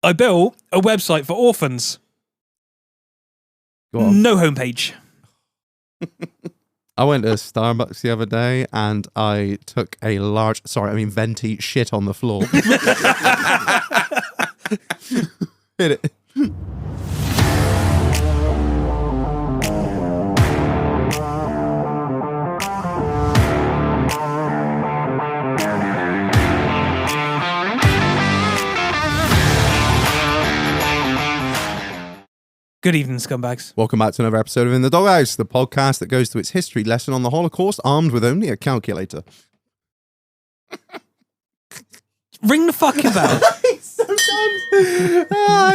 I built a website for orphans. Go on. No homepage. I went to Starbucks the other day and I took a venti shit on the floor. Hit it. Good evening, scumbags. Welcome back to another episode of In the Doghouse, the podcast that goes to its history lesson on the Holocaust armed with only a calculator. Ring the fucking bell. Sometimes.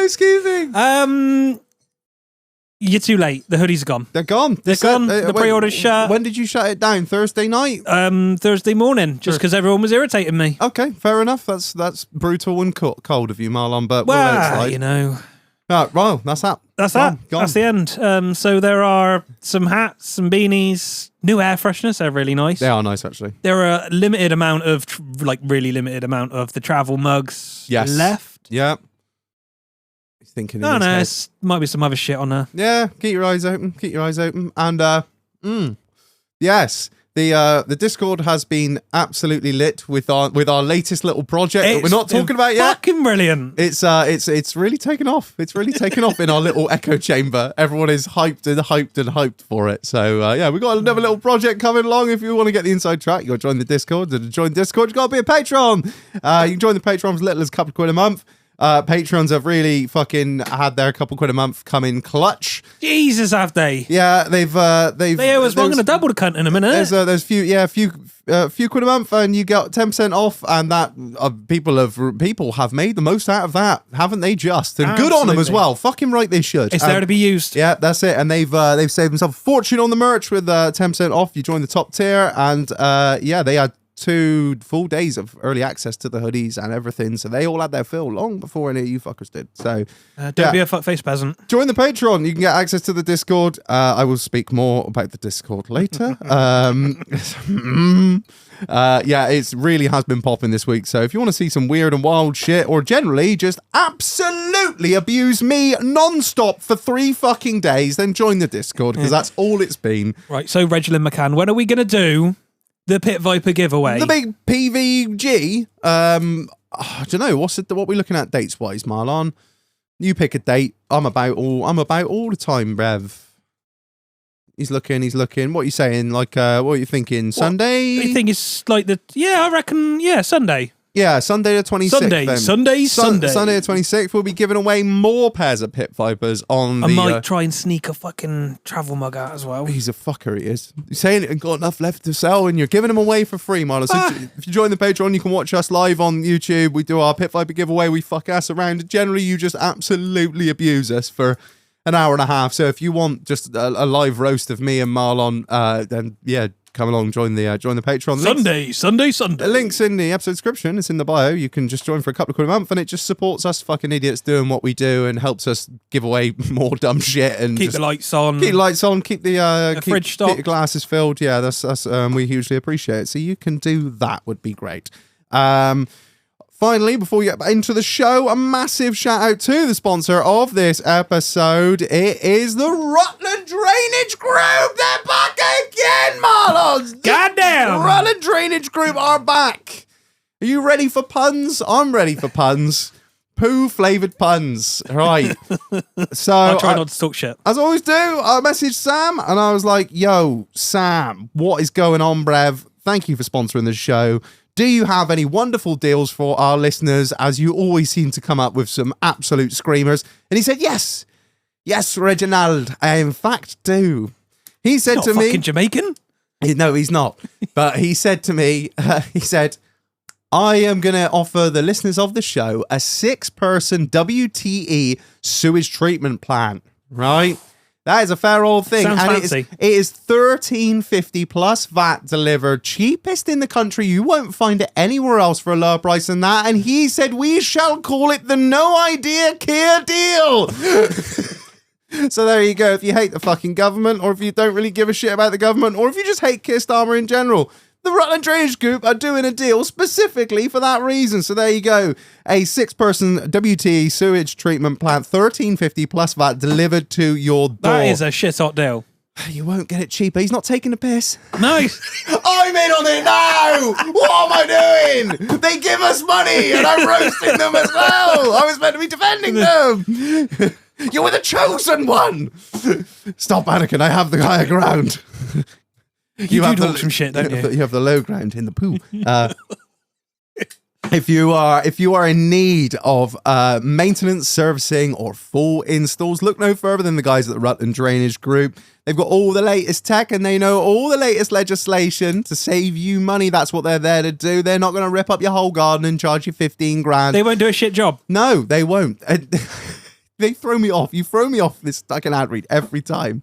Excuse me. You're too late. The hoodies are gone. They're gone. They're gone. The pre-order's shut. When did you shut it down? Thursday night? Thursday morning, just because everyone was irritating me. Okay, fair enough. That's brutal and cold of you, Marlon, but we'll let it slide. You know. Well, that's that. That's that. That's the end. So there are some hats, some beanies, new air fresheners. They're really nice. They are nice, actually. There are a limited amount of, really limited amount of the travel mugs left. Yeah. He's thinking. No, might be some other shit on there. Yeah, keep your eyes open. Keep your eyes open. And yes. The Discord has been absolutely lit with our latest little project that we're not talking about yet. Fucking brilliant! It's really taken off. It's really taken off in our little echo chamber. Everyone is hyped for it. So yeah, we've got another little project coming along. If you want to get the inside track, you got to join the Discord. To join Discord, you got to be a patron. You can join the Patreon for as little as a couple of quid a month. Patrons have really fucking had their couple quid a month come in clutch. Jesus, have they? Yeah, they've. They was going to double the cunt in a minute. There's few quid a month, and you get 10% off, and that people have made the most out of that, haven't they? Just and Absolutely. Good on them as well. Fucking right, they should. It's there to be used. Yeah, that's it. And they've saved themselves a fortune on the merch with 10% off. You join the top tier, and they had 2 full days of early access to the hoodies and everything, so they all had their fill long before any of you fuckers did. So don't be a fuckface peasant. Join the Patreon. You can get access to the Discord. I will speak more about the Discord later. It really has been popping this week. So if you want to see some weird and wild shit, or generally just absolutely abuse me non-stop for 3 fucking days, then join the Discord, because that's all it's been. Right. So Reginald McCann, when are we going to do the Pit Viper giveaway? The big PVG. I don't know. What we looking at dates wise, Marlon? You pick a date. I'm about all the time, Rev. He's looking. What are you saying? Like, what are you thinking? Sunday? You think it's like I reckon, Sunday. Yeah, Sunday the 26th. Sunday the 26th. We'll be giving away more pairs of Pit Vipers on I might try and sneak a fucking travel mug out as well. He's a fucker, he is. You're saying it and got enough left to sell, and you're giving them away for free, Marlon. So if you join the Patreon, you can watch us live on YouTube. We do our Pit Viper giveaway. We fuck ass around. Generally, you just absolutely abuse us for an hour and a half. So if you want just a live roast of me and Marlon, then yeah, come along, join the Patreon. Sunday. The link's in the episode description. It's in the bio. You can just join for a couple of quid a month, and it just supports us fucking idiots doing what we do and helps us give away more dumb shit and keep the lights on. Keep the lights on. Keep the fridge stocked. Keep the glasses filled. Yeah, that's we hugely appreciate it. So you can do that. Would be great. Finally, before we get into the show, a massive shout out to the sponsor of this episode. It is the Rutland Drainage Group. They're back again, Marlon. Goddamn. Rutland Drainage Group are back. Are you ready for puns? I'm ready for puns. Poo-flavoured puns. Right. So I'll try not to talk shit. As I always do, I messaged Sam, and I was like, yo, Sam, what is going on, bruv? Thank you for sponsoring the show. Do you have any wonderful deals for our listeners, as you always seem to come up with some absolute screamers? And he said, yes. Yes, Reginald, I in fact do. He said to me... fucking Jamaican? No, he's not. But he said to me, I am going to offer the listeners of the show a 6-person WTE sewage treatment plant, right? That is a fair old thing. Sounds and fancy. It is $13.50 plus VAT delivered. Cheapest in the country. You won't find it anywhere else for a lower price than that. And he said, we shall call it the No Idea Kia deal. So there you go. If you hate the fucking government, or if you don't really give a shit about the government, or if you just hate Keir Starmer in general, the Rutland Drainage Group are doing a deal specifically for that reason. So there you go. A 6-person WTE sewage treatment plant, $13.50 plus VAT delivered to your door. That is a shit hot deal. You won't get it cheaper. He's not taking the piss. Nice. I'm in on it now. What am I doing? They give us money and I'm roasting them as well. I was meant to be defending them. You were the chosen one. Stop, Anakin. I have the higher ground. You do talk some shit, don't you? You have the low ground in the poo. If you are in need of maintenance, servicing, or full installs, look no further than the guys at the Rutland Drainage Group. They've got all the latest tech and they know all the latest legislation to save you money. That's what they're there to do. They're not going to rip up your whole garden and charge you 15 grand. They won't do a shit job. No, they won't. They throw me off. You throw me off this fucking ad read every time.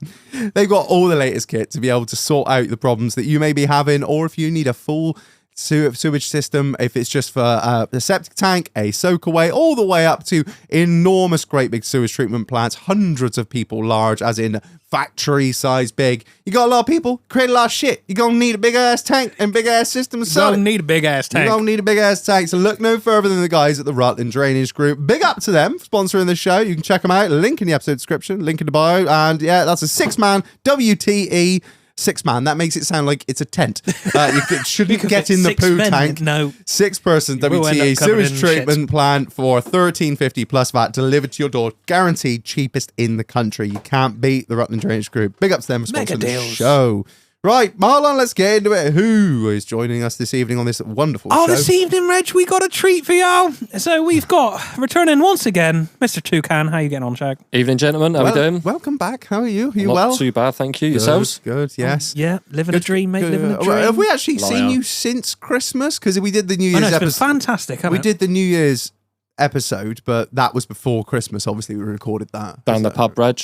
They've got all the latest kit to be able to sort out the problems that you may be having, or if you need a full sewage system, if it's just for the septic tank, a soak away, all the way up to enormous, great big sewage treatment plants, hundreds of people large, as in factory size big. You got a lot of people, create a lot of shit. You're going to need a big ass tank and big ass system to sell it. You're going to need a big ass tank. You're going to need a big ass tank. So look no further than the guys at the Rutland Drainage Group. Big up to them for sponsoring the show. You can check them out. Link in the episode description, link in the bio. And yeah, that's a 6-man WTE. 6-man. That makes it sound like it's a tent. You shouldn't get in the poo tank. No. 6-person WTE sewage treatment plant for $13.50 plus VAT delivered to your door. Guaranteed cheapest in the country. You can't beat the Rutland Drainage Group. Big up to them for sponsoring the show. Right, Marlon, let's get into it. Who is joining us this evening on this wonderful show? This evening, Reg, we got a treat for y'all. So we've got, returning once again, Mr. Toucan. How you getting on, Shag? Evening, gentlemen. How we doing? Welcome back. How are you? Are you Not well? too bad, thank you. Yourselves? Good, yes. Yeah, living a dream, mate, living a dream. Have we actually seen Liar. you since Christmas? Because we did the New Year's It's been episode. fantastic, hasn't We it? did the New Year's episode, but that was before Christmas. Obviously, we recorded that. Down the pub, Reg,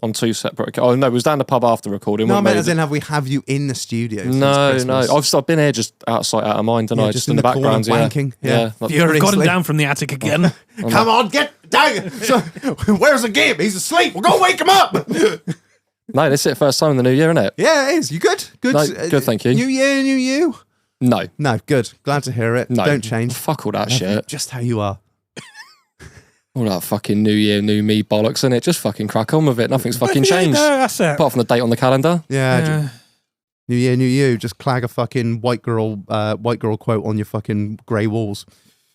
on 2 separate... Oh, no, it was down the pub after recording. No, I wasn't meant it? as in have you in the studio since No, Christmas? I've been here just out of sight, out of mind, and Yeah, just in the background. corner wanking. Yeah. like- Furiously. Got him down from the attic again. Come on, get down. So, where's the game? He's asleep. We'll go wake him up. No, this is the first time in the new year, isn't it? Yeah, it is. You good? Good. No, good, thank you. New year, new you. No. No, good. Glad to hear it. No. Don't change. Fuck all that shit. Just how you are. All that fucking new year, new me bollocks, innit? Just fucking crack on with it. Nothing's fucking changed. No, that's it. Apart from the date on the calendar. Yeah. New year, new you. Just clag a fucking white girl quote on your fucking grey walls.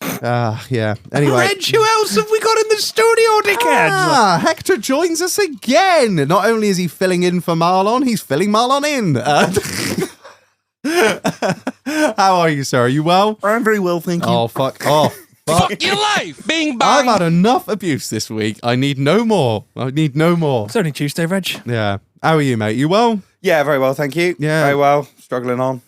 Yeah. Anyway. Reg, who else have we got in the studio, dickheads? Hector joins us again. Not only is he filling in for Marlon, he's filling Marlon in. How are you, sir? Are you well? I'm very well, thank you. Oh, fuck off. Fuck your life! Bing bang! I've had enough abuse this week. I need no more. It's only Tuesday, Reg. Yeah. How are you, mate? You well? Yeah, very well, thank you. Yeah. Very well. Struggling on.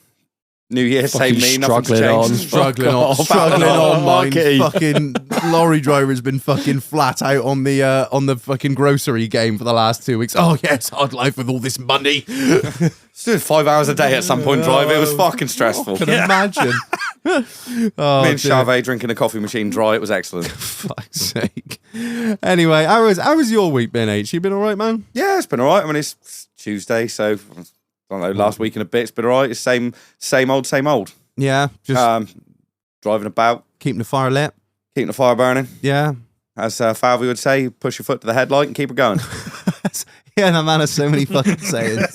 New Year, same Fucking me, nothing's struggling on. changed. Struggling on. off. Struggling on, mine. Marky. Fucking lorry driver's been fucking flat out on the fucking grocery game for the last 2 weeks. Oh, yes, hard life with all this money. Still 5 hours a day at some point drive. It was fucking stressful. Can imagine. Me and Charvet drinking a coffee machine dry. It was excellent. Fuck's sake. Anyway, how was your week been, H? You been all right, man? Yeah, it's been all right. I mean, it's Tuesday, so I don't know. Last week and a bit, it's been all right. It's same old. Yeah, just Driving about, keeping the fire lit. keeping the fire burning. Yeah. As Falvey would say, push your foot to the headlight and keep it going. Yeah, that man has so many fucking sayings.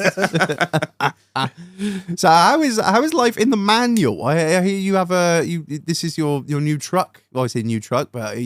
So how is life in the manual? I hear you have this is your new truck. Well, I say new truck, but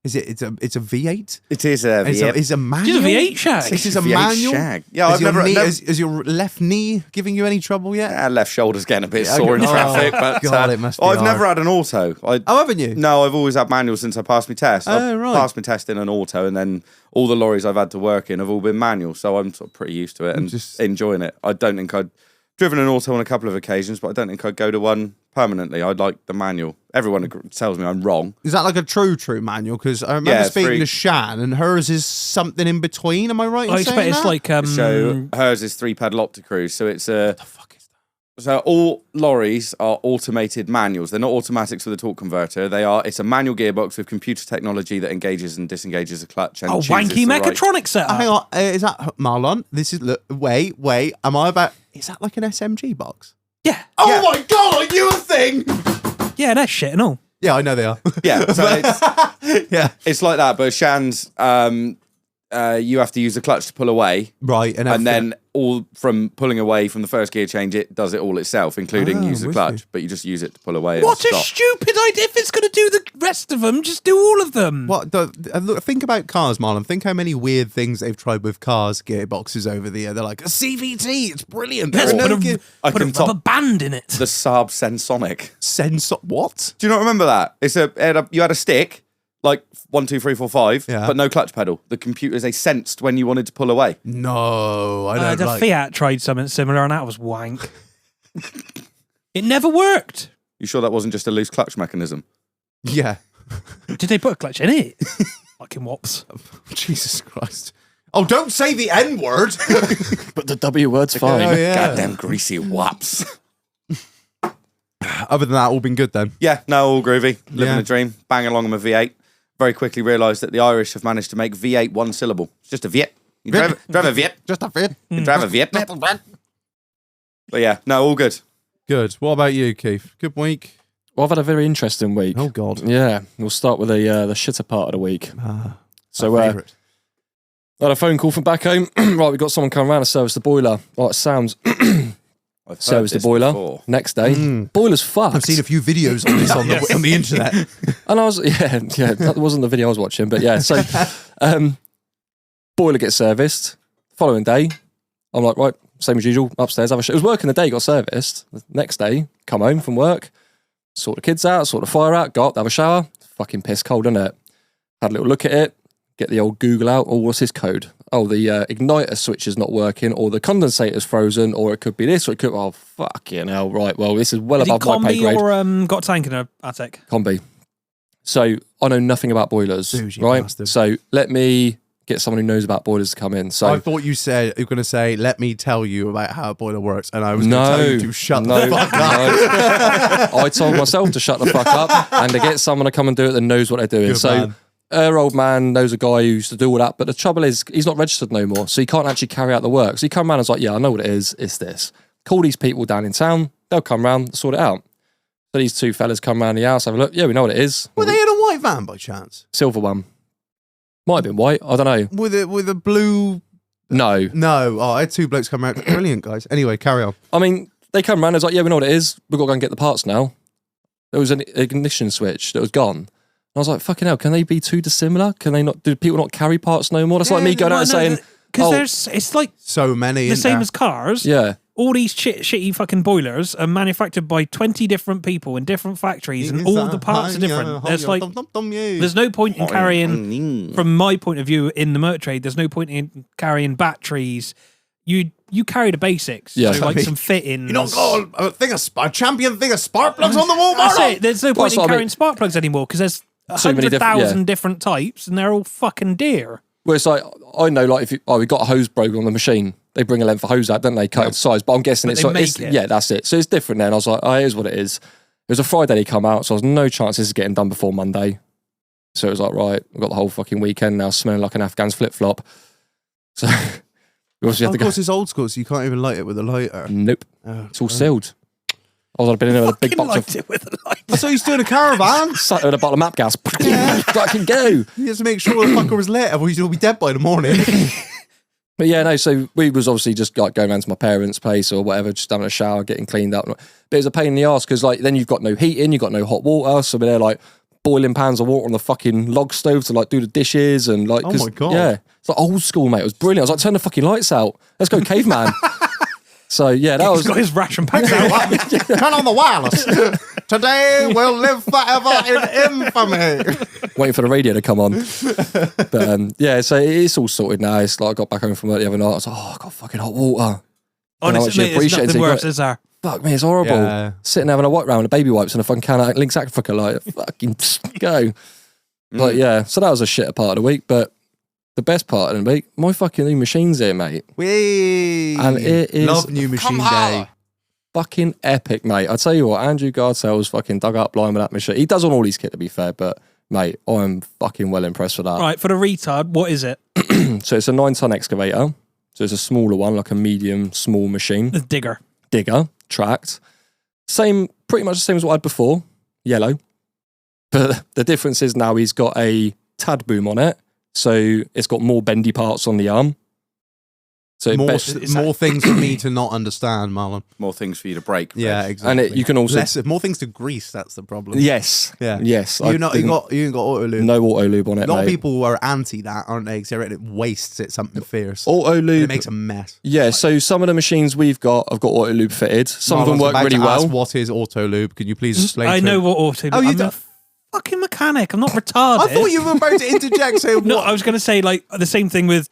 it's a V8? It is a V8. It's a manual. She's a V8 Shag. This is a V8 manual. Shag. Yeah, Is your left knee giving you any trouble yet? Left shoulder's getting a bit sore in traffic, but God, it must be I've hard. never had an auto. Haven't you? No, I've always had manual since I passed my test. Oh, I've right. passed my test in an auto, and then all the lorries I've had to work in have all been manual, so I'm sort of pretty used to it and Just- enjoying it. I don't think I'd driven an auto on a couple of occasions, but I don't think I'd go to one permanently. I'd like the manual. Everyone tells me I'm wrong. Is that like a true manual? Because I remember Yeah, it's speaking very- to Shan, and hers is something in between. Am I right in I saying expect it's that? like So hers is 3-pedal Opticruise, so it's a... So all lorries are automated manuals. They're not automatics with a torque converter. It's a manual gearbox with computer technology that engages and disengages a clutch. And chooses wanky the right- mechatronic setup. Hang on, is that Marlon? This is wait. Am I about? Is that like an SMG box? Yeah. Oh my God, are you a thing? Yeah, they're shit and all. Yeah, I know they are. Yeah, so it's, Yeah. it's like that, but Shan's, you have to use the clutch to pull away. Right, And then all from pulling away from the first gear change, it does it all itself, including use the with clutch. you. But you just use it to pull away. What and a stop. stupid idea. If it's going to do the rest of them, just do all of them. What? Look, think about cars, Marlon. Think how many weird things they've tried with cars, gearboxes over the year. They're like, a CVT, it's brilliant. Let's There are put, no a, put a can top- rubber band in it. The Saab Sensonic. sensor. What? Do you not remember that? You had a stick, like 1, 2, 3, 4, 5, Yeah. but no clutch pedal. The computers, they sensed when you wanted to pull away. No, I don't The like. Fiat tried something similar and that was wank. It never worked. You sure that wasn't just a loose clutch mechanism? Yeah. Did they put a clutch in it? Fucking wops. Jesus Christ. Oh, don't say the N word. But the W word's fine. Oh, yeah. Goddamn greasy wops. Other than that, all been good then. Yeah, no, all groovy. Living Yeah. a dream. Bang along on a V8. Very quickly realised that the Irish have managed to make V8 one syllable. It's just a Viet. You drive a Viet. Just a bit. You drive a Viet. But yeah, no, all good. Good. What about you, Keith? Good week. Well, I've had a very interesting week. Oh God. Yeah, we'll start with the shitter part of the week. So, My favourite. I had a phone call from back home. Right, we got someone coming around to service the boiler. Right, sounds I've heard service the this boiler. before. Next day, boiler's fucked. I've seen a few videos on this on the internet. And I was, yeah, that wasn't the video I was watching, but yeah. So, boiler gets serviced. Following day, I'm like, right, same as usual, upstairs, have a shower. It was working the day, got serviced. The next day, come home from work, sort the kids out, sort the fire out, go up, have a shower. Fucking piss cold, isn't it? Had a little look at it, get the old Google out. Oh, what's his code? Oh, the igniter switch is not working, or the condensator's frozen, or it could be this, or it could, oh, fucking hell, right. Well, this is well Is it above my pay combi grade. or got a tank in a attic? Combi. So I know nothing about boilers, Bougie right? bastard. So let me get someone who knows about boilers to come in. So I thought you were going to say, let me tell you about how a boiler works. And I was going to tell you to shut the fuck up. I told myself to shut the fuck up and to get someone to come and do it that knows what they're doing. Good So man. her old man knows a guy who used to do all that, but the trouble is he's not registered no more, so he can't actually carry out the work. So he come around and is like, yeah, I know what it is, it's this. Call these people down in town, they'll come round, sort it out. So these two fellas come round the house, have a look, yeah, we know what it is. Were they in a white van by chance? Silver one. Might have been white, I don't know. With a blue... No. No. Oh, I had two blokes come out. Brilliant, guys. Anyway, carry on. I mean, they come round, it's like, yeah, we know what it is, we've got to go and get the parts now. There was an ignition switch that was gone. I was like, fucking hell, can they be too dissimilar? Can they not, do people not carry parts no more? That's like me going out and saying, Because it's like So many. the isn't same there? as cars. yeah, All these shitty fucking boilers are manufactured by 20 different people in different factories, and all the parts are different. There's like, there's no point in carrying, from my point of view, in the motor trade, there's no point in carrying batteries. You carry the basics. Yeah. So like some fittings. You don't got a champion thing of spark plugs on the wall, That's Marlon? it. There's no Well, point that's in what I carrying mean. spark plugs anymore because there's So many different- 100,000 different types, and they're all fucking dear. where it's like, I know, like, if we got a hose broken on the machine, they bring a length of hose out, don't they? Cut it to size, but I'm guessing But it's they like, make it. yeah, that's it. So it's different then. I was like, oh, here's what it is. It was a Friday he come out, so I was no chance this is getting done before Monday. So it was like, right, we've got the whole fucking weekend now smelling like an Afghan's flip-flop. So we obviously have Of to go. course, it's old school, so you can't even light it with a lighter. Nope, Oh, it's all sealed. I was been in there with a big box of it with a light. I saw you still in a caravan. sat there with a bottle of map gas. Fucking go. You have to make sure the fucker was lit, otherwise you'll be dead by the morning. But yeah, no, so we was obviously just like going around to my parents' place or whatever, just having a shower, getting cleaned up. But it was a pain in the arse because like then you've got no heating, you've got no hot water, so we're there like boiling pans of water on the fucking log stove to like do the dishes and like. Oh 'cause, my God. Yeah, it's like old school, mate. It was brilliant. I was like, turn the fucking lights out. Let's go, caveman. So yeah, that He's was. got his ration packs out. Turn on the wireless. Today we'll live forever in infamy. Waiting for the radio to come on. But yeah, so it's all sorted now. It's like I got back home from work the other night. I was like, oh, I got fucking hot water. Honestly, mate, there's nothing worse, is there? Fuck me, it's horrible. Yeah. Sitting having a wipe round with baby wipes and a fucking can of Lynx Africa, like fucking go. But yeah, so that was a shitter part of the week. But the best part of the week, my fucking new machine's here, mate. Wee. And it is Love New Machine Day. fucking epic, mate. I tell you what, Andrew Gartell's fucking dug up blind with that machine. He does on all his kit, to be fair, but mate, I'm fucking well impressed with that. Right, for the retard, what is it? So it's a 9-ton excavator. So it's a smaller one, like a medium, small machine. The digger. Digger, tracked. Pretty much the same as what I had before, yellow. But the difference is now he's got a tad boom on it, so it's got more bendy parts on the arm. So more things for me to not understand, Marlon. More things for you to break. Yeah, exactly. And you can also more things to grease. That's the problem. Yes. Yeah. Yes. You ain't got auto lube. No auto lube on it. A lot of people are anti that, aren't they? Because it wastes it something fierce. Auto lube. It makes a mess. Yeah. So some of the machines we've got, I've got auto lube fitted. Some of them work really well. What is auto lube? Can you please explain? I know what auto lube. Oh, I'm a fucking mechanic. I'm not retarded. I thought you were about to interject. Say no, I was going to say like the same thing with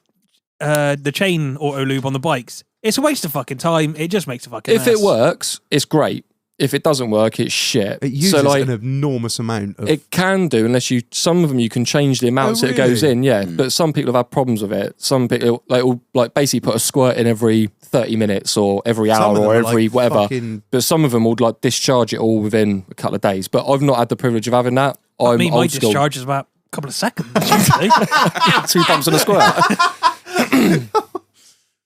the chain auto lube on the bikes. It's a waste of fucking time. It just makes a fucking mess. If it works, it's great. If it doesn't work, it's shit. It uses an enormous amount of... It can do, unless some of them you can change the amounts that it goes in, yeah. But some people have had problems with it. Some people will basically put a squirt in every 30 minutes or every hour or every whatever. But some of them will discharge it all within a couple of days. But I've not had the privilege of having that. My discharge is about a couple of seconds, usually. 2 pumps and a squirt.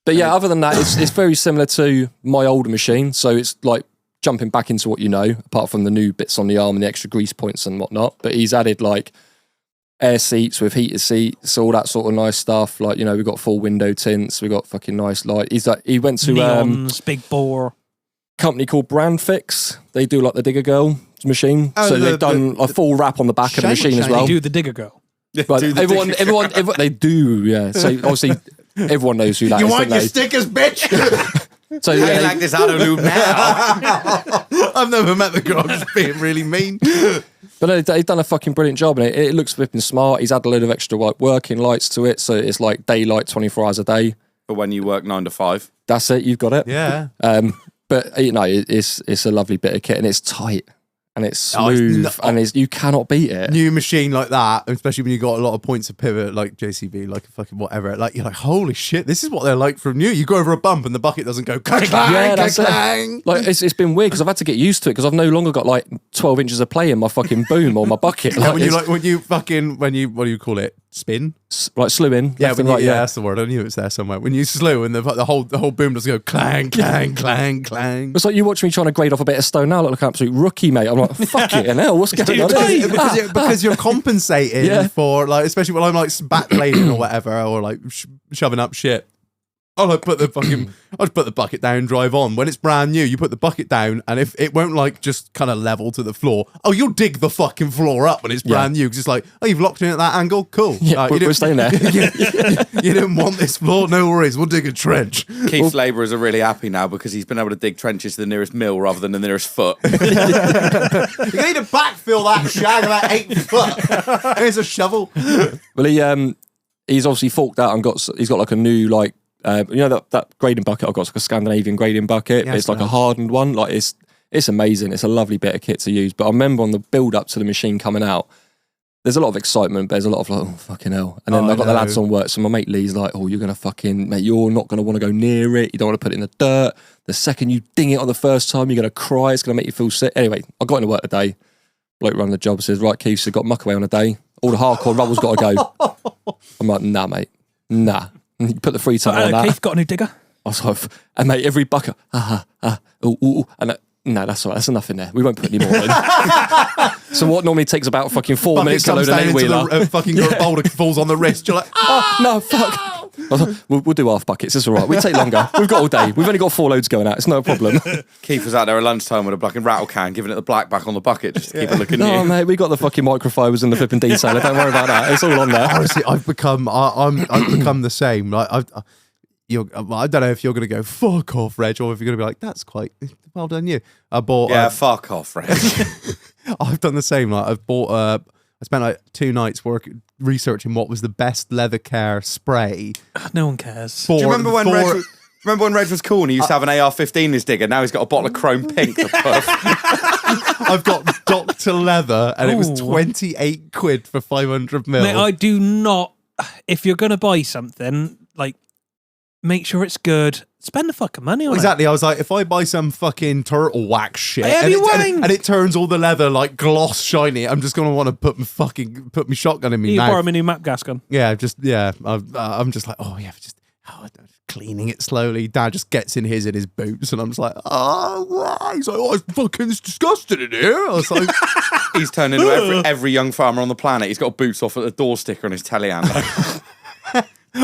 But yeah, other than that, it's very similar to my older machine. So it's like jumping back into what you know, apart from the new bits on the arm and the extra grease points and whatnot. But he's added like air seats with heated seats, all that sort of nice stuff. Like, we've got full window tints, we've got fucking nice light. He went to neons, big bore company called Brand Fix. They do like the Digger Girl machine. So they've done a full wrap on the back of the machine as well. They do the Digger Girl. But everyone, they do, yeah. So obviously, everyone knows who that is. You want your stickers, bitch? So I like this auto lube now. I've never met the girl just being really mean. But they've done a fucking brilliant job, and it looks flipping smart. He's added a load of extra working lights to it, so it's like daylight 24 hours a day. For when you work 9 to 5. That's it. You've got it. Yeah. But it's a lovely bit of kit, and it's tight. And it's smooth, and you cannot beat it. New machine like that, especially when you got a lot of points of pivot, like JCB, like a fucking whatever. Like you're like, holy shit, this is what they're like from new. You go over a bump and the bucket doesn't go clang, clang, clang. Like it's been weird because I've had to get used to it because I've no longer got like 12 inches of play in my fucking boom or my bucket. Like, when you what do you call it? Spin? Like slewing. Yeah, that's the word. I knew it was there somewhere. When you slew and the whole boom does go clang, clang, clang, clang. It's like you watch me trying to grade off a bit of stone now, like an absolute rookie, mate. I'm like, fuck it, and hell, what's going on? Because you're compensating for, like, especially when I'm like backblading or whatever, or like shoving up shit. I'll put the bucket down, drive on. When it's brand new, you put the bucket down, and if it won't like just kind of level to the floor, you'll dig the fucking floor up when it's brand new because it's like, you've locked in at that angle, cool. Yeah, we're staying there. You didn't want this floor, no worries. We'll dig a trench. Keith's labourers are really happy now because he's been able to dig trenches to the nearest mill rather than the nearest foot. You need to backfill that shag of that 8 foot. Here's a shovel. Well, he's obviously forked out and he's got like a new like. That grading bucket I've got, it's like a Scandinavian grading bucket. But it's like a hardened one. Like it's amazing. It's a lovely bit of kit to use. But I remember on the build up to the machine coming out, there's a lot of excitement, but there's a lot of like, oh fucking hell. And then I've got the lads on work. So my mate Lee's like, oh, you're gonna fucking mate, you're not gonna want to go near it. You don't want to put it in the dirt. The second you ding it on the first time, you're gonna cry. It's gonna make you feel sick. Anyway, I got into work today. Bloke running the job says, right, Keith, so got muck away on a day. All the hardcore rubble's got to go. I'm like, nah, mate, nah. And you put the free time on that. Keith got a new digger. I was like, and mate, every bucket, and no, that's all right. That's enough in there. We won't put any more in. So what normally takes about fucking 4 minutes to load an eight-wheeler. Fucking boulder falls on the wrist. You're like, no, fuck. I was like, we'll do half buckets. It's all right. We take longer. We've got all day. We've only got 4 loads going out. It's no problem. Keith was out there at lunchtime with a fucking rattle can, giving it the black back on the bucket just to keep it looking new. No, mate, we got the fucking microfibers and the flipping detailer. Don't worry about that. It's all on there. Honestly, I've become the same. Like I don't know if you're going to go fuck off, Reg, or if you're going to be like, that's quite well done, you. I bought. Fuck off, Reg. I've done the same. Like I've bought. I spent like 2 nights researching what was the best leather care spray. No one cares. Do you remember when Reg was cool and he used to have an AR-15 in his digger? Now he's got a bottle of Chrome Pink to puff. I've got Dr. Leather, and it was 28 quid for 500 mil. Mate, I do not. If you're going to buy something, like, make sure it's good. Spend the fucking money on it. Exactly. I was like, if I buy some fucking turtle wax shit and it turns all the leather like gloss shiny, I'm just gonna want to put my shotgun in me. You borrow my new map gas gun. Yeah, I'm just like, cleaning it slowly. Dad just gets in his boots, and I'm just like, oh, wow. He's like, oh, it's fucking disgusting in here. I was like, he's turned into every young farmer on the planet. He's got a boots off at the door sticker on his telehandler.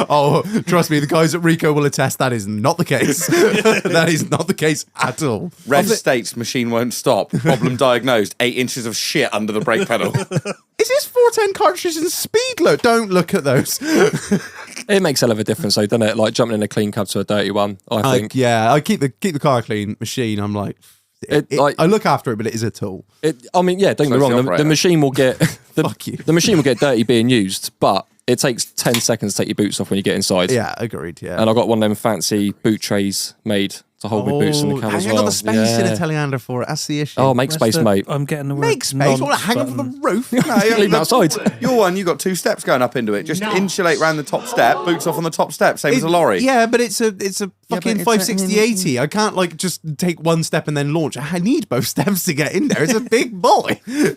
oh, trust me, the guys at Rico will attest that is not the case. That is not the case at all. Red states machine won't stop. Problem diagnosed. 8 inches of shit under the brake pedal. Is this 410 cartridges and speed load? Don't look at those. It makes a hell of a difference, though, doesn't it? Like jumping in a clean cab to a dirty one, I think. I keep the car clean machine. I'm like, I look after it, but it is a tool. Don't get me wrong. The machine will get the machine will get dirty being used, but it takes 10 seconds to take your boots off when you get inside. Yeah, agreed. Yeah, and I got one of them fancy boot trays made to hold my boots in the cab as well. I got the space in a telehandler for it. That's the issue. Oh, make space, mate. I'm getting the make space. What, hang on from the roof? Leave outside. Your one, you got 2 steps going up into it. Just insulate around the top step. Boots off on the top step. Same as a lorry. Yeah, but it's a fucking 560/80. I can't like just take one step and then launch. I need both steps to get in there. It's a big boy. You're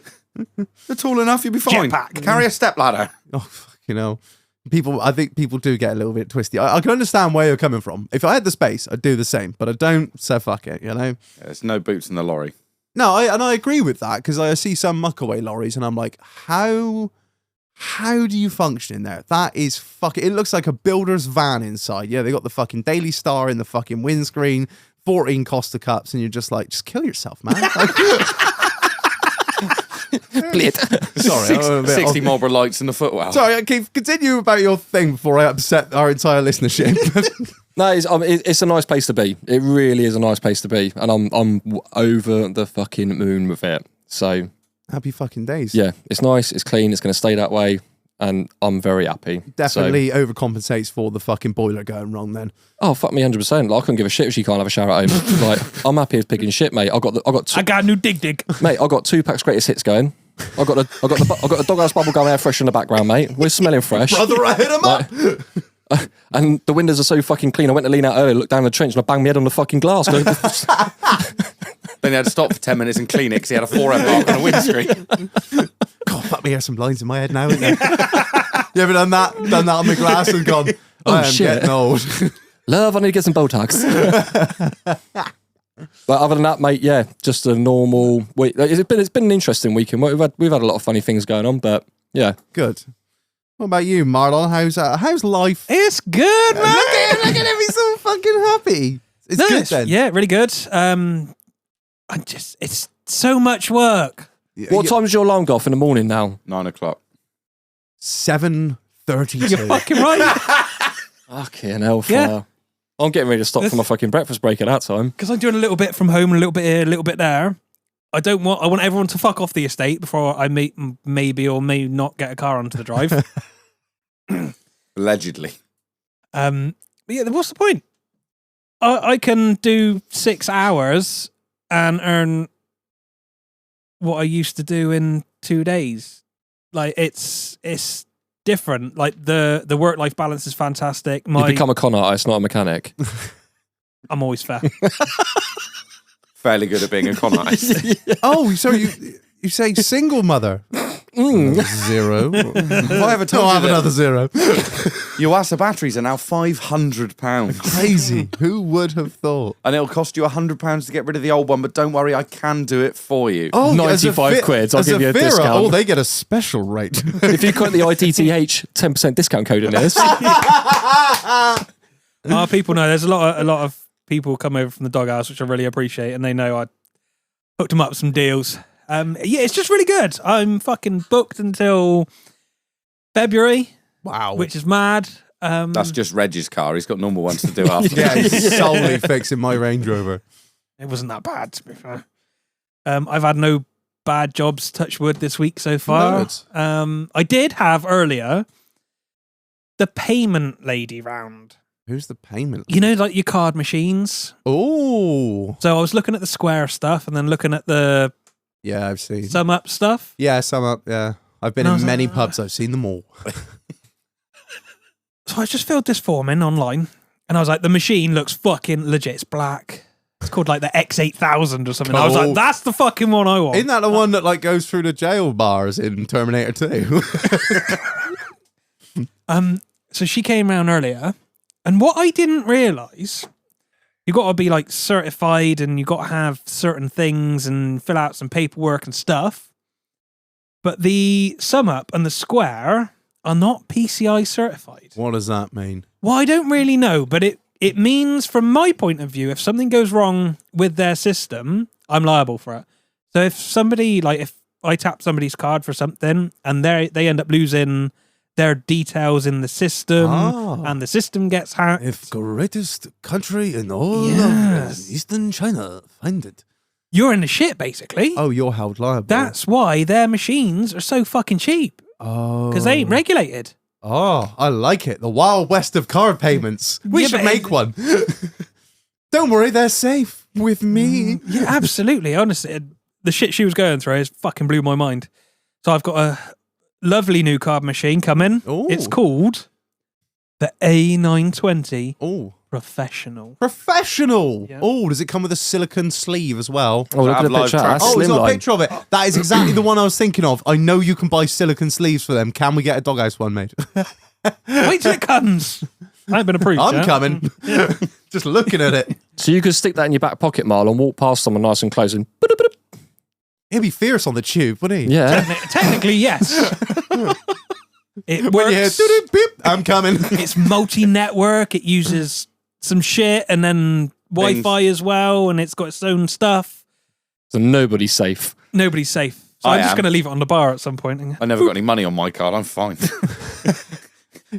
tall enough. You'll be fine. Jetpack. Carry a step ladder. Oh, I think people do get a little bit twisty. I can understand where you're coming from. If I had the space, I'd do the same, but I don't, so fuck it, There's no boots in the lorry. No, I agree with that, because I see some muckaway lorries, and I'm like, how do you function in there? That is fucking, it looks like a builder's van inside. Yeah, they got the fucking Daily Star in the fucking windscreen, 14 Costa Cups, and you're just like, just kill yourself, man. Sorry, 60 Marlboro lights in the footwell. Sorry, Keith, continue about your thing before I upset our entire listenership. No, it's a nice place to be. It really is a nice place to be, and I'm over the fucking moon with it. So happy fucking days. Yeah, it's nice. It's clean. It's going to stay that way, and I'm very happy. Definitely overcompensates for the fucking boiler going wrong. Then. Oh fuck me, 100%. Like, I couldn't give a shit if she can't have a shower at home. Like, I'm happy as picking shit, mate. I got a new dig, mate. I got 2 packs greatest hits going. I got the Doghouse bubblegum air fresh in the background, mate. We're smelling fresh. Brother, I hit him up. And the windows are so fucking clean. I went to lean out earlier, looked down the trench, and I banged my head on the fucking glass. Then he had to stop for 10 minutes and clean it because he had a 4M mark on the windscreen. God, fuck me, there's some lines in my head now, isn't there? You ever done that on the glass and gone, I am getting old. Love, I need to get some Botox. But other than that, mate, yeah, just a normal week. It's been an interesting weekend. We've had a lot of funny things going on, but yeah, good. What about you, Marlon? How's life? It's good, man. Look at him, he's so fucking happy. It's good then. Yeah, really good. It's so much work. What time does your alarm go off in the morning now? 9 o'clock. 7:32. You're fucking right. Fucking hellfire. Yeah. I'm getting ready to stop for my fucking breakfast break at that time. Because I'm doing a little bit from home, a little bit here, a little bit there. I want everyone to fuck off the estate before I maybe or may not get a car onto the drive. Allegedly. But yeah, what's the point? I can do 6 hours and earn what I used to do in 2 days. Like, it's different. Like, the work-life balance is fantastic. You become a con artist, not a mechanic. I'm always fair. Fairly good at being a con artist. Oh, so you say single mother? 0. Have I ever told you have another 0. Your Wassa batteries are now £500. Crazy. Who would have thought? And it'll cost you £100 to get rid of the old one, but don't worry, I can do it for you. Oh, 95 quid. I'll give you a discount. Oh, they get a special rate. If you put the ITTH 10% discount code in this. People know there's a lot of people come over from the Doghouse, which I really appreciate, and they know I hooked them up with some deals. Yeah, it's just really good. I'm fucking booked until February. Wow. Which is mad. That's just Reg's car. He's got normal ones to do after. Yeah, he's solely fixing my Range Rover. It wasn't that bad, to be fair. I've had no bad jobs, touch wood, this week so far. I did have earlier the payment lady round. Who's the payment lady? You know, like your card machines. Oh. So I was looking at the Square stuff and then looking at the... Yeah, I've seen. Sum Up stuff. Yeah, Sum Up, yeah. I've been in many pubs. I've seen them all. So I just filled this form in online and I was like, the machine looks fucking legit. It's black. It's called like the X8000 or something. Cool. I was like, that's the fucking one I want. Isn't that the one that like goes through the jail bars in Terminator 2? So she came around earlier And what I didn't realise, you got to be like certified and you got to have certain things and fill out some paperwork and stuff. But the sum up and the square are not PCI certified. What does that mean? Well, I don't really know, but it means from my point of view, if something goes wrong with their system, I'm liable for it. So if somebody, like if I tap somebody's card for something and they end up losing their details in the system and the system gets hacked. If greatest country in all of Eastern China find it. You're in the shit, basically. Oh, you're held liable. That's why their machines are so fucking cheap. Oh. Because they ain't regulated. Oh, I like it. The Wild West of card payments. We should make one. Don't worry, they're safe with me. Yeah, absolutely. Honestly, the shit she was going through is fucking blew my mind. So I've got a lovely new card machine coming. Ooh. It's called the A920 Oh. Professional. Professional. Yeah. Oh, does it come with a silicone sleeve as well? Oh, look at the live picture. track. That's Oh, it's got a slimline. picture of it. That is exactly the one I was thinking of. I know you can buy silicone sleeves for them. Can we get a Doghouse one made? Wait till it comes. I ain't been approved I'm yet. coming. Just looking at it. So you could stick that in your back pocket, Marlon, walk past someone nice and close and... He'd be fierce on the tube, wouldn't he? Yeah. Technically, yes. It When you hear, works. doo-doo, beep, I'm coming. It's multi-network. It uses some shit and then Wi-Fi as well, and it's got its own stuff. So nobody's safe. Nobody's safe. So I'm just going to leave it on the bar at some point. I never got any money on my card. I'm fine.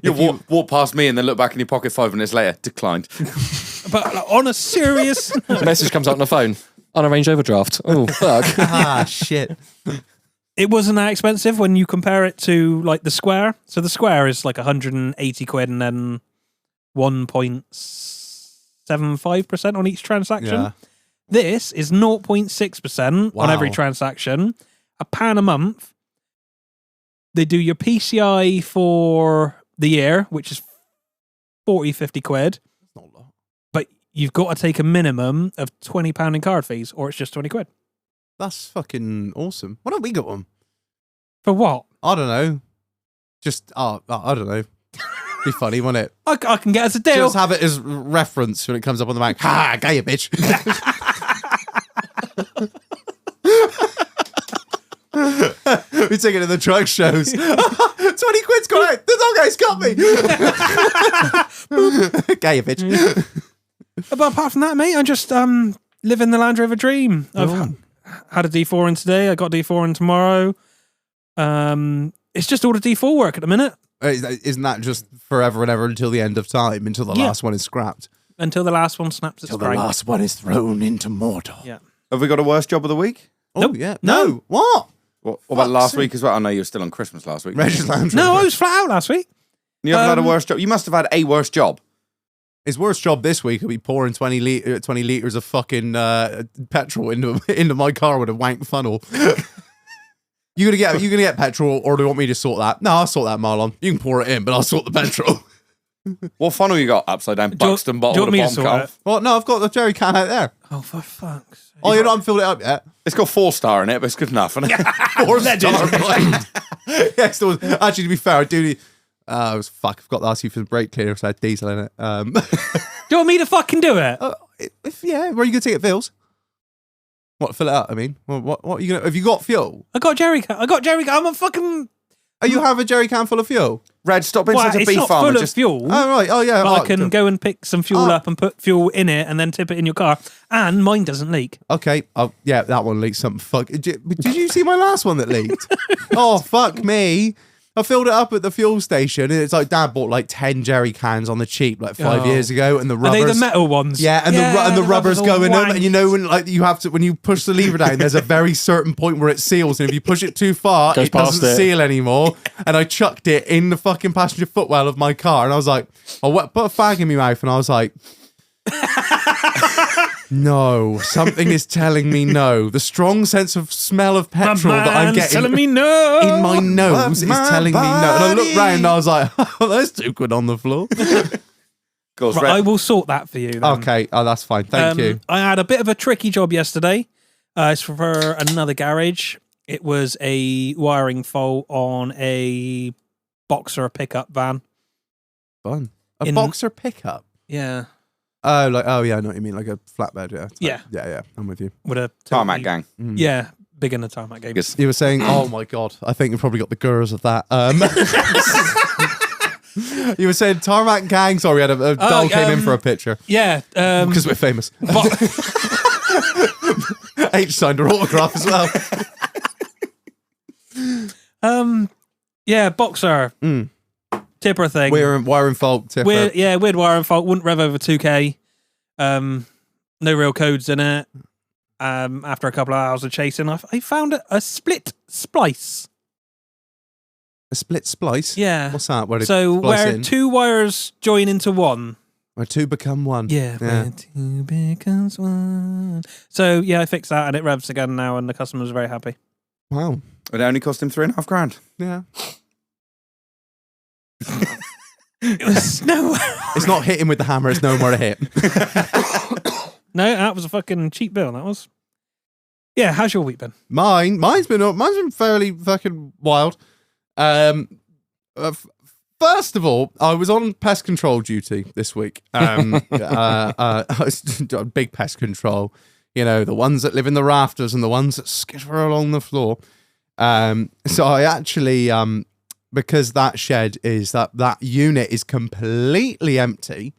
You walk past me and then look back in your pocket 5 minutes later. Declined. But like, on a serious note, Message comes out on the phone. Unarranged overdraft. Oh, fuck. Ah, shit. it wasn't that expensive when you compare it to like the Square. So the Square is like 180 quid and then 1.75% on each transaction. Yeah. This is 0.6% on every Wow. transaction. £1 a month. They do your PCI for the year, which is 40, 50 quid. Not a lot. But you've got to take a minimum of £20 in card fees, or it's just 20 quid. That's fucking awesome. Why don't we get one? For what? I don't know. Just, I don't know. Be funny, wouldn't it? I can get us a deal. Just have it as reference when it comes up on the bank. Ha, gay bitch. We take it to the truck shows. 20 quid's got out. The dog guy's got me. Gay bitch. But apart from that, mate, I'm just living the Land Rover dream. I've had a D4 in today. I got D4 in tomorrow. It's just all the D4 work at the minute. Isn't that just forever and ever until the end of time, until the last one is scrapped? Until the last one snaps its Until the crank. last one is thrown into Mordor. Yeah. Have we got a worst job of the week? Oh, Nope. yeah. No. No. What? What about last sake. week as well? I know you were still on Christmas last week. Regis Land No, Rover. I was flat out last week. You haven't had a worst job? You must have had a worst job. His worst job this week will be pouring 20 litres of fucking petrol into my car with a wank funnel. You gonna get petrol, or do you want me to sort that? No, I'll sort that, Marlon. You can pour it in, but I'll sort the petrol. What funnel you got? Upside down Buxton do you bottle want with me a to bomb sort cup. it? Well, no, I've got the jerry can out there. Oh, for fuck's sake. Oh, you haven't filled it up yet? It's got 4-star in it, but it's good enough. Isn't it? 4-star blind. Yes, actually, to be fair, I do need... I forgot to ask you for the brake cleaner because I had diesel in it. Do you want me to fucking do it? Where are you going to take it, Phil's? What, fill it up, I mean? What are you going to... Have you got fuel? I got jerry can. I'm a fucking... Oh, you have a jerry can full of fuel? Red, stop being Well, such a it's beef not farmer. full of Just fuel. Oh, right. Oh, yeah. But Oh, I can go and pick some fuel Oh. up and put fuel in it and then tip it in your car. And mine doesn't leak. Okay. Oh, yeah, that one leaked something. Fuck. Did you see my last one that leaked? Oh, fuck me. I filled it up at the fuel station, and it's like Dad bought like 10 jerry cans on the cheap like 5 years ago, and the Are rubbers. they the metal ones? Yeah, and the rubber's all going up, wank. and you know when you push the lever down, there's a very certain point where it seals, and if you push it too far, Goes it doesn't past it. seal anymore. And I chucked it in the fucking passenger footwell of my car, and I was like, I put a fag in my mouth, and I was like, no, something is telling me no. The strong sense of smell of petrol that I'm getting telling me no. in my nose is my telling me no. And I looked body. round, and I was like, oh, there's 2 quid on the floor. goes Right, red. I will sort that for you. Then. Okay, oh, that's fine. Thank you. I had a bit of a tricky job yesterday. It's for another garage. It was a wiring fault on a Boxer pickup van. Fun. A boxer pickup? Yeah. Oh, I know what you mean, like a flatbed, yeah. Yeah, I'm with you. With a Tarmac gang. Yeah, big in the tarmac game. You were saying, oh my God, I think you probably got the girls of that. You were saying tarmac gang. Sorry, we had a doll came in for a picture. Yeah. Because we're famous. H signed her autograph as well. Yeah, boxer. Tipper thing. Wiring fault, tipper. Weird wiring fault. Wouldn't rev over 2K. No real codes in it. After a couple of hours of chasing, I found a split splice. A split splice? Yeah. What's that? Where two wires join into one. Where two become one. Yeah. Where two becomes one. So, yeah, I fixed that and it revs again now and the customer's very happy. Wow. It only cost him $3,500. Yeah. It was It's not hitting with the hammer, it's no more to hit. No, that was a fucking cheap bill, that was. Yeah, how's your week been? Mine's been fairly fucking wild. First of all, I was on pest control duty this week. I was doing big pest control. You know, the ones that live in the rafters and the ones that skitter along the floor. So I actually, because that shed is that unit is completely empty.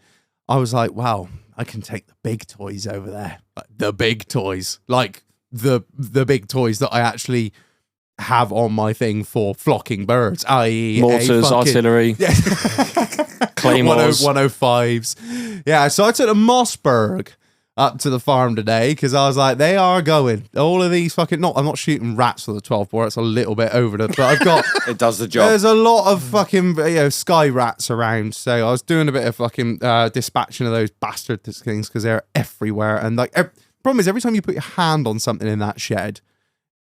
I was like, wow, I can take the big toys over there. The big toys, like the big toys that I actually have on my thing for flocking birds, i.e. mortars, artillery, claymores, 105s. Yeah, so I took the Mossberg up to the farm today because I was like, they are going. All of these fucking I'm not shooting rats with a 12 bore. It's a little bit over the. But I've got. It does the job. There's a lot of fucking sky rats around, so I was doing a bit of fucking dispatching of those bastard things because they're everywhere. And like, problem is every time you put your hand on something in that shed,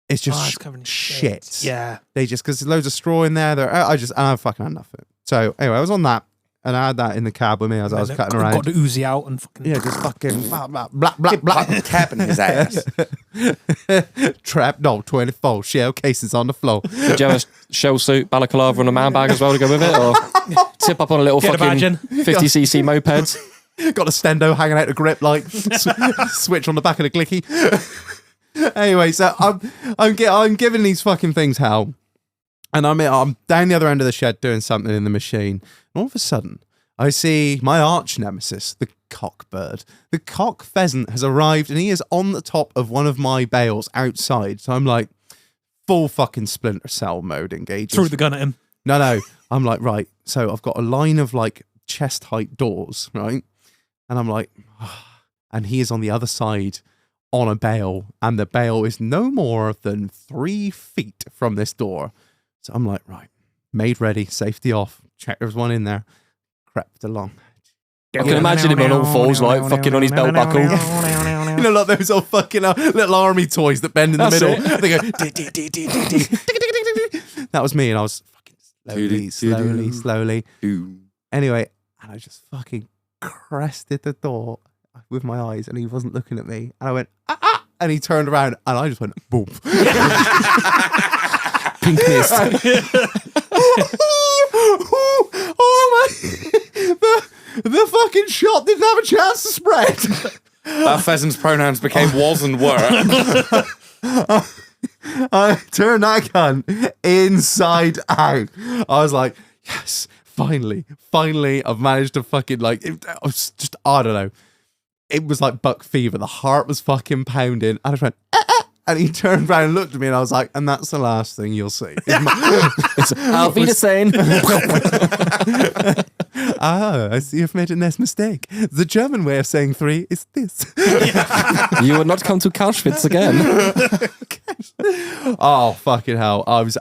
it's just covered in shit. Yeah. They just, because there's loads of straw in there. I've fucking had enough of it. So anyway, I was on that. And I had that in the cab with me as I was cutting around. Got the Uzi out and fucking... Yeah, just fucking... Black Capping his ass. Trap, no, 24 shell cases on the floor. Did you have a shell suit, balaclava and a man bag as well to go with it? Or tip up on a little Get fucking a 50cc moped? Got a stendo hanging out the grip light. Switch on the back of the clicky. Anyway, so I'm giving these fucking things hell. And I'm down the other end of the shed doing something in the machine. And all of a sudden, I see my arch nemesis, the cockbird. The cock pheasant has arrived and he is on the top of one of my bales outside. So I'm like, full fucking Splinter Cell mode engaged. Threw the gun at him. No. I'm like, right. So I've got a line of like chest height doors, right? And I'm like, and he is on the other side on a bale. And the bale is no more than 3 feet from this door. So I'm like, right, made ready, safety off, check there's one in there, crept along. I can imagine him on all fours, like fucking on his belt buckle. You know, like those old fucking little army toys that bend in the middle. They go, that was me, and I was fucking slowly. Anyway, and I just fucking crested the door with my eyes, and he wasn't looking at me. And I went, and he turned around, and I just went, boom. Pink mist. Oh my! The fucking shot didn't have a chance to spread. That pheasant's pronouns became was and were. I turned that gun inside out. I was like, yes, finally, I've managed to fucking like. I was just, I don't know. It was like buck fever. The heart was fucking pounding. And I just went, and he turned around and looked at me, and I was like, and that's the last thing you'll see. I'll be the same. I see you've made a nice mistake. The German way of saying 3 is this. You will not come to Auschwitz again. Oh, fucking hell. That was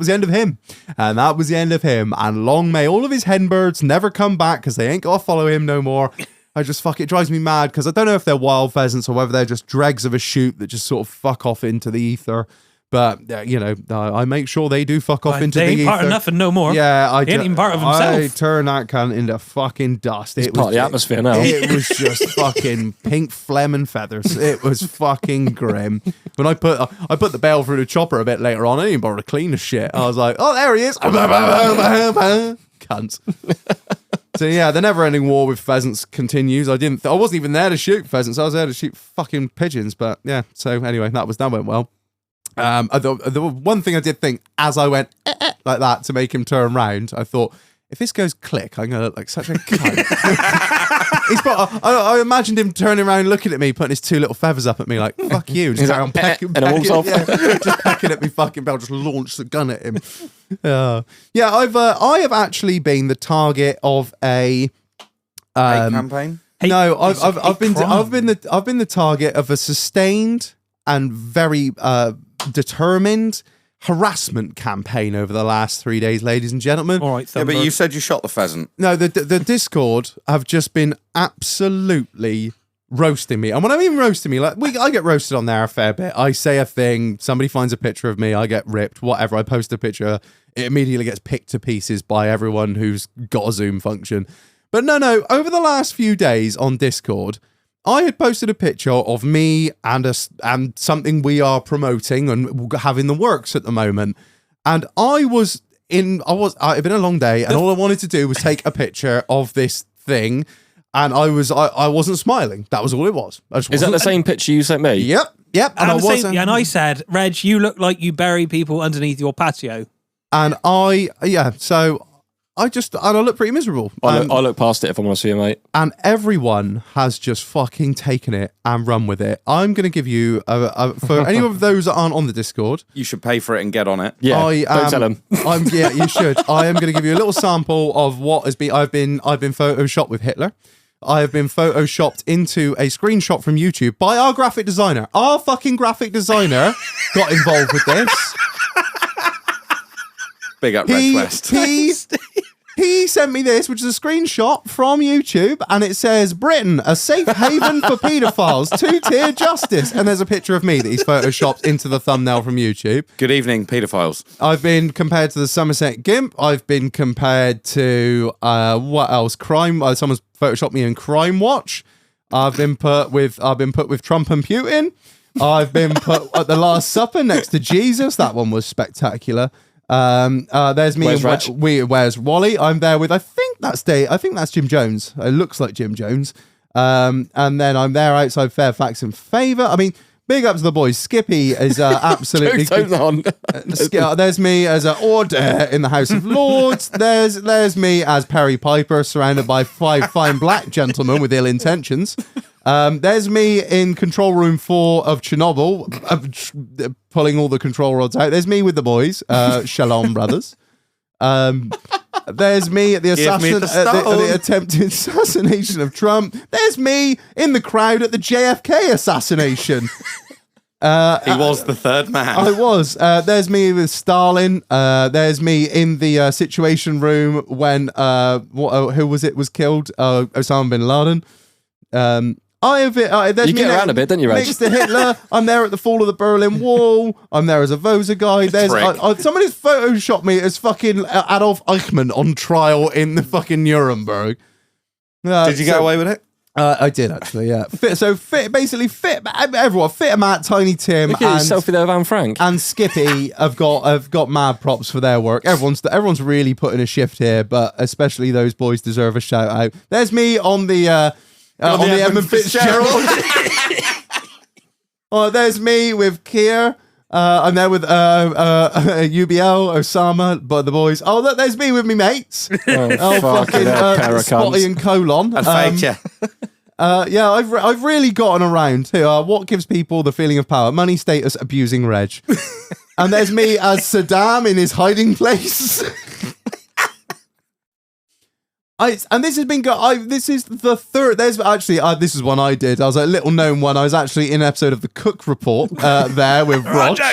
the end of him. And that was the end of him. And long may all of his hen birds never come back because they ain't got to follow him no more. It drives me mad because I don't know if they're wild pheasants or whether they're just dregs of a shoot that just sort of fuck off into the ether. But, you know, I make sure they do fuck off into the ether. They ain't part of nothing no more. Yeah, he ain't even part of himself. I turn that cunt into fucking dust. It's part of the atmosphere now. It was just fucking pink phlegm and feathers. It was fucking grim. When I put the bale through the chopper a bit later on, I didn't even bother to clean the shit. I was like, oh, there he is. Cunt. So yeah, the never-ending war with pheasants continues. I wasn't even there to shoot pheasants. I was there to shoot fucking pigeons. But yeah, so anyway, that went well. The one thing I did think as I went like that to make him turn around, I thought, if this goes click, I'm gonna look like such a cunt. I imagined him turning around, looking at me, putting his two little feathers up at me, like "fuck you," just like, pecking, just pecking at me, fucking bell, just launch the gun at him. I have actually been the target of a campaign. No, I've been the target of a sustained and very determined harassment campaign over the last 3 days, ladies and gentlemen. All right, yeah, but you said you shot the pheasant. No, the Discord have just been absolutely roasting me. And when I mean roasting me, like I get roasted on there a fair bit. I say a thing, somebody finds a picture of me, I get ripped, whatever. I post a picture, it immediately gets picked to pieces by everyone who's got a Zoom function. But no, over the last few days on Discord, I had posted a picture of me and something we are promoting and have in the works at the moment. And it had been a long day, and all I wanted to do was take a picture of this thing, and I wasn't smiling. That was all it was. Is that the same picture you sent me? Yep. And I said, Reg, you look like you bury people underneath your patio. And I look pretty miserable. I look past it if I'm honest with you, mate. And everyone has just fucking taken it and run with it. I'm going to give you, for any of those that aren't on the Discord. You should pay for it and get on it. Yeah, don't tell them. Yeah, you should. I am going to give you a little sample of what has been, I've been photoshopped with Hitler. I have been photoshopped into a screenshot from YouTube by our graphic designer. Our fucking graphic designer got involved with this. Big up Red West. He sent me this, which is a screenshot from YouTube, and it says, Britain, a safe haven for paedophiles, 2-tier justice. And there's a picture of me that he's photoshopped into the thumbnail from YouTube. Good evening, paedophiles. I've been compared to the Somerset Gimp. I've been compared to, what else? Someone's photoshopped me in Crime Watch. I've been put with Trump and Putin. I've been put at the Last Supper next to Jesus. That one was spectacular. There's me. Where's Wally? I'm there with. I think that's Jim Jones. It looks like Jim Jones. And then I'm there outside Fairfax and Favour. I mean, big up to the boys. Skippy is absolutely. There's me as an order in the House of Lords. There's me as Perry Piper, surrounded by 5 fine black gentlemen with ill intentions. There's me in Control Room 4 of Chernobyl, pulling all the control rods out. There's me with the boys, Shalom brothers. There's me at the attempted assassination of Trump. There's me in the crowd at the JFK assassination. He was the third man. I was. There's me with Stalin. There's me in the Situation Room when who was killed? Osama bin Laden. You get around a bit, don't you, Reg? Next to Hitler, I'm there at the fall of the Berlin Wall. I'm there as a Vosa guy. Somebody's photoshopped me as fucking Adolf Eichmann on trial in the fucking Nuremberg. Did you get away with it? I did actually, yeah. Fit everyone. Fit Matt, Tiny Tim, look at yourself there, Van Frank, and Skippy have got mad props for their work. Everyone's really putting a shift here, but especially those boys deserve a shout out. There's me on the Edmund Fitzgerald. There's me with Keir. I'm there with UBL, Osama, but the boys. Oh, look, there's me with me mates. Fucking Spotty and Colon. Yeah, I've really gotten around to what gives people the feeling of power: money, status, abusing Reg. And there's me as Saddam in his hiding place. And this has been good. This is the third. There's actually this is one I did. I was a little known one. I was actually in an episode of the Cook Report there with Roger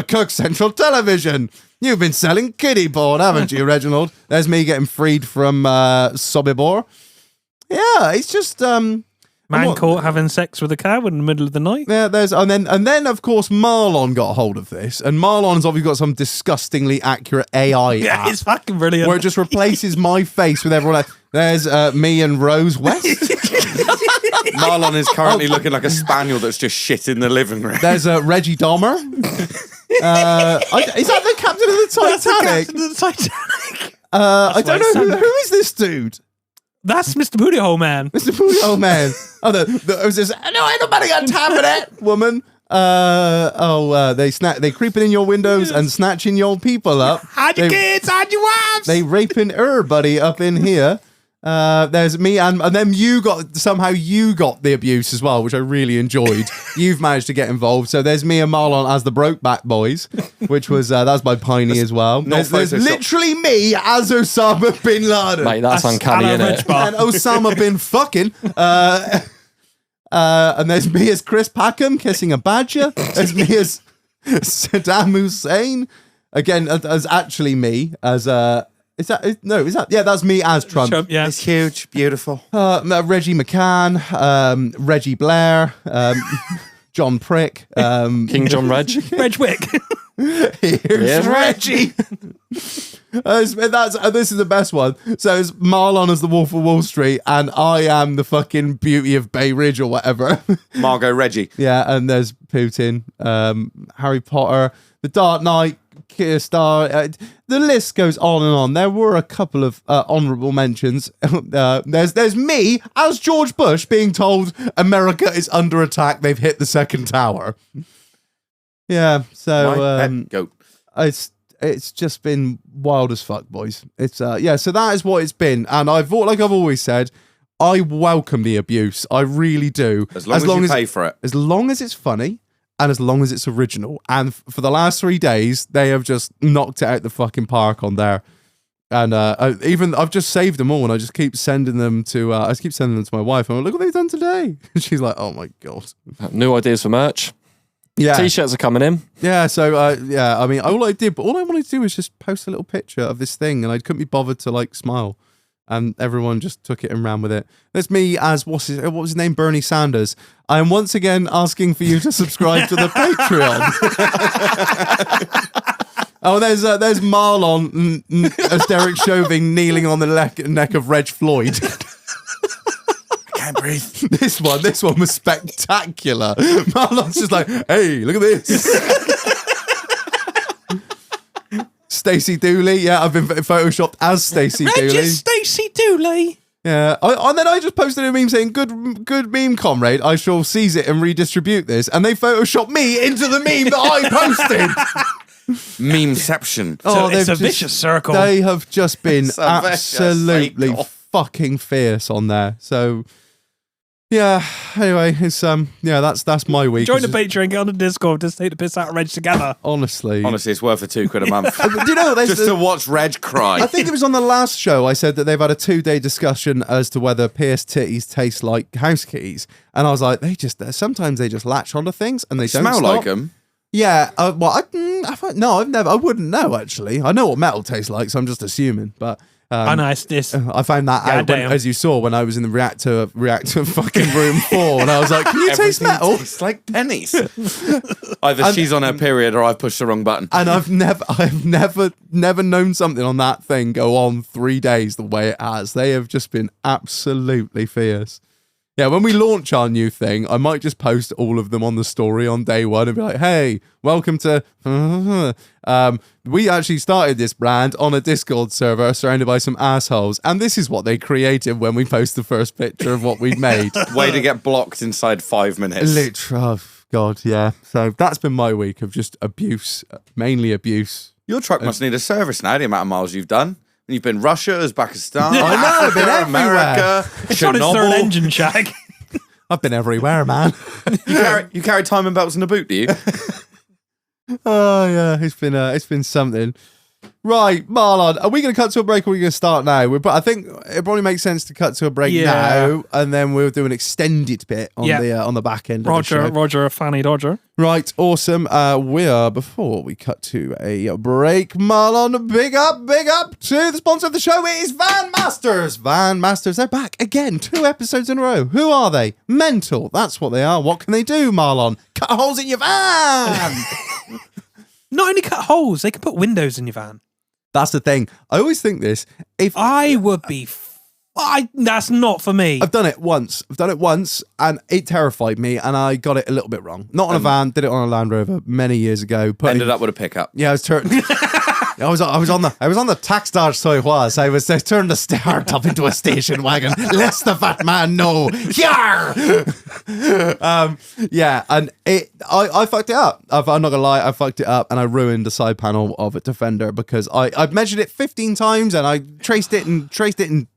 Cook, Central Television. You've been selling kiddie porn, haven't you, Reginald? There's me getting freed from Sobibor. Yeah, it's just man caught having sex with a cow in the middle of the night. Yeah, and then of course Marlon got hold of this, and Marlon's obviously got some disgustingly accurate AI app. It's fucking brilliant. Where it just replaces my face with everyone else. There's me and Rose West. Marlon is currently looking like a spaniel that's just shit in the living room. There's Reggie Dahmer. Is that the captain of the Titanic? That's the captain of the Titanic. I don't know who is this dude. That's Mr. Booty Hole Man. Mr. Booty Hole Man. Oh, it was this. No, ain't nobody got time for that woman. They creeping in your windows and snatching your people up. Hide your kids, hide your wives. They raping everybody up in here. There's me and then you got the abuse as well, which I really enjoyed. You've managed to get involved. So there's me and Marlon as the Brokeback Boys, which was that's by Piney as well. There's literally me as Osama bin Laden. Mate, that's uncanny, isn't it? And Osama bin fucking. And there's me as Chris Packham kissing a badger. There's me as Saddam Hussein. Again, as actually me as that's me as Trump. Yeah. It's huge, beautiful. Reggie McCann, Reggie Blair, John Prick, King John Reg. Reg Wick. Here's Reggie. This is the best one. So it's Marlon as the Wolf of Wall Street, and I am the fucking Beauty of Bay Ridge or whatever. Margot Reggie. Yeah, and there's Putin, Harry Potter, The Dark Knight, Keir Starr. The list goes on and on. There were a couple of honourable mentions. There's me as George Bush being told America is under attack. They've hit the second tower. Yeah, so goat. It's just been wild as fuck, boys. It's so that is what it's been, and I've always said, I welcome the abuse. I really do. As long as you pay for it. As long as it's funny. And as long as it's original. And for the last 3 days, they have just knocked it out the fucking park on there. And I've just saved them all, and I just keep sending them to my wife. I'm like, look what they've done today. And she's like, oh my God. New ideas for merch. Yeah. T-shirts are coming in. Yeah, so I mean, all I wanted to do was just post a little picture of this thing, and I couldn't be bothered to like smile. And everyone just took it and ran with it. There's me as what was his name? Bernie Sanders. I am once again asking for you to subscribe to the Patreon. Oh, there's Marlon as Derek Chauvin kneeling on the neck of Reg Floyd. I can't breathe. This one was spectacular. Marlon's just like, hey, look at this. Stacey Dooley, yeah, I've been photoshopped as Stacey Dooley. Stacey Dooley. Yeah, and then I just posted a meme saying, "Good meme, comrade. I shall seize it and redistribute this." And they photoshopped me into the meme that I posted. Memeception. Oh, it's a vicious circle. They have just been It's a vicious absolutely cycle. fucking fierce on there. So. Yeah. Anyway, it's that's my week. Join the Patreon, get on the Discord, just take the piss out of Reg together. Honestly, it's worth the £2 a month. do you know just to watch Reg cry? I think it was on the last show I said that they've had a 2-day discussion as to whether PS titties taste like house keys, and I was like, sometimes they just latch onto things and they don't smell stop. like them. Yeah. I wouldn't know actually. I know what metal tastes like, so I'm just assuming, but. I know it's this. I found that out as you saw when I was in the reactor fucking room 4, and I was like, "Can you taste metal?" It's like pennies. Either she's on her period or I've pushed the wrong button. And I've never known something on that thing go on 3 days the way it has. They have just been absolutely fierce. Yeah, when we launch our new thing, I might just post all of them on the story on day 1 and be like, hey, welcome to... we actually started this brand on a Discord server surrounded by some assholes, and this is what they created when we post the first picture of what we've made. Way to get blocked inside 5 minutes. Literally, oh, God, yeah. So that's been my week of just abuse, mainly abuse. Your truck must need a service now, the amount of miles you've done. You've been Russia, Uzbekistan, I know, I've been Africa, America, It's on its third Chernobyl. engine, Shag. I've been everywhere, man. You carry timing belts in the boot, do you? Oh yeah, it's been something. Right, Marlon, are we going to cut to a break or are we going to start now? I think it probably makes sense to cut to a break now, and then we'll do an extended bit on the back end. Roger, Fanny Dodger. Right, awesome. Before we cut to a break, Marlon, big up to the sponsor of the show. It is VanMasters. VanMasters, they're back again, 2 episodes in a row. Who are they? Mental. That's what they are. What can they do, Marlon? Cut holes in your van. Not only cut holes, they can put windows in your van. That's the thing. I always think this. If I would be... that's not for me. I've done it once, and it terrified me, and I got it a little bit wrong. Not on a van, did it on a Land Rover many years ago. Ended up with a pickup. Yeah, I was I was on the tax dodge, so I was. I turned the start up into a station wagon. Let the fat man know. Yar! Yeah, and I fucked it up. I'm not gonna lie, I fucked it up, and I ruined the side panel of a Defender because I measured it 15 times and I traced it,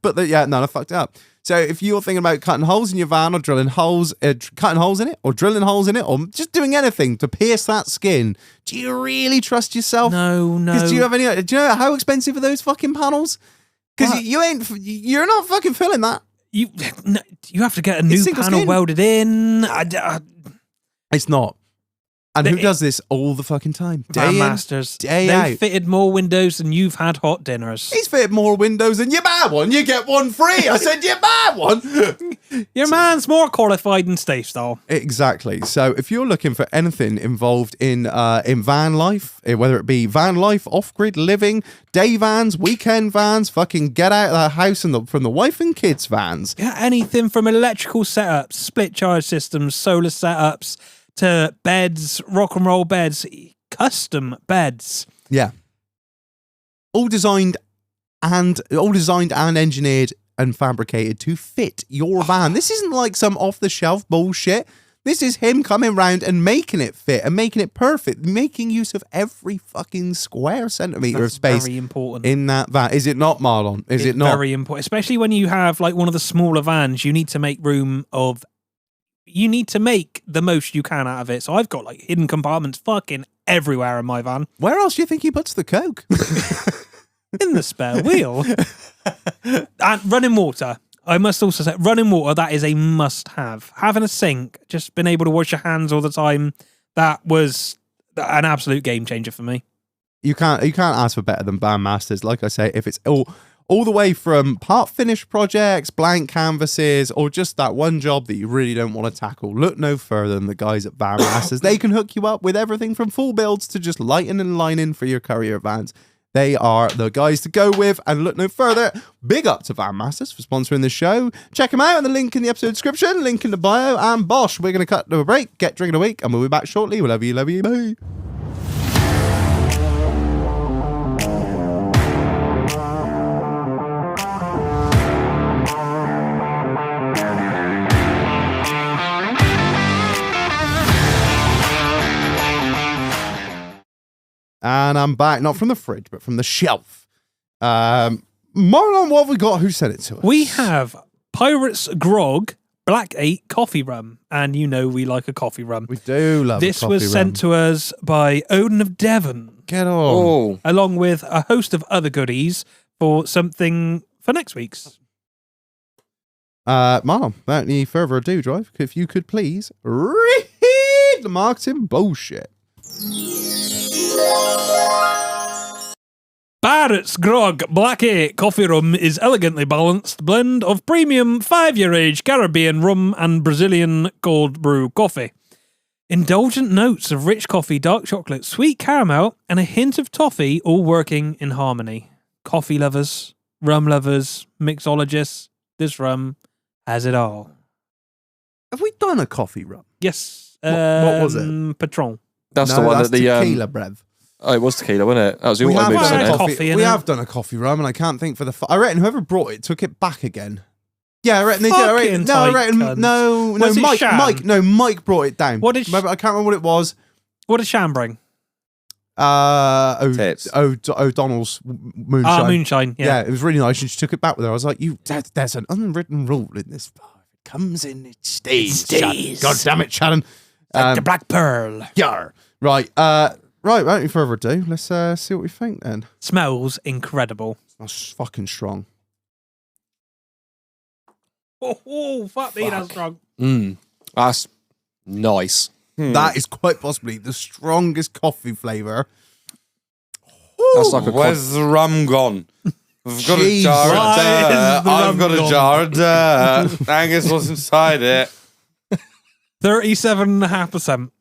but I fucked it up. So if you're thinking about cutting holes in your van or cutting holes in it or drilling holes in it or just doing anything to pierce that skin, do you really trust yourself? No. Do you know how expensive are those fucking panels? Because you're not fucking filling that. You have to get a new panel welded in. It's not. And who does this all the fucking time? VanMasters. They fitted more windows than you've had hot dinners. He's fitted more windows than you buy one. You get one free. I said you buy one. Your man's more qualified than Steve Stahl. Exactly. So if you're looking for anything involved in van life, whether it be van life, off-grid living, day vans, weekend vans, fucking get out of the house from the wife and kids vans. Yeah, anything from electrical setups, split charge systems, solar setups, to beds, rock and roll beds, custom beds. Yeah. All designed and engineered and fabricated to fit your van. This isn't like some off-the-shelf bullshit. This is him coming round and making it fit and making it perfect, making use of every fucking square centimetre of space very important. in that van. Is it not, Marlon? It's it not? Very important. Especially when you have like one of the smaller vans, you need to make you need to make the most you can out of it. So I've got like hidden compartments fucking everywhere in my van. Where else do you think he puts the coke? In the spare wheel. And running water. I must also say, running water, that is a must-have. Having a sink, just being able to wash your hands all the time, that was an absolute game changer for me. You can't ask for better than VanMasters. Like I say, if it's all the way from part finished projects, blank canvases, or just that one job that you really don't want to tackle, look no further than the guys at VanMasters. They can hook you up with everything from full builds to just lighting and lining for your courier vans. They are the guys to go with, and look no further. Big up to VanMasters for sponsoring the show. Check them out on the link in the episode description, link in the bio, and bosh, we're going to cut to a break, get drink of the week, and we'll be back shortly. We love you, bye. And I'm back, not from the fridge, but from the shelf. Marlon, what have we got? Who sent it to us? We have Pirates Grog Black 8 coffee rum. And you know we like a coffee rum. We do love this a coffee was sent to us by Odin of Devon. Get on. Along with a host of other goodies for something for next week's. Marlon, without any further ado, Drive, if you could please read the marketing bullshit. Pirates Grog Black 8 coffee rum is elegantly balanced blend of premium 5-year-age Caribbean rum and Brazilian cold brew coffee. Indulgent notes of rich coffee, dark chocolate, sweet caramel, and a hint of toffee all working in harmony. Coffee lovers, rum lovers, mixologists, this rum has it all. Have we done a coffee rum? Yes. What was it? Patron. That's the one that the tequila, Brev. Oh, it was tequila, wasn't it? That was the We one have we done sent a it. coffee in we it. have done a coffee rum, and I can't think for the. I reckon whoever brought it took it back again. Yeah, I reckon they did. I reckon, no, I reckon cunts. no. Was it Sham? Mike brought it down. What did Remember, I can't remember what it was. What did Sham bring? Tits. O'Donnell's moonshine. Moonshine. Yeah, it was really nice, and she took it back with her. I was like, there's an unwritten rule in this bar. If it comes in, it stays. stays. God damn it, Shannon. Like the Black Pearl. Yar. Right. Right, without any further ado, let's see what we think then. Smells incredible. That's fucking strong. Oh, fuck me, that's strong. That's nice. That is quite possibly the strongest coffee flavour. That's like a Where's the rum gone? I've got Jesus. a jar Why of dirt. is the I've rum got a gone? jar of dirt. Angus was inside it. 37.5%.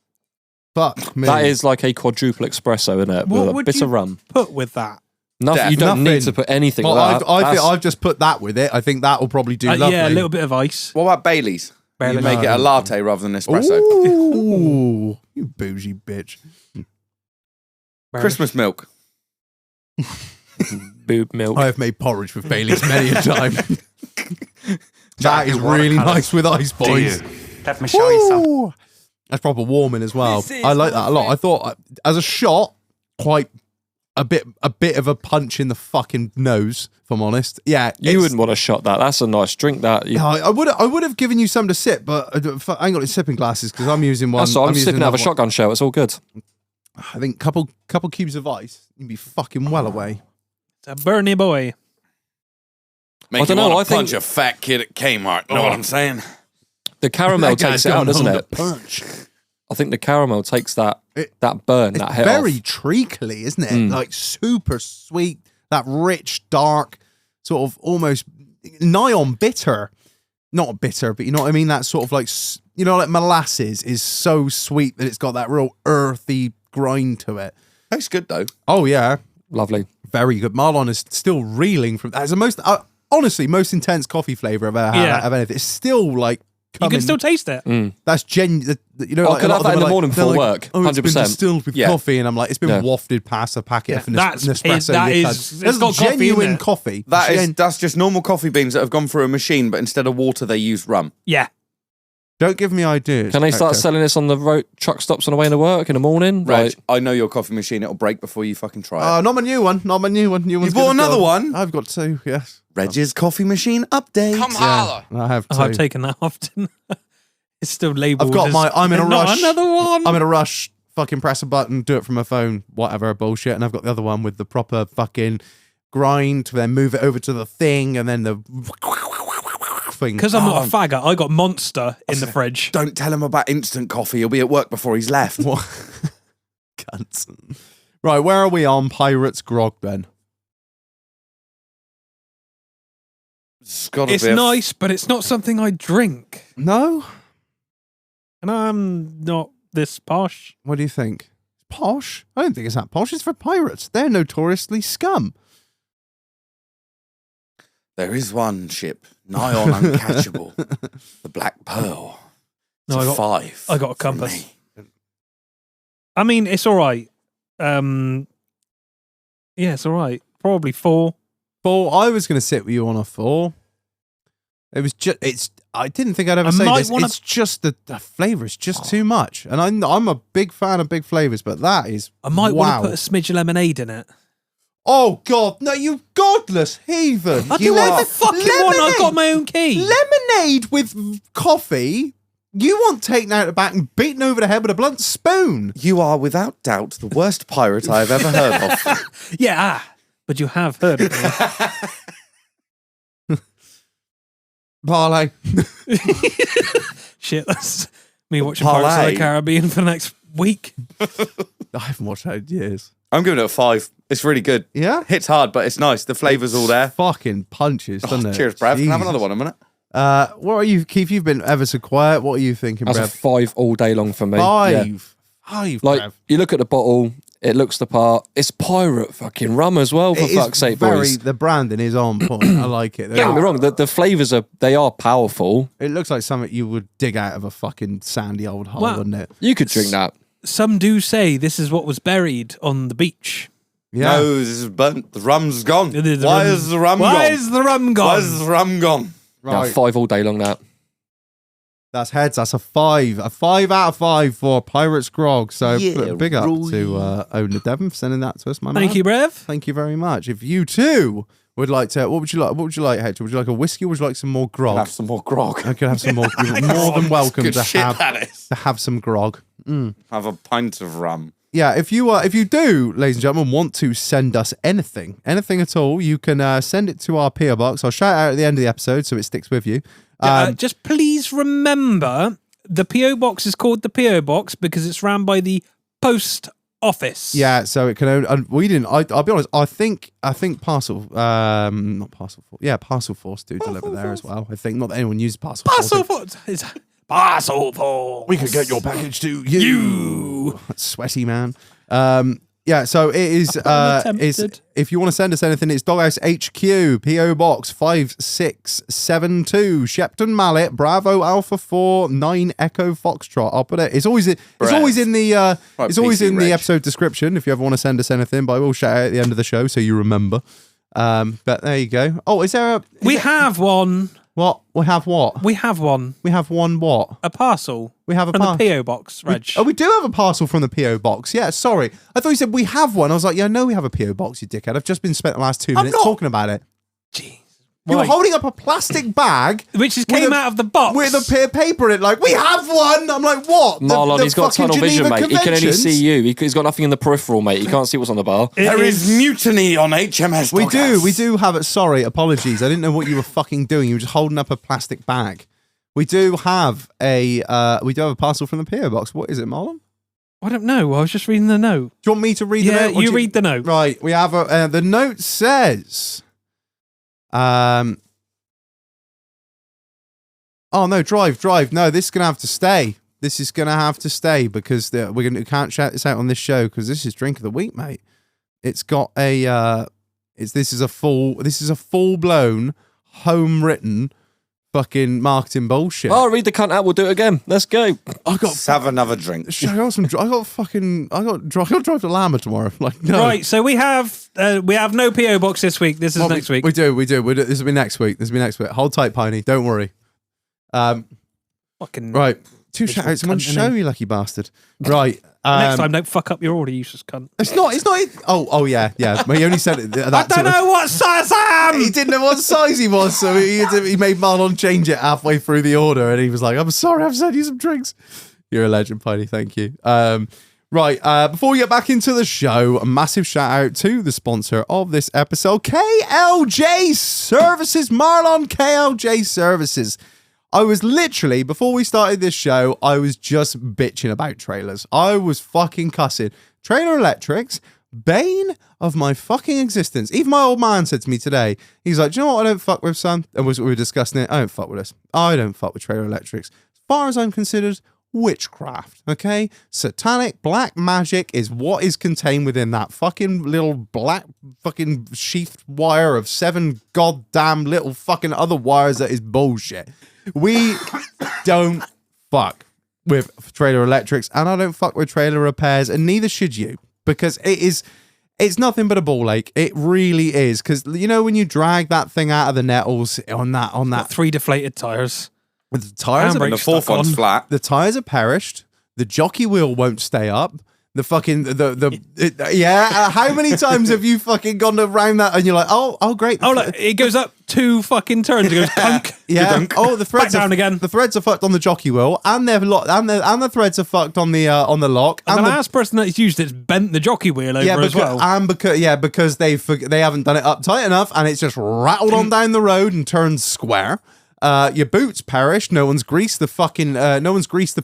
Fuck me. That is like a quadruple espresso, isn't it? What With a would bit you of rum. put with that? Nothing. You don't Nothing. need to put anything Well, with that. I think That's- I've just put that with it. I think that will probably do lovely. Yeah, a little bit of ice. What about Bailey's? Barely. You make it a latte rather than espresso. Ooh, you bougie bitch. Christmas milk. Boob milk. I have made porridge with Baileys many a time. That is really nice with ice, boys. Let me show you something. Ooh. That's proper warming as well. I like that a lot. I thought, as a shot, quite a bit of a punch in the fucking nose, if I'm honest. Yeah. You wouldn't want to shot that. That's a nice drink, that. I would have given you some to sip, but I ain't got any sipping glasses because I'm using one. That's all. I'm sipping out of a shotgun shell. It's all good. I think couple cubes of ice, you'd be fucking well away. It's a Bernie boy. Make I don't you know, want I to think- punch a fat kid at Kmart. Know what I'm saying? The caramel That guy's takes it out, going doesn't home it? to punch. I think the caramel takes that burn, that hit Very off. treacly, isn't it? Like super sweet, that rich, dark, sort of almost nigh on bitter. Not bitter, but you know what I mean? That sort of like, like molasses is so sweet that it's got that real earthy grind to it. Tastes good though. Oh, yeah. Lovely. Very good. Marlon is still reeling from that. It's the most, honestly, most intense coffee flavour I've ever had of anything. It's still like, You can still tace it. that's genuine. I could have that in the morning before work, Oh, it's 100%. been distilled with coffee, and I'm like, it's been wafted past a packet of Nespresso. It's got coffee in genuine it. coffee. That's just normal coffee beans that have gone through a machine, but instead of water, they use rum. Yeah. Don't give me ideas. Can they start Hector. selling this on the road truck stops on the way into work in the morning? Reg, Like, I know your coffee machine. It'll break before you fucking try it. Not my new one. Not my new one. New one's bought good as another gold. one? I've got two. Yes, Reg's coffee machine update. Come holler. I have two. I've taken that often. It's still labelled. I've got as, my. I'm in a "Not rush. Another one. I'm in a rush. Fucking press a button, do it from my phone, whatever bullshit. And I've got the other one with the proper fucking grind to then move it over to the thing, and then the thing. Because I'm not a faggot, I got Monster in the fridge. Don't tell him about instant coffee. He'll be at work before he's left. What? Cunts. Right, where are we on Pirates Grog then? It's nice, but it's not something I drink. No? And I'm not this posh. What do you think? Posh? I don't think it's that posh. It's for pirates. They're notoriously scum. There is one ship, nigh on uncatchable. The Black Pearl. It's No, a I got- 5. I got a from compass. me. I mean, it's all right. Yeah, it's all right. Probably 4. 4. I was going to sit with you on a 4. It was just, I didn't think I'd ever say might this. wanna- It's just the flavour is just too much. And I'm a big fan of big flavours, but that is, I might wow. want to put a smidge of lemonade in it. Oh, God. No, you godless heathen. I You do are what the fucking want. I've got my own key. lemonade with coffee. You want taken out the back and beaten over the head with a blunt spoon. You are without doubt the worst pirate I have ever heard of. Yeah, but you have heard of me. Parlay. Shit, that's me watching Pirates of Parlay. the Caribbean for the next week. I haven't watched that in years. I'm giving it a 5. It's really good. Yeah? Hits hard, but it's nice. The flavour's all there. Fucking punches, doesn't it? Cheers, Brav. Can I have Jesus. another one in a minute? What are you, Keith? You've been ever so quiet. What are you thinking, that's a Brav? 5 all day long for me. 5. Yeah. 5, Like, Brav. you look at the bottle, it looks the part. It's pirate fucking rum as well, for It is fuck's sake, boys. The branding is on point. I like it. Don't get me wrong, the flavours are powerful. It looks like something you would dig out of a fucking sandy old hole, Well, wouldn't it? You could drink that. Some do say this is what was buried on the beach. Yeah. No, this is burnt. The rum's gone. The Why rum- is the rum Why gone? is the rum gone? Why is the rum gone? Yeah, Right. 5 all day long, that. That's heads. That's a 5. A 5 out of 5 for Pirates Grog. So Yeah, big up Roy. to Owner Devon for sending that to us, my man. Thank you, Brev. Thank you very much. If you too would like to, what would you like? What would you like, Hector? Would you like a whiskey or would you like some more grog? Have some more grog. I could have some more. You're more than welcome Good to shit, have that is. some grog. Have a pint of rum. Yeah, if you do, ladies and gentlemen, want to send us anything at all, you can send it to our PO box. I'll shout it out at the end of the episode so it sticks with you. Just please remember the PO box is called the PO box because it's ran by the post office. Yeah, so it can only, and we didn't. I'll be honest. I think Parcel, not Parcel Force. Yeah, Parcel Force do deliver there as well. I think not that anyone uses Parcel Force. Parcel Force. It's Parcel Force. We can get your package to you. Sweaty man. Yeah, so it is. Is tempted. if you want to send us anything, it's Doghouse HQ, PO Box 5672, Shepton Mallet, Bravo Alpha 4 9 Echo Foxtrot. I'll put it. It's always in the episode description if you ever want to send us anything. But I will shout out at the end of the show so you remember. But there you go. Oh, is there a? We have one. What? We have what? We have one. We have one what? A parcel. We have a from the PO box, Reg. We do have a parcel from the PO box. Yeah, sorry. I thought you said we have one. I was like, yeah, no, we have a PO box, you dickhead. I've just been spent the last 2 minutes talking about it. Jeez. You were holding up a plastic bag, which just came out of the box with a paper in it. Like, we have one. I'm like, what? Marlon, he's got tunnel vision, mate. He can only see you. He's got nothing in the peripheral, mate. He can't see what's on the bar. There is mutiny on HMS. We do have it. Sorry, apologies. I didn't know what you were fucking doing. You were just holding up a plastic bag. We do have a parcel from the PO box. What is it, Marlon? I don't know. I was just reading the note. Do you want me to read the note? Yeah, you read the note. Right. We have the note says. Oh no, drive. No, this is gonna have to stay. This is gonna have to stay because we can't shout this out on this show because this is drink of the week, mate. It's got a this is a full blown home written fucking marketing bullshit. Oh, read the cunt out. We'll do it again. Let's go. Let's have another drink. I got to drive to Lama tomorrow. Like, no. Right, so we have no PO box this week. This is next week. We do. This will be next week. Hold tight, Piney. Don't worry. Fucking right. 2 shout-outs in one show, you lucky bastard. Right. Next time, don't fuck up your order, useless cunt. It's not. Oh, yeah. But he only said it. I don't know what size I am. He didn't know what size he was, so he made Marlon change it halfway through the order, and he was like, "I'm sorry, I've sent you some drinks." You're a legend, Piney. Thank you. Right. Before we get back into the show, a massive shout out to the sponsor of this episode, KLJ Services. Marlon, KLJ Services. I was literally, before we started this show, I was just bitching about trailers. I was fucking cussing. Trailer electrics, bane of my fucking existence. Even my old man said to me today, he's like, do you know what I don't fuck with, son? And we were discussing it. I don't fuck with this. I don't fuck with trailer electrics. As far as I'm considered, witchcraft, okay? Satanic black magic is what is contained within that fucking little black fucking sheathed wire of 7 goddamn little fucking other wires that is bullshit. We don't fuck with trailer electrics, and I don't fuck with trailer repairs, and neither should you, because it's nothing but a ball ache. It really is, because you know when you drag that thing out of the nettles on that 3 deflated tires. The tires and the fourth one's flat. The tires are perished. The jockey wheel won't stay up. The fucking how many times have you fucking gone around that and you're like, oh great. Oh, look, it goes up 2 fucking turns. It goes punk. Yeah. Dunk. Oh, the threads back down again. The threads are fucked on the jockey wheel, and they've and the threads are fucked on the lock. And the last person that's used it's bent the jockey wheel over as well. And because they haven't done it up tight enough, and it's just rattled on down the road and turned square. Your boots perished. No one's greased the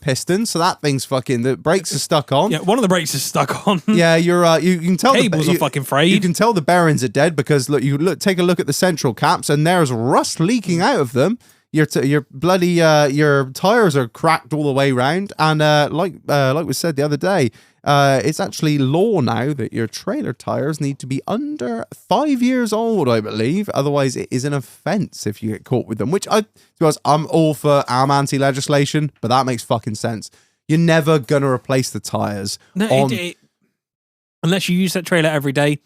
piston, so that thing's fucking. The brakes are stuck on. Yeah, one of the brakes is stuck on. Yeah, you can tell cables are fucking frayed. You can tell the bearings are dead because take a look at the central caps, and there's rust leaking out of them. Your tires are cracked all the way round, and like we said the other day, it's actually law now that your trailer tires need to be under 5 years old, I believe. Otherwise, it is an offence if you get caught with them. Which I'm all for anti-legislation, but that makes fucking sense. You're never gonna replace the tires. No, unless you use that trailer every day.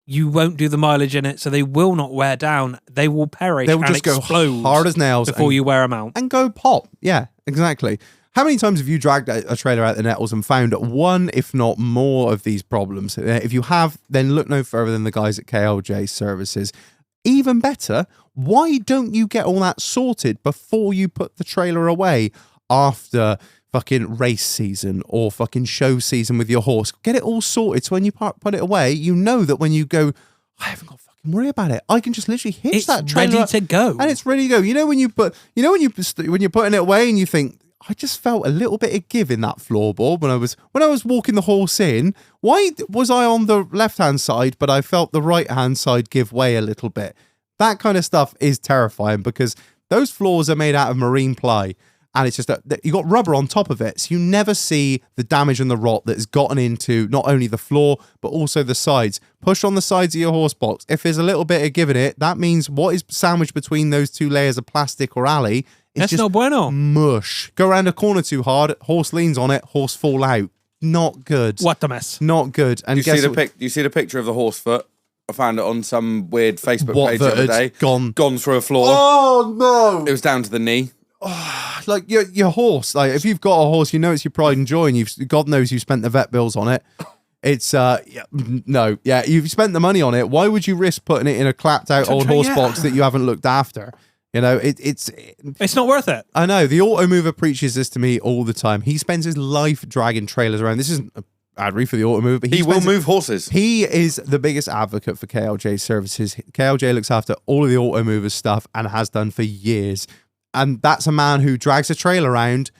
You won't do the mileage in it, so they will not wear down. They will perish. They will just explode go hard as nails before you wear them out. And go pop. Yeah, exactly. How many times have you dragged a trailer out the nettles and found one, if not more, of these problems? If you have, then look no further than the guys at KLJ Services. Even better, why don't you get all that sorted before you put the trailer away after fucking race season or fucking show season with your horse? Get it all sorted so when you put it away, you know that when you go, I haven't got to fucking worry about it. I can just literally hitch that trailer ready to go, and it's ready to go. You know when you're putting it away and you think, I just felt a little bit of give in that floorboard when I was walking the horse in. Why was I on the left hand side, but I felt the right hand side give way a little bit? That kind of stuff is terrifying because those floors are made out of marine ply. and it's just that you got rubber on top of it, so you never see the damage and the rot that has gotten into not only the floor but also the sides. Push on the sides of your horse box. If there's a little bit of giving it, that means what is sandwiched between those two layers of plastic or alley is That's just no bueno. mush. Go around a corner too hard, horse leans on it, horse fall out. Not good. What a mess. Not good. And You see the picture of the horse foot? I found it on some weird Facebook page the that other day. had gone through a floor. Oh no! It was down to the knee. Like your horse. Like if you've got a horse, you know it's your pride and joy, and God knows you spent the vet bills on it. It's you've spent the money on it. Why would you risk putting it in a clapped out old horse box that you haven't looked after? You know, it's not worth it. I know. The auto mover preaches this to me all the time. He spends his life dragging trailers around. This isn't a ad read for the auto mover, but He will move horses. He is the biggest advocate for KLJ services. KLJ looks after all of the auto movers stuff and has done for years. And that's a man who drags a trailer around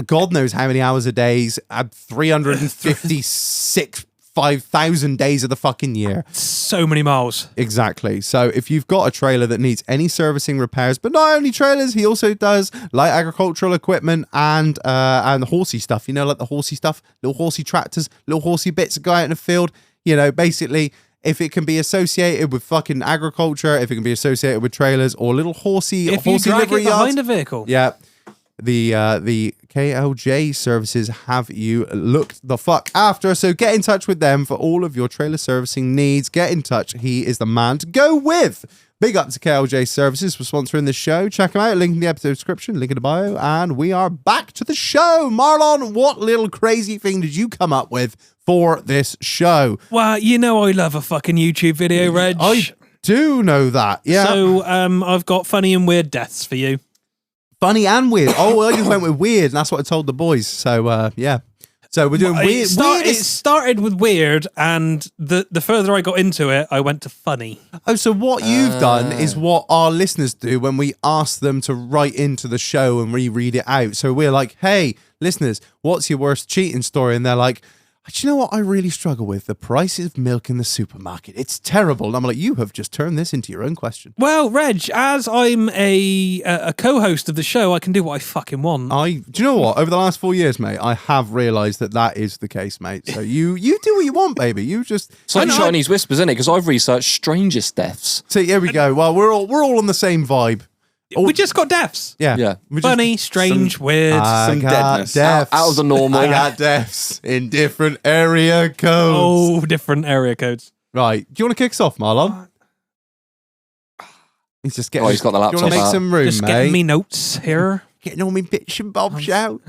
God knows how many hours a day, 356 5,000 days of the fucking year. So many miles. Exactly. So if you've got a trailer that needs any servicing, repairs, but not only trailers, he also does light agricultural equipment and horsey stuff. You know, like the horsey stuff, little horsey tractors, little horsey bits that go out in the field. You know, basically, if it can be associated with fucking agriculture, if it can be associated with trailers or little horsey drag livery it behind yards, a vehicle. yeah. The KLJ services have you looked the fuck after, so get in touch with them for all of your trailer servicing needs. Get in touch. He is the man to go with. Big up to KLJ Services for sponsoring the show. Check them out. Link in the episode description, link in the bio, and we are back to the show. Marlon, what little crazy thing did you come up with for this show? Well, you know I love a fucking YouTube video, Reg. I do know that, yeah. So I've got funny and weird deaths for you. Funny and weird. Oh, I just went with weird, and that's what I told the boys. So, yeah. So we're doing weird. It started with weird, and the further I got into it, I went to funny. Oh, so what you've done is what our listeners do when we ask them to write into the show and reread it out. So we're like, hey, listeners, what's your worst cheating story? And they're like, do you know what I really struggle with? The price of milk in the supermarket. It's terrible. And I'm like, you have just turned this into your own question. Well, Reg, as I'm a co-host of the show, I can do what I fucking want. Do you know what? Over the last 4 years, mate, I have realised that is the case, mate. So you do what you want, baby. You just... It's like Chinese whispers, isn't it? Because I've researched strangest deaths. So here we go. Well, we're all on the same vibe. We just got deaths. Yeah. Funny, strange, weird. Some deadness. Deaths. Out of the normal. I got deaths in different area codes. Oh, different area codes. Right. Do you want to kick us off, Marlon? He's just getting... he's got the laptop Do you want to make out. some room, Just mate? getting me notes here. Getting all me bits and bobs out.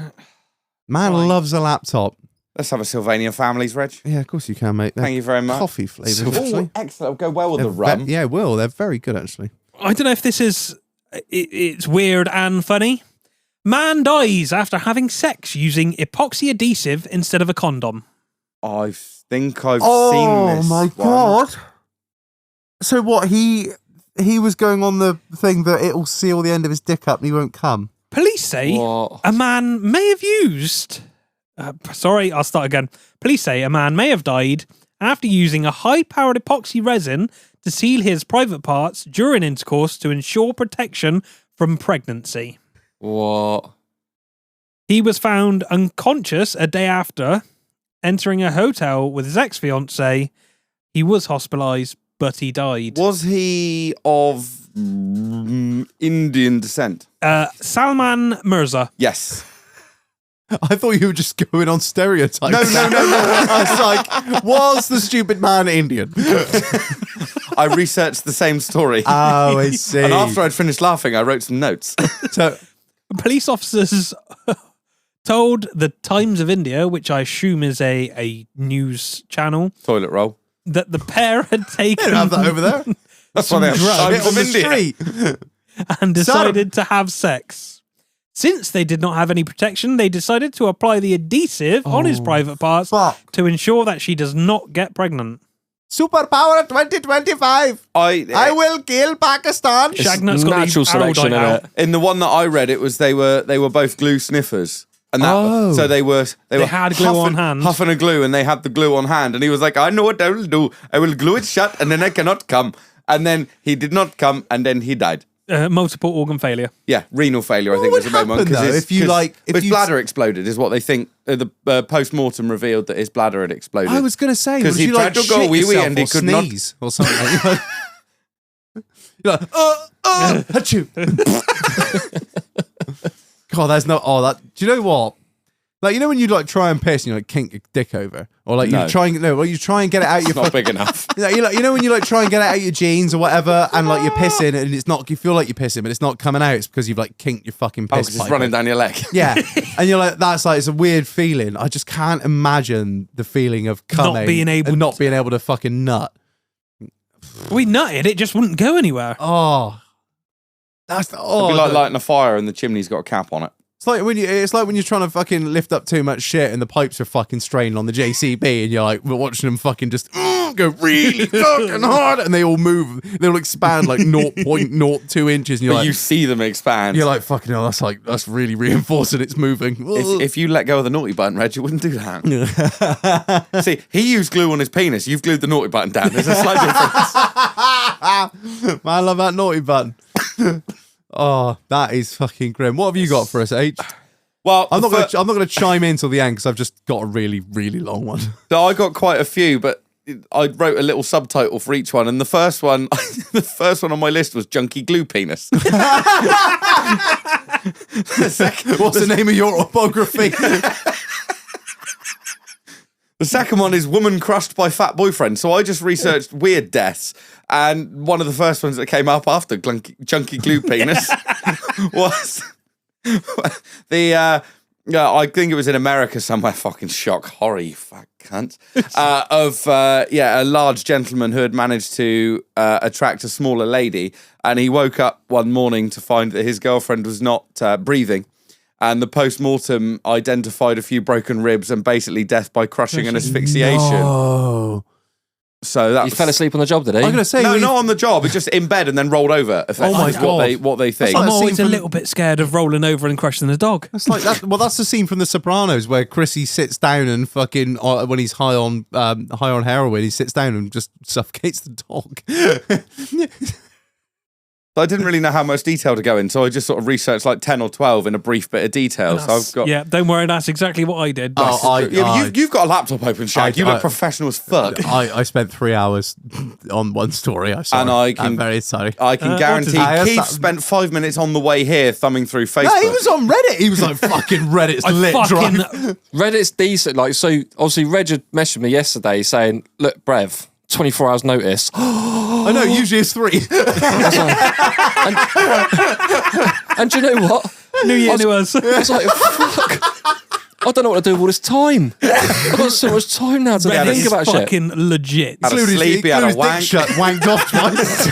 Man loves a laptop. Let's have a Sylvania Families, Reg. Yeah, of course you can, mate. They're Thank you very much. coffee flavours, Oh, actually. excellent. It'll go well with the They're rum. yeah, it will. They're very good, actually. I don't know if this is... It's weird and funny. Man dies after having sex using epoxy adhesive instead of a condom. I think I've seen this. Oh, my one. God. So what, he was going on the thing that it'll seal the end of his dick up and he won't come? Police say What? a man may have used... sorry, I'll start again. Police say a man may have died after using a high-powered epoxy resin to seal his private parts during intercourse to ensure protection from pregnancy. What? He was found unconscious a day after entering a hotel with his ex-fiancée. He was hospitalized, but he died. Was he of Indian descent? Salman Mirza. Yes. I thought you were just going on stereotypes. No. I was like, was the stupid man Indian? I researched the same story. Oh, I see. And after I'd finished laughing, I wrote some notes. So, Police officers told the Times of India, which I assume is a news channel, Toilet roll. that the pair had taken have that over there. That's why they have Bit Times on of the India. street. and decided to have sex. Since they did not have any protection, they decided to apply the adhesive on his private parts fuck. to ensure that she does not get pregnant. Superpower 2025. I will kill Pakistan. It's Shagnut's got natural the arrow selection, dart out. innit? In the one that I read, it was they were both glue sniffers. And that, so they were had glue on hand. huffing a glue, and they had the glue on hand. And he was like, "I know what I will do. I will glue it shut, and then I cannot come." And then he did not come, and then he died. Multiple organ failure. Yeah, renal failure. I think was the main one. Though, if his bladder exploded, is what they think. The post-mortem revealed that his bladder had exploded. I was going to say, because he tried to go wee wee and he could not sneeze or something. You're like, achoo. God, there's no. Oh, that. Do you know what? Like, you know when you like try and piss and you like kink your dick over, or like you try and get it out your. Not big enough. You know when you like try and get it out your jeans or whatever, and like you're pissing and it's not. You feel like you're pissing, but it's not coming out. It's because you've like kinked your fucking piss. Because it's running down your leg. Yeah, and you're like, that's like, it's a weird feeling. I just can't imagine the feeling of coming not being able to fucking nut. We nutted, it just wouldn't go anywhere. Oh, that's It'd be like lighting a fire and the chimney's got a cap on it. It's like when you're trying to fucking lift up too much shit and the pipes are fucking straining on the JCB and you're like, we're watching them fucking just go really fucking hard and they all move, they all expand like 0.02 inches. And you're but like, you see them expand. You're like, fucking hell, that's really reinforcing it's moving. If you let go of the naughty button, Reg, you wouldn't do that. See, he used glue on his penis. You've glued the naughty button down. There's a slight difference. Man, I love that naughty button. Oh, that is fucking grim. What have you got for us, H? Well, I'm not going to chime in till the end because I've just got a really, really long one. So I got quite a few, but I wrote a little subtitle for each one, and the first one on my list was Junkie Glue Penis. What's the name of your autobiography? The second one is Woman Crushed by Fat Boyfriend. So I just researched weird deaths, and one of the first ones that came up after Junkie Glue Penis was the I think it was in America somewhere. Fucking shock horror, you fat cunt. A large gentleman who had managed to attract a smaller lady, and he woke up one morning to find that his girlfriend was not breathing. And the post-mortem identified a few broken ribs and basically death by crushing and asphyxiation. No. So that he fell asleep on the job, did he? I'm going to say, no, not on the job. It's just in bed and then rolled over. Oh my God. What they think. I'm always a little bit scared of rolling over and crushing a dog. That's like that. Well, that's the scene from The Sopranos where Chrissy sits down and fucking when he's high on heroin, he sits down and just suffocates the dog. I didn't really know how much detail to go in, so I just sort of researched like 10 or 12 in a brief bit of detail. So I've got... Yeah, don't worry, that's exactly what I did. You've got a laptop open, Shag. You look professional as fuck. I spent 3 hours on one story. I'm very sorry. I can guarantee Keith spent 5 minutes on the way here thumbing through Facebook. No, he was on Reddit. He was like, fucking Reddit's lit. Reddit's decent. Like, so obviously Reg had messaged me yesterday saying, look, Brev, 24 hours notice. I know, usually it's 3. And do you know what? New Year, new us. I was like, fuck. I don't know what to do with all this time. I've got so much time now to think about shit. Fucking legit. Had a sleep, he had a wank. Wanked off twice.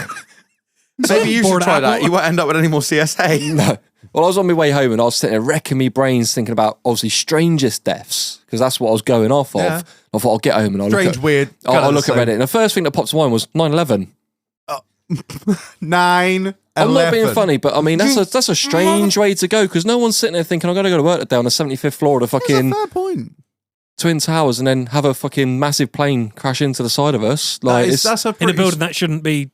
Maybe you should try that. You won't end up with any more CSA. No. Well, I was on my way home and I was sitting there wrecking my brains thinking about obviously strangest deaths because that's what I was going off of. Yeah. I thought I'll get home and I'll look at Reddit. And the first thing that popped to mind was 9/11. 9/11. I'm not being funny, but I mean that's a strange way to go because no one's sitting there thinking I'm going to go to work today on the 75th floor of the fucking fair point. Twin Towers and then have a fucking massive plane crash into the side of us. Like in a building that shouldn't be.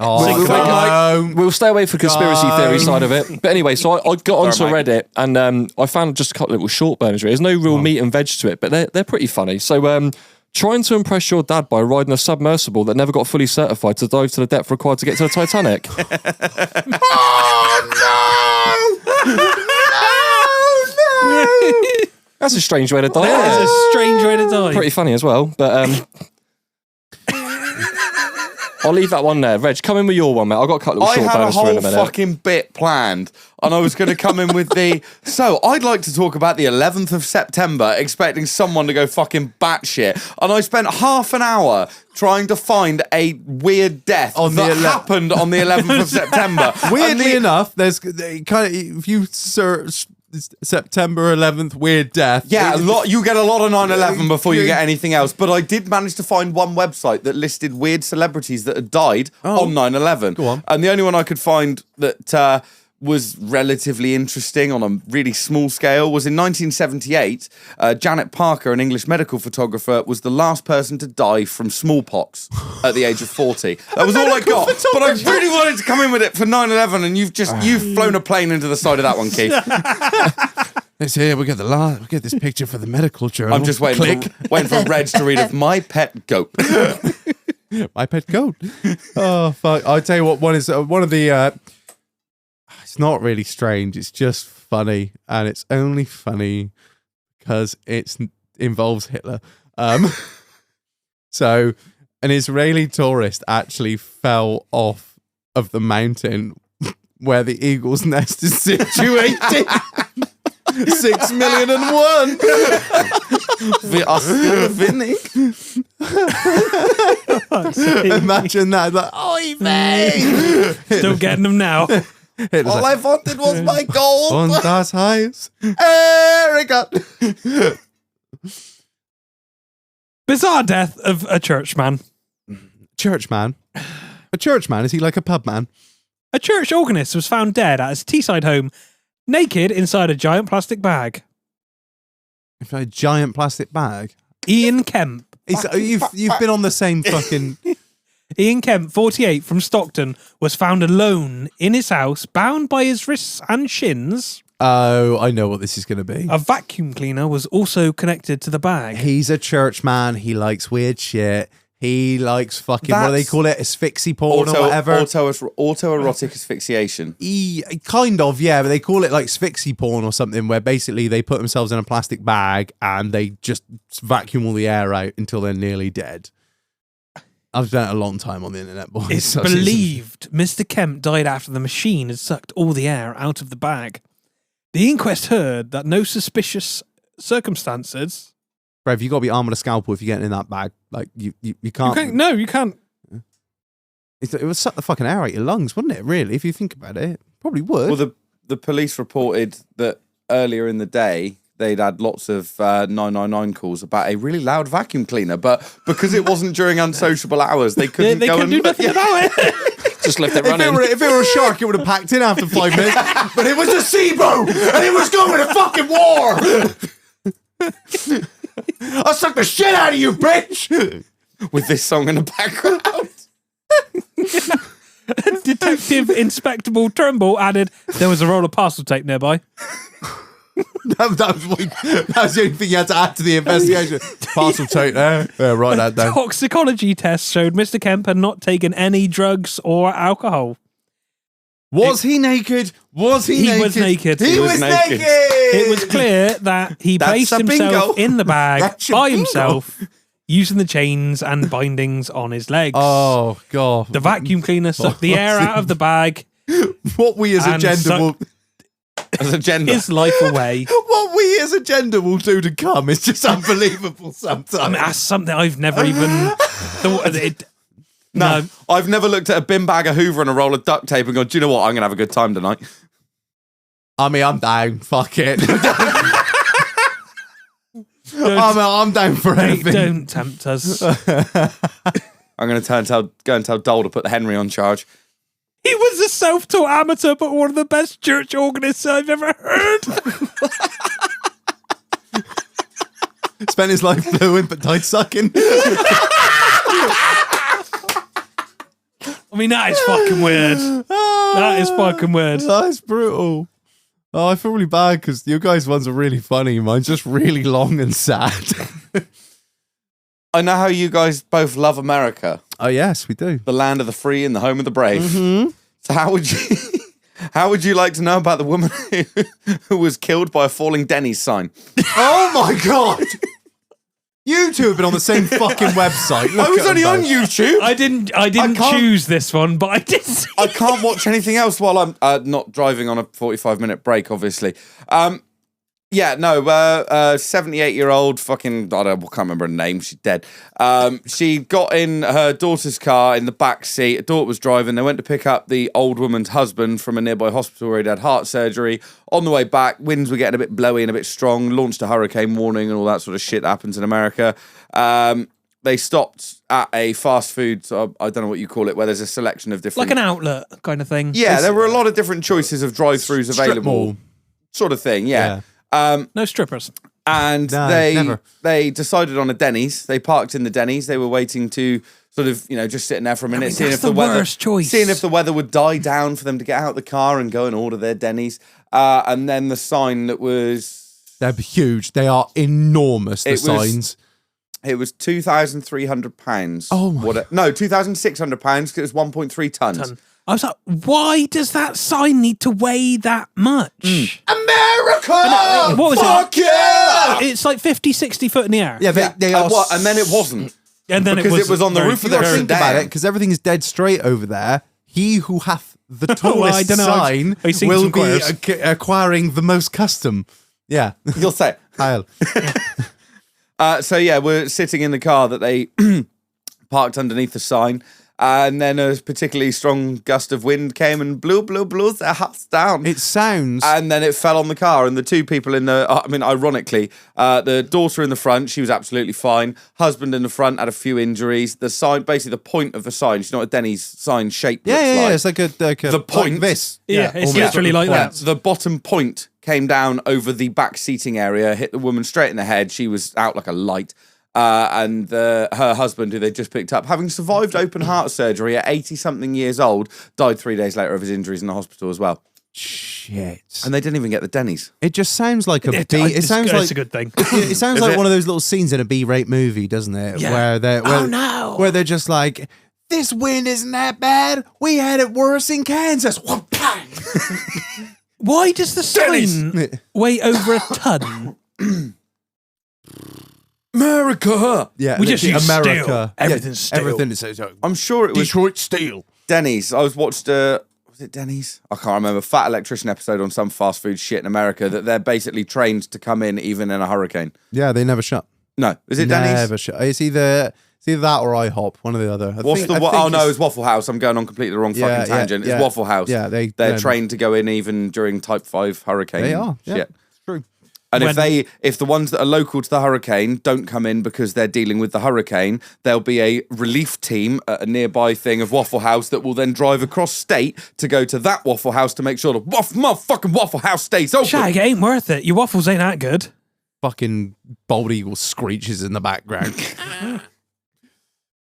We'll stay away from the conspiracy theory side of it. But anyway, so I got onto Reddit and I found just a couple of little short burners. There's no real meat and veg to it, but they're pretty funny. So trying to impress your dad by riding a submersible that never got fully certified to dive to the depth required to get to the Titanic. No! That's a strange way to die. That is a strange way to die. Pretty funny as well, but I'll leave that one there. Reg, come in with your one, mate. I've got a couple of short bonus for in a minute. I had a whole fucking bit planned, and I was going to come in with So, I'd like to talk about the 11th of September, expecting someone to go fucking batshit, and I spent half an hour trying to find a weird death that happened on the 11th of September. Weirdly enough, there's kind of, if you search September 11th weird death. Yeah, you get a lot of 9/11 before you get anything else. But I did manage to find one website that listed weird celebrities that had died on 9/11. Go on. And the only one I could find that was relatively interesting on a really small scale was in 1978, Janet Parker, an English medical photographer, was the last person to die from smallpox at the age of 40. That was all I got. But I really wanted to come in with it for 9/11, and you've flown a plane into the side of that one, Keith. Let's hear. We get this picture for the medical journal. I'm just waiting for Reg to read of my pet goat. My pet goat. Oh fuck! I'll tell you what. One of the. It's not really strange. It's just funny, and it's only funny because it involves Hitler. So, an Israeli tourist actually fell off of the mountain where the eagle's nest is situated. 6,000,001. The Oscar winning. Imagine that. Like, oy vey. Still getting them now. All I wanted was my gold. Und das heißt Erika. Bizarre death of a churchman. Churchman? A churchman? Is he like a pub man? A church organist was found dead at his Teesside home, naked inside a giant plastic bag. A giant plastic bag? Ian Kemp. You've been on the same fucking... Ian Kemp, 48, from Stockton, was found alone in his house, bound by his wrists and shins. Oh, I know what this is going to be. A vacuum cleaner was also connected to the bag. He's a church man. He likes weird shit. He likes fucking, what do they call it? Asphyxie porn or whatever. Autoerotic asphyxiation. Kind of, yeah. But they call it like asphyxie porn or something, where basically they put themselves in a plastic bag and they just vacuum all the air out until they're nearly dead. I've spent a long time on the internet, boys. It's believed Mr. Kemp died after the machine had sucked all the air out of the bag. The inquest heard that no suspicious circumstances... Brev, you got to be armed with a scalpel if you're getting in that bag. Like, you can't... No, you can't. It would suck the fucking air out your lungs, wouldn't it, really, if you think about it? Probably would. Well, the police reported that earlier in the day... they'd had lots of 999 calls about a really loud vacuum cleaner, but because it wasn't during unsociable hours, they couldn't do nothing about it. Just left it running. If it were a shark, it would have packed in after 5 minutes. But it was a SIBO, and it was going to fucking war. I'll suck the shit out of you, bitch. With this song in the background. Detective Inspectable Turnbull added, there was a roll of parcel tape nearby. That was the only thing you had to add to the investigation. Parcel tape there. Yeah, write that down. Toxicology tests showed Mr. Kemp had not taken any drugs or alcohol. Was he naked? He was naked. He was naked. It was clear that he placed himself in the bag by himself, using the chains and bindings on his legs. Oh, God. The vacuum cleaner sucked the air out of the bag. What we as a gender will... As a gender. His life away. What we as a gender will do to come is just unbelievable sometimes. I mean, that's something I've never even thought. No. I've never looked at a bin bag of Hoover and a roll of duct tape and gone, do you know what? I'm going to have a good time tonight. I mean, I'm down. Fuck it. I'm down for anything. Don't tempt us. I'm going to go and tell Dole to put the Henry on charge. He was a self-taught amateur, but one of the best church organists I've ever heard. Spent his life fluent, but died sucking. I mean, that is fucking weird. That is fucking weird. That is brutal. Oh, I feel really bad because your guys' ones are really funny. Mine's just really long and sad. I know how you guys both love America. Oh, yes, we do. The land of the free and the home of the brave. Mm-hmm. So how would you like to know about the woman who was killed by a falling Denny's sign? Oh, my God. You two have been on the same fucking website. I was only on YouTube. I didn't choose this one, but I did see I can't watch anything else while I'm not driving on a 45-minute break, obviously. 78-year-old fucking, I can't remember her name, she's dead. She got in her daughter's car in the back seat. Her daughter was driving. They went to pick up the old woman's husband from a nearby hospital where he'd had heart surgery. On the way back, winds were getting a bit blowy and a bit strong, launched a hurricane warning and all that sort of shit that happens in America. they stopped at a fast food, so I don't know what you call it, where there's a selection of different... Like an outlet kind of thing. Yeah, there were a lot of different choices of drive-thrus available. Sort of thing, yeah. No strippers. And they decided on a Denny's. They parked in the Denny's. They were waiting to sort of, just sitting there for a minute, seeing if the weather would die down for them to get out of the car and go and order their Denny's. And then the sign that was... They're huge. They are enormous, the signs. It was £2,300. Oh, my God. No, £2,600 because it was 1.3 tons. I was like, why does that sign need to weigh that much? America! What was Fuck it? yeah! It's like 50, 60 foot in the air. Yeah, they are... And then it wasn't. And then because it was on the roof of their think about it, because everything is dead straight over there. He who hath the tallest sign will be acquiring the most custom. Yeah. You'll say it. Kyle. So yeah, we're sitting in the car that they parked underneath the sign, and then a particularly strong gust of wind came and blew their house down. It sounds... And then it fell on the car, and the two people in the... ironically, the daughter in the front, she was absolutely fine. Husband in the front had a few injuries. The sign, basically the point of the sign, you know what Denny's sign shape looks like? It's like a the point. Like this. Yeah, it's literally like that. The bottom point came down over the back seating area, hit the woman straight in the head. She was out like a light. And her husband, who they just picked up, having survived open heart surgery at 80-something years old, died 3 days later of his injuries in the hospital as well. Shit. And they didn't even get the Denny's. It just sounds like a B. It sounds like a good thing. It sounds like one of those little scenes in a B-rate movie, doesn't it? Yeah. Where they're just like, this wind isn't that bad. We had it worse in Kansas. Why does the sign weigh over a ton? America! Yeah, we just use America. steel. Everything's steel. Everything is I'm sure it was Detroit steel. Denny's. I watched was it Denny's? I can't remember. Fat Electrician episode on some fast food shit in America that they're basically trained to come in even in a hurricane. Yeah, they never shut. No, is it Denny's? Never shut. It's either that or IHOP, one or the other. It's Waffle House. I'm going on completely the wrong fucking tangent. It's Waffle House. Yeah, they're trained to go in even during Type 5 hurricane. They are. Shit. Yeah, it's true. And if the ones that are local to the hurricane don't come in because they're dealing with the hurricane, there'll be a relief team at a nearby thing of Waffle House that will then drive across state to go to that Waffle House to make sure the motherfucking Waffle House stays open. Shag, it ain't worth it. Your waffles ain't that good. Fucking bald eagle screeches in the background.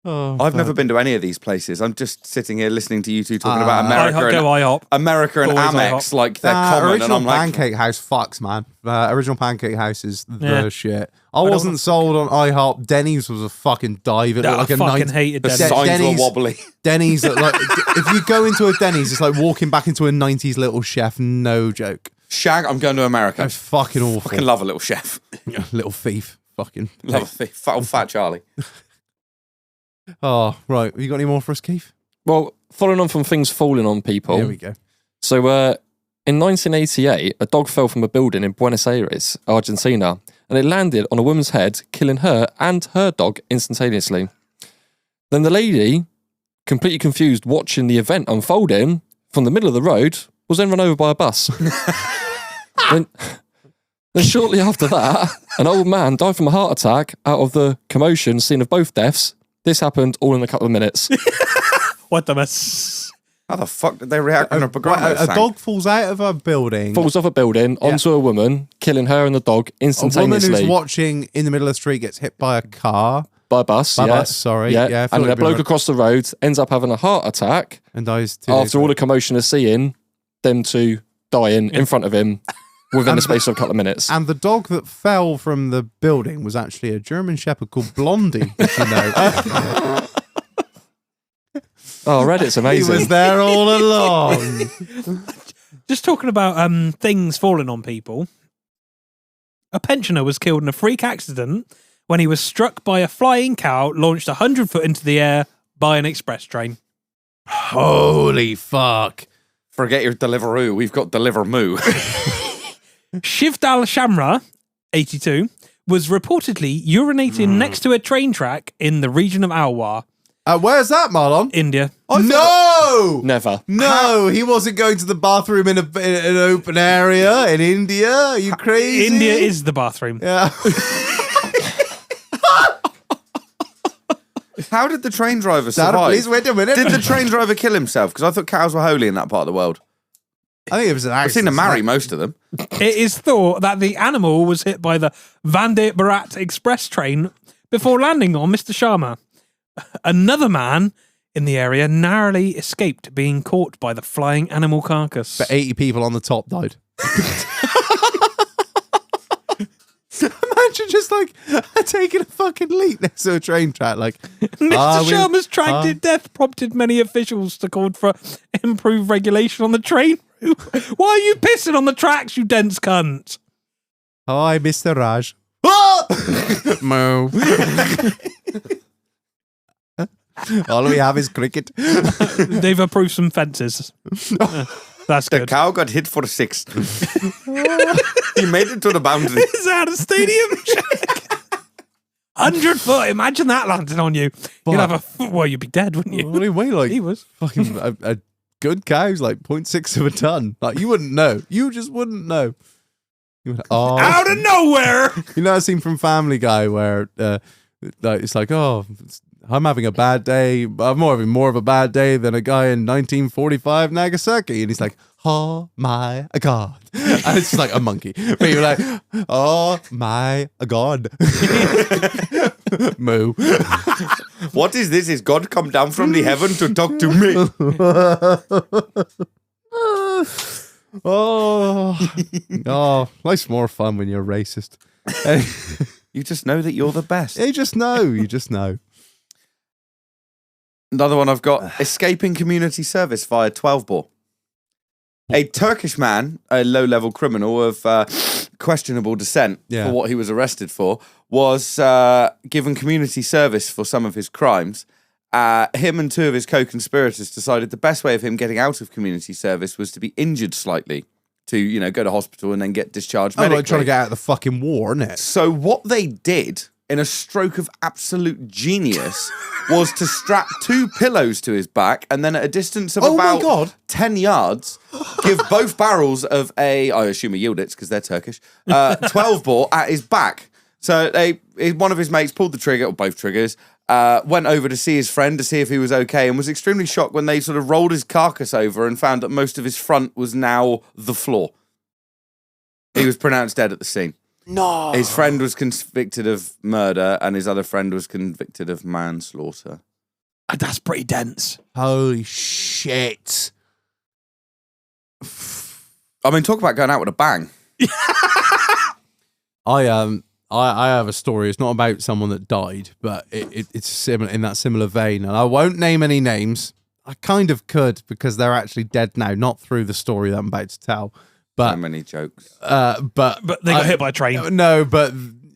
I've never been to any of these places. I'm just sitting here listening to you two talking about America America and Amex like they're common. Original and I'm like, Pancake House fucks, man. Original Pancake House is the shit. I wasn't sold on IHOP. Denny's was a fucking dive. It looked like fucking hated the Denny's. signs were wobbly. Denny's, like, if you go into a Denny's, it's like walking back into a 90s Little Chef. No joke. Shag, I'm going to America. That's fucking awful. Fucking love a Little Chef. Little thief. Fucking love a thief. Fat Charlie. Oh, right. Have you got any more for us, Keith? Well, following on from things falling on people. Here we go. So, in 1988, a dog fell from a building in Buenos Aires, Argentina, and it landed on a woman's head, killing her and her dog instantaneously. Then the lady, completely confused watching the event unfolding from the middle of the road, was then run over by a bus. then shortly after that, an old man died from a heart attack out of the commotion scene of both deaths. This happened all in a couple of minutes. What the mess? How the fuck did they react when a dog falls out of a building? Falls off a building onto a woman, killing her and the dog instantaneously. A woman who's watching in the middle of the street gets hit by a car. By a bus, sorry. Yeah. And a bloke across the road ends up having a heart attack. And dies after all the commotion of seeing them two dying in front of him within the space of a couple of minutes. And the dog that fell from the building was actually a German Shepherd called Blondie, if you know. Oh, Reddit's amazing. He was there all along. Just talking about things falling on people. A pensioner was killed in a freak accident when he was struck by a flying cow launched 100 foot into the air by an express train. Holy fuck. Forget your Deliveroo. We've got Delivermoo. Shivdal Shamra, 82, was reportedly urinating next to a train track in the region of Alwar. Where's that, Marlon? India. No! Never. No, he wasn't going to the bathroom in an open area in India. Are you crazy? India is the bathroom. Yeah. How did the train driver survive? Please wait a minute. Did the train driver kill himself? Because I thought cows were holy in that part of the world. I think it was an accident. I've seen them marry most of them. It is thought that the animal was hit by the Vanupgrades express train before landing on Mr. Sharma. Another man in the area narrowly escaped being caught by the flying animal carcass. But 80 people on the top died. Imagine just like taking a fucking leap next to a train track. Like Mr. Sharma's tragic death prompted many officials to call for improved regulation on the train route. Why are you pissing on the tracks, you dense cunt? Hi, Mr. Raj. Moo. All we have is cricket. They've approved some fences. That's The good. cow got hit for 6. He made it to the boundary. Is that a stadium? 100 foot. Imagine that landing on you. You'd have well, you'd be dead, wouldn't you? What do you weigh? Like He was. fucking a good cow's like 0.6 of a ton. Like you wouldn't know. You just wouldn't know. Oh, Out of nowhere. you know that scene from Family Guy where like it's like, oh, I'm having a bad day. I'm having more of a bad day than a guy in 1945 Nagasaki. And he's like, oh my God. And it's just like a monkey. But you're like, oh my God. Moo. What is this? Is God come down from the heaven to talk to me? Oh, life's more fun when you're racist. You just know that you're the best. You just know. You just know. Another one I've got, escaping community service via 12-bore. A Turkish man, a low-level criminal of questionable descent for what he was arrested for, was given community service for some of his crimes. Him and 2 of his co-conspirators decided the best way of him getting out of community service was to be injured slightly, to, go to hospital and then get discharged medically. Like trying to get out of the fucking war, isn't it? So what they did, in a stroke of absolute genius, was to strap 2 pillows to his back and then at a distance of about 10 yards, give both barrels of I assume a Yildiz because they're Turkish, 12-bore at his back. So one of his mates pulled the trigger, or both triggers, went over to see his friend to see if he was okay, and was extremely shocked when they sort of rolled his carcass over and found that most of his front was now the floor. He was pronounced dead at the scene. No. His friend was convicted of murder and his other friend was convicted of manslaughter. That's pretty dense. Holy shit. I mean, talk about going out with a bang. I have a story. It's not about someone that died, but it's similar in that similar vein. And I won't name any names. I kind of could because they're actually dead now, not through the story that I'm about to tell. But So many jokes. but they got hit by a train. No, but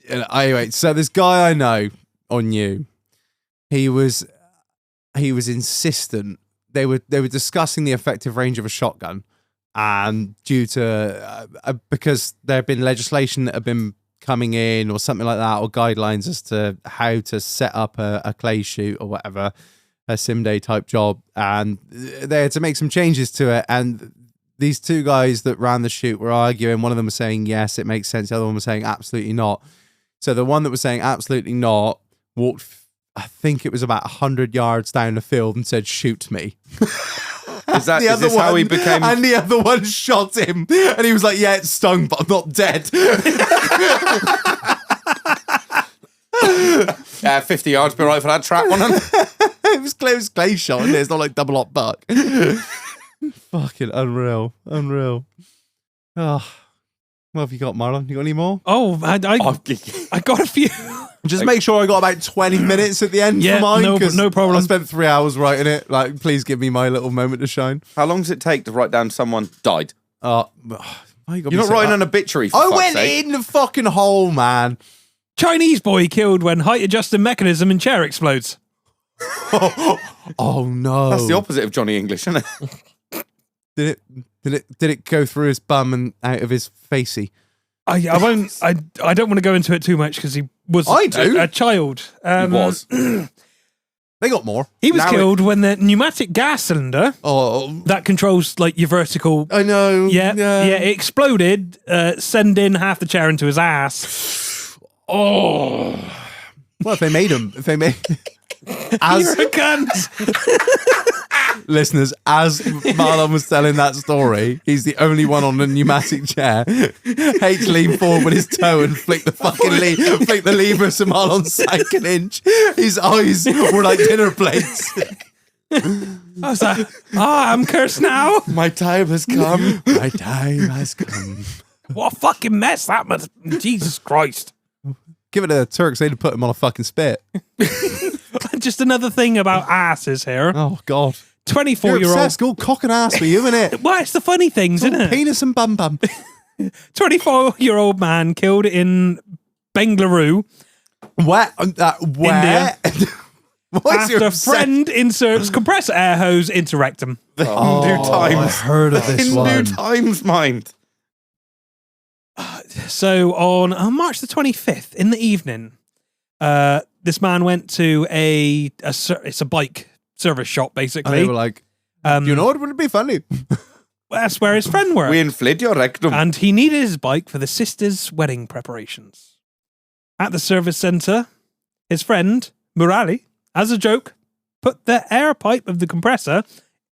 anyway, so this guy I know on you, he was insistent. They were discussing the effective range of a shotgun, and due to because there had been legislation that had been coming in or something like that, or guidelines as to how to set up a clay shoot or whatever, a sim day type job, and they had to make some changes to it. And these 2 guys that ran the shoot were arguing. One of them was saying, yes, it makes sense. The other one was saying, absolutely not. So the one that was saying, absolutely not, walked, I think it was about 100 yards down the field and said, shoot me. Is this how he became... And the other one shot him. And he was like, yeah, it stung, but I'm not dead. 50 yards be right for that trap one. It was clay shot, and it's not like double up buck. Fucking unreal. Oh, what have you got, Marlon? You got any more? Oh, I got a few. Just make sure I got about 20 minutes at the end for mine. No problem. I spent 3 hours writing it. Like, please give me my little moment to shine. How long does it take to write down someone died? You're You're not writing an obituary, for I fuck's went sake. in the fucking hole, man. Chinese boy killed when height adjusting mechanism in chair explodes. Oh no. That's the opposite of Johnny English, isn't it? Did it go through his bum and out of his facey? I don't want to go into it too much because he was a child. He was. They got more. He was killed when the pneumatic gas cylinder that controls like your vertical. I know. Yeah, it exploded, sending half the chair into his ass. Oh. Well, if they made him, as You're a cunt. listeners, as Marlon was telling that story, he's the only one on a pneumatic chair. H leaned forward with his toe and flicked the lever so Marlon sank an inch. His eyes were like dinner plates. I was like, I'm cursed now. My time has come. My time has come. What a fucking mess that must. Jesus Christ. Give it to the Turks, they'd put him on a fucking spit. Just another thing about asses here. Oh, God. 24-year-old. You're obsessed, all cock and ass for you, innit? Well, it's the funny things, isn't it? Penis and bum bum. 24-year-old man killed in Bengaluru Where? India. What's your after friend inserts compressor air hose into rectum. The Hindu I Times. heard of this one. Hindu Times, mind. So on March the 25th in the evening, this man went to it's a bike service shop, And basically. they were like, you know what would be funny? That's where his friend worked. We inflate your rectum. And he needed his bike for the sister's wedding preparations. At the service centre, his friend, Murali, as a joke, put the air pipe of the compressor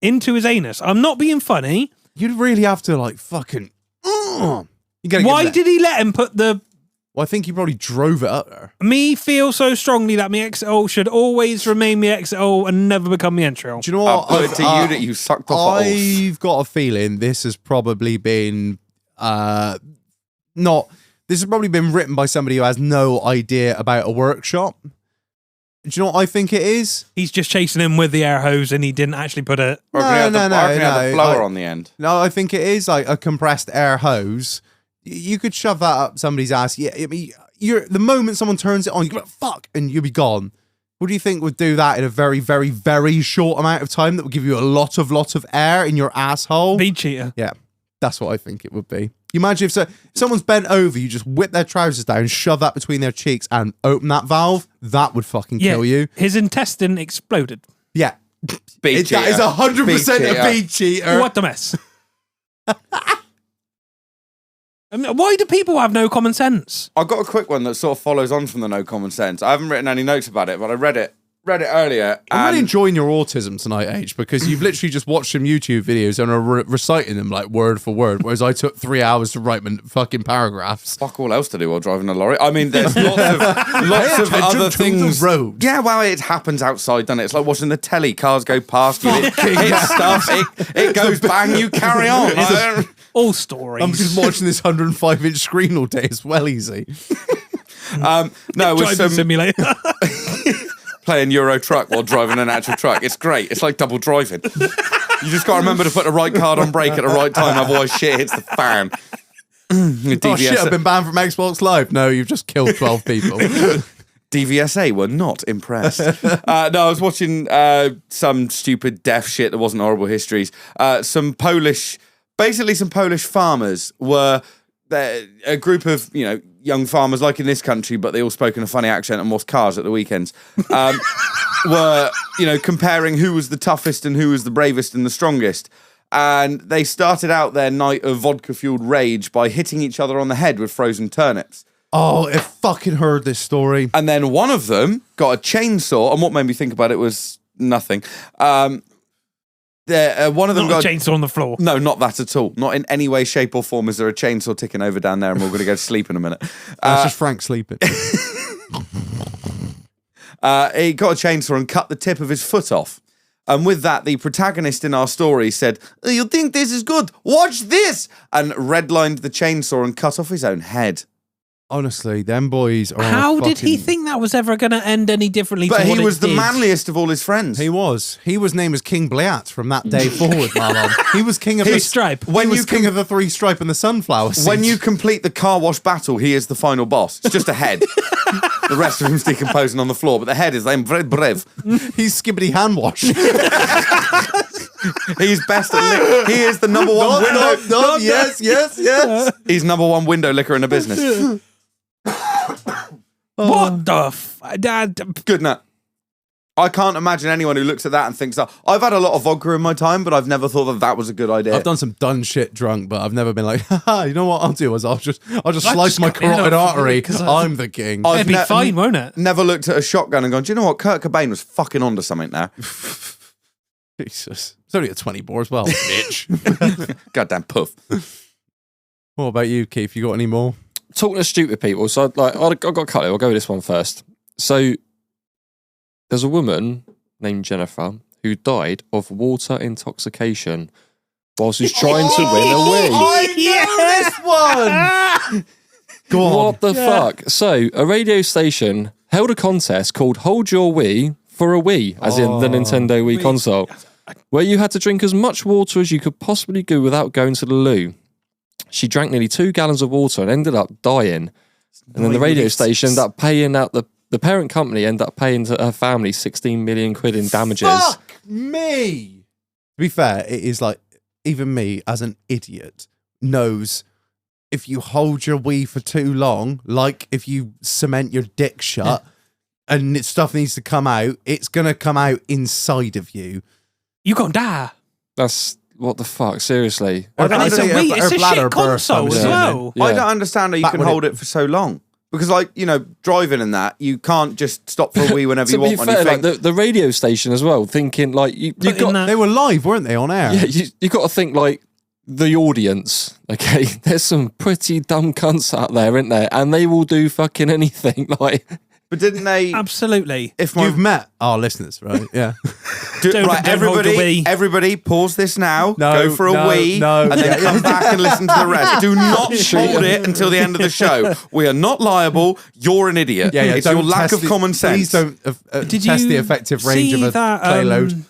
into his anus. I'm not being funny. You'd really have to like fucking. You gotta Why get did he let him put the... Well, I think he probably drove it up there. Me feel so strongly that my exit hole should always remain my exit hole and never become the entry hole. Do you know I'll what? put it to you that you sucked off I've got a feeling this has probably been This has probably been written by somebody who has no idea about a workshop. Do you know what I think it is? He's just chasing him with the air hose and he didn't actually put it... Or can he have the blower I- on the end? No, I think it is like a compressed air hose. You could shove that up somebody's ass. Yeah, I mean, the moment someone turns it on, you go, fuck, and you'll be gone. What do you think would do that in a very, very, very short amount of time that would give you a lot of air in your asshole? Speed cheater. Yeah, that's what I think it would be. You imagine if someone's bent over, you just whip their trousers down, shove that between their cheeks, and open that valve. That would fucking kill you. His intestine exploded. Yeah, Speed cheater. that is 100% a bead cheater. What the mess? I mean, why do people have no common sense? I've got a quick one that sort of follows on from the no common sense. I haven't written any notes about it, but I read it earlier. I'm really and enjoying your autism tonight, H, because you've literally just watched some YouTube videos and are reciting them like word for word, whereas I took 3 hours to write my fucking paragraphs. fuck all else to do while driving a lorry. I mean, there's lots of attention other to things. the road. Yeah, well, it happens outside, doesn't it? It's like watching the telly. Cars go past you, it hits stuff, it goes bang, you carry on. All stories. I'm just watching this 105-inch screen all day. It's well easy. No, with Driving some simulator. playing Euro Truck while driving an actual truck. It's great. It's like double driving. You just got to remember to put the right card on brake at the right time, otherwise shit hits the fan. Oh shit, I've been banned from Xbox Live. No, you've just killed 12 people. DVSA were not impressed. No, I was watching some stupid deaf shit that wasn't horrible histories. Some Polish farmers were a group of, young farmers like in this country, but they all spoke in a funny accent and washed cars at the weekends. Were, comparing who was the toughest and who was the bravest and the strongest. And they started out their night of vodka-fueled rage by hitting each other on the head with frozen turnips. Oh, I fucking heard this story. And then one of them got a chainsaw, and what made me think about it was nothing. One of them Not got a chainsaw on the floor. No, not that at all. Not in any way, shape, or form. Is there a chainsaw ticking over down there, and we're going to go to sleep in a minute? That's just Frank sleeping. He got a chainsaw and cut the tip of his foot off. And with that, the protagonist in our story said, "You think this is good? Watch this!" And redlined the chainsaw and cut off his own head. Honestly, them boys are. How did he think that was ever going to end any differently? But to he what was it the did? manliest of all his friends. He was named as King Bliat from that day forward, Marlon. He was king of Three the stripe. When he was king of the three stripe and the sunflower seeds. When you complete the car wash battle, he is the final boss. It's just a head. The rest of him's decomposing on the floor, but the head is I'm very brave. He's skibbity hand wash. He's best at he is the number one window. Yes. He's number one window licker in the business. What the Dad? Good night. I can't imagine anyone who looks at that and thinks that. I've had a lot of vodka in my time, but I've never thought that was a good idea. I've done some done shit drunk, but I've never been like, haha, you know what I'll do is I'll just slice my carotid artery because I'm the king. It'd be fine, won't it? Never looked at a shotgun and gone, do you know what? Kurt Cobain was fucking onto something there. Jesus. It's only a 20 bore as well, bitch. Goddamn puff. What about you, Keith? You got any more? Talking to stupid people, so I've got a couple. I'll go with this one first. So there's a woman named Jennifer who died of water intoxication whilst she's trying to win a Wii. I know this one! Go on. What the fuck? So a radio station held a contest called Hold Your Wii for a Wii, as in the Nintendo Wii console, where you had to drink as much water as you could possibly do without going to the loo. She drank nearly 2 gallons of water and ended up dying. And then the radio station ended up paying out the parent company ended up paying to her family 16 million quid in damages. Fuck me! To be fair, it is like, even me as an idiot knows if you hold your Wii for too long, like if you cement your dick shut and stuff needs to come out, it's going to come out inside of you. You can't die. That's what the fuck, seriously. And it's a Wii, it's a shit console as well. Yeah. I don't understand how you Back can when hold it for so long. Because, like, you know, driving and that, you can't just stop for a wee whenever To you be want one. fair, You think, like the radio station as well, thinking like you Put in got that- They were live, weren't they, on air? yeah, you got to think like the audience. Okay, there's some pretty dumb cunts out there, isn't there? And they will do fucking anything. Like, but didn't they? Absolutely. If my You've met our listeners, right? Yeah. Don't right, hold the Wii. everybody, pause this now. No, go for a no, wee, no. and then come back and listen to the rest. Do not hold it until the end of the show. We are not liable. You're an idiot. Yeah, It's your don't lack test of common sense. Please don't Did test you the effective range of see a that, clay load.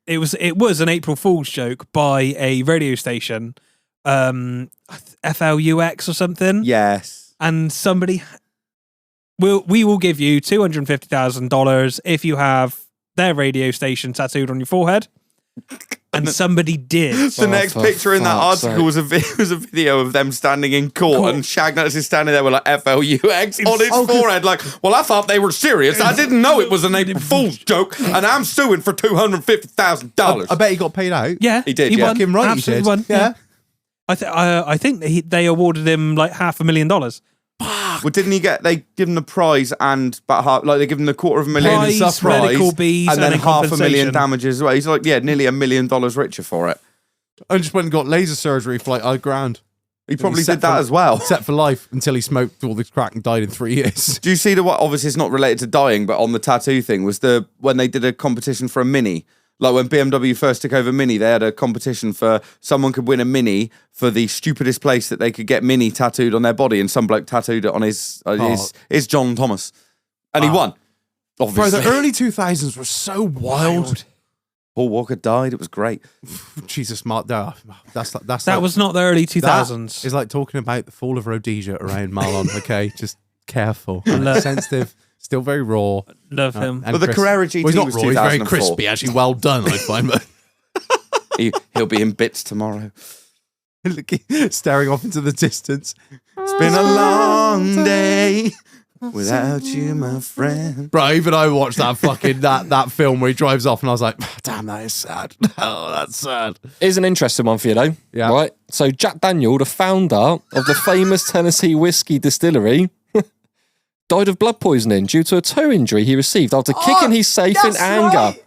It was an April Fool's joke by a radio station, FLUX or something. Yes. And somebody we will give you $250,000 if you have their radio station tattooed on your forehead. And somebody did. The next for picture in that fuck's article was a video of them standing in court, and Shagnutz is standing there with like FLUX on his forehead. Like, well, I thought they were serious. I didn't know it was an April Fool's joke, and I'm suing for $250,000. I bet he got paid out. Yeah, He did, He yeah. won. Fucking right, Absolutely he did. won. Yeah. I think they awarded him like $500,000. Well, didn't he get? They give him the prize and about half, like they give him the $250,000 Prize, medical fees, and then and $500,000 compensation. damages as well. He's like, yeah, nearly $1 million richer for it. I just went and got laser surgery for like $1,000. He probably set did that for- as well. Set for life until he smoked all this crack and died in 3 years. Do you see the what? Obviously, it's not related to dying, but on the tattoo thing was when they did a competition for a Mini. Like when BMW first took over Mini, they had a competition for someone could win a Mini for the stupidest place that they could get Mini tattooed on their body, and some bloke tattooed it on his John Thomas, and he won. Bro, Obviously, the early 2000s were so wild. Paul Walker died. It was great. Jesus, Mark. That's That like, was not the early that 2000s. is like talking about the fall of Rhodesia around Marlon. Okay, just careful, love- sensitive, still very raw. Love him. And But the crisp. Carrera GT well, he's not was raw. He's very 2004. crispy. Actually, well done. I find. But He'll be in bits tomorrow. staring off into the distance. It's been a long day without you, my friend. Bro, even I watched that fucking that film where he drives off, and I was like, damn, that is sad. Oh, that's sad. here's an interesting one for you though. Yeah. Right. So Jack Daniel, the founder of the famous Tennessee whiskey distillery, died of blood poisoning due to a toe injury he received after kicking his safe in anger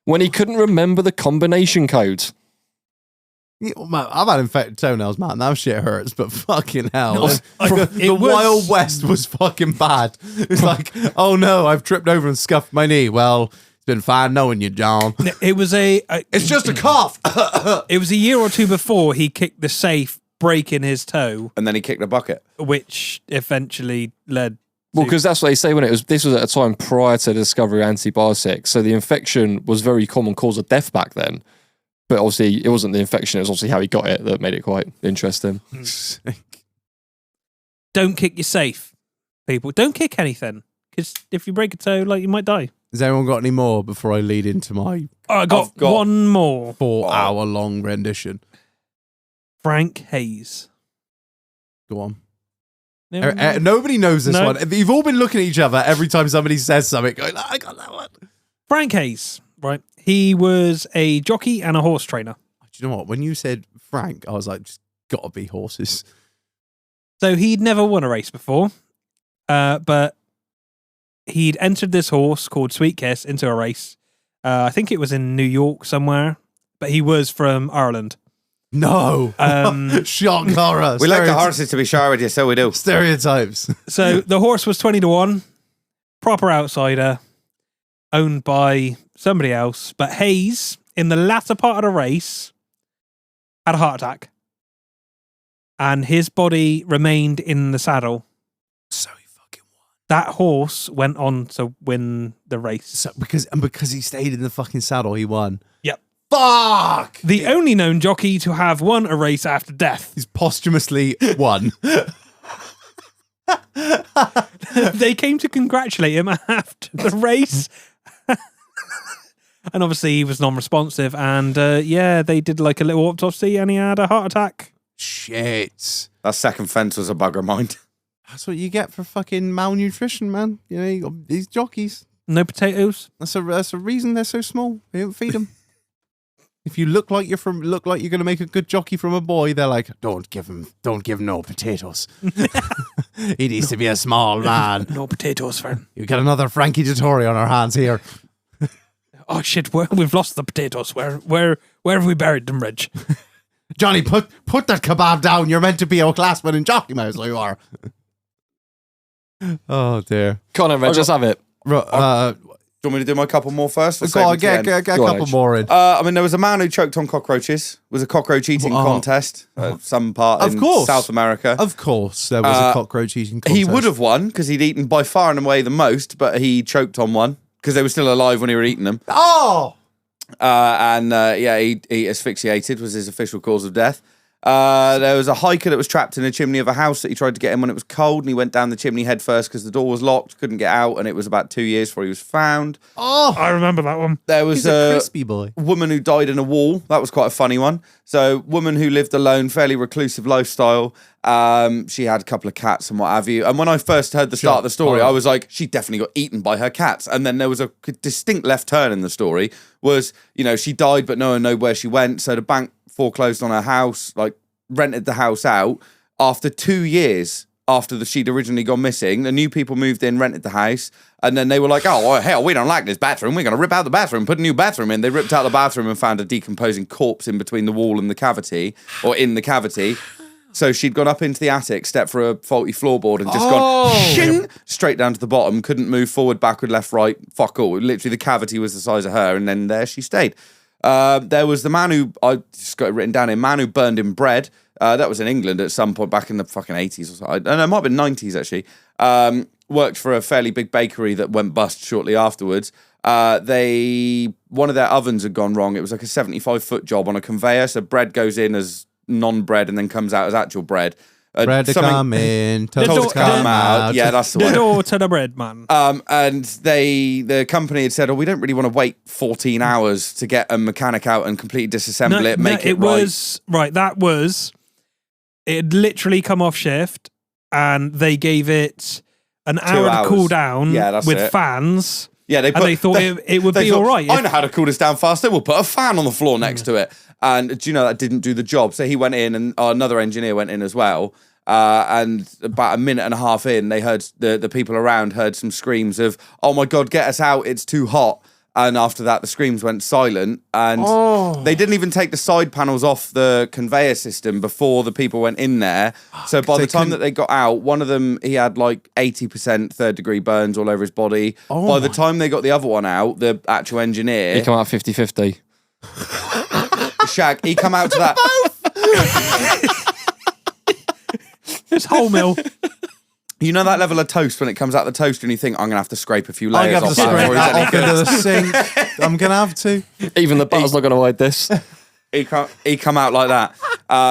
when he couldn't remember the combination code. Yeah, well, man, I've had infected toenails, man. That shit hurts, but fucking hell. it The was- Wild West was fucking bad. It's like, oh no, I've tripped over and scuffed my knee. Well, it's been fine knowing you, John. It was It's just a cough. it was a year or two before he kicked the safe, breaking his toe, And then he kicked a bucket. which eventually led. Well, because that's what they say when this was at a time prior to the discovery of antibiotics. So the infection was very common cause of death back then. But obviously it wasn't the infection, it was obviously how he got it that made it quite interesting. Don't kick your safe, people. Don't kick anything, because if you break a toe, like you might die. Has anyone got any more before I lead into my Oh, I got I've got- one more. 4-hour-long rendition? Frank Hayes. Go on. No, Nobody knows this No. one. You've all been looking at each other every time somebody says something, going, I got that one. Frank Hayes, right? He was a jockey and a horse trainer. Do you know what? When you said Frank, I was like, just gotta be horses. So he'd never won a race before, but he'd entered this horse called Sweet Kiss into a race. I think it was in New York somewhere, but he was from Ireland. No. Shock horror. We like the horses, to be sure with you, so we do. Stereotypes. So the horse was 20-1, proper outsider, owned by somebody else. But Hayes, in the latter part of the race, had a heart attack. And his body remained in the saddle. So he fucking won. That horse went on to win the race. So because he stayed in the fucking saddle, he won. Yep. Fuck! The only known jockey to have won a race after death. He's posthumously won. They came to congratulate him after the race. And obviously he was non-responsive. And they did like a little autopsy and he had a heart attack. Shit. That second fence was a bugger mind. That's what you get for fucking malnutrition, man. You know, you got these jockeys. No potatoes. That's a reason they're so small. They don't feed them. If you look like you're going to make a good jockey from a boy, they're like, don't give him no potatoes. He needs to be a small man. No potatoes, friend. You've got another Frankie Dettori on our hands here. Oh shit, we've lost the potatoes. Where have we buried them, Reg? Johnny, put that kebab down. You're meant to be a classman in Jockey Mouse, so you are. Oh dear. Come on, Reg, let's have it. Do you want me to do my couple more first? Go on, get a couple more in. I mean, there was a man who choked on cockroaches. It was a cockroach eating contest. Some part in South America. Of course, there was a cockroach eating contest. He would have won because he'd eaten by far and away the most, but he choked on one because they were still alive when he were eating them. Oh! He asphyxiated was his official cause of death. There was a hiker that was trapped in a chimney of a house that he tried to get in when it was cold, and he went down the chimney head first because the door was locked, couldn't get out, and it was about 2 years before he was found. Oh! I remember that one. There was He's a crispy boy. Woman who died in a wall. That was quite a funny one. So, woman who lived alone, fairly reclusive lifestyle. She had a couple of cats and what have you. And when I first heard the start of the story, I was like, she definitely got eaten by her cats. And then there was a distinct left turn in the story. Was, she died, but no one knew where she went. So the bank foreclosed on her house, like rented the house out. After 2 years after she'd originally gone missing, the new people moved in, rented the house, and then they were like, oh, hell, we don't like this bathroom. We're going to rip out the bathroom, put a new bathroom in. They ripped out the bathroom and found a decomposing corpse in between the wall and the cavity, or in the cavity. So she'd gone up into the attic, stepped for a faulty floorboard, and just gone shing, straight down to the bottom. Couldn't move forward, backward, left, right. Fuck all. Literally, the cavity was the size of her, and then there she stayed. There was the man who, I just got it written down here, man who burned in bread. That was in England at some point back in the fucking 80s or something. No, it might have been 90s actually. Worked for a fairly big bakery that went bust shortly afterwards. One of their ovens had gone wrong. It was like a 75-foot job on a conveyor. So bread goes in as non-bread and then comes out as actual bread. Bread to come in, toast to come out. Yeah, that's the The one. door to the bread, man. And the company had said, we don't really want to wait 14 hours to get a mechanic out and completely disassemble it, make it right. It had literally come off shift and they gave it an hour to cool down with fans. Yeah, they thought it would be all right. I know how to cool this down faster. We'll put a fan on the floor next to it. And do you know that didn't do the job? So he went in and another engineer went in as well. And about a minute and a half in, they heard the people around heard some screams of, oh my God, get us out. It's too hot. And after that, the screams went silent. And they didn't even take the side panels off the conveyor system before the people went in there. So by the time that they got out, one of them, he had like 80% third-degree burns all over his body. By the time they got the other one out, the actual engineer... He come out 50-50. Shag, he come out to that... It's wholemeal. You know that level of toast when it comes out the toaster and you think, I'm going to have to scrape a few layers off that before it's any off good. into the sink. I'm going to have to. Even the butter's not going to hide this. He come out like that.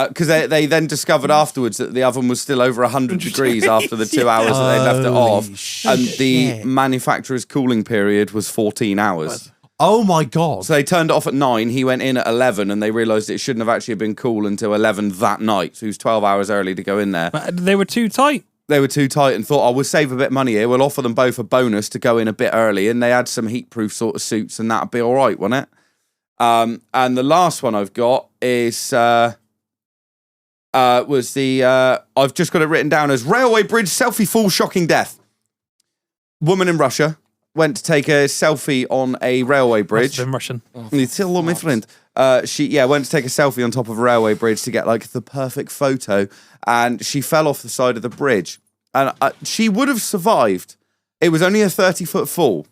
Because they then discovered afterwards that the oven was still over 100 degrees after the 2 hours that they left it off. And the manufacturer's cooling period was 14 hours. Oh my God. So they turned it off at 9, he went in at 11, and they realised it shouldn't have actually been cool until 11 that night. So he was 12 hours early to go in there. But they were too tight. they were too tight and thought, we'll save a bit of money here. We'll offer them both a bonus to go in a bit early. And they had some heat-proof sort of suits and that'd be all right, wouldn't it? And the last one I've got is... I've just got it written down as railway bridge selfie fall shocking death. Woman in Russia went to take a selfie on a railway bridge. Must have been Russian. It's still my friend. She went to take a selfie on top of a railway bridge to get like the perfect photo, and she fell off the side of the bridge. And she would have survived. It was only a 30-foot fall,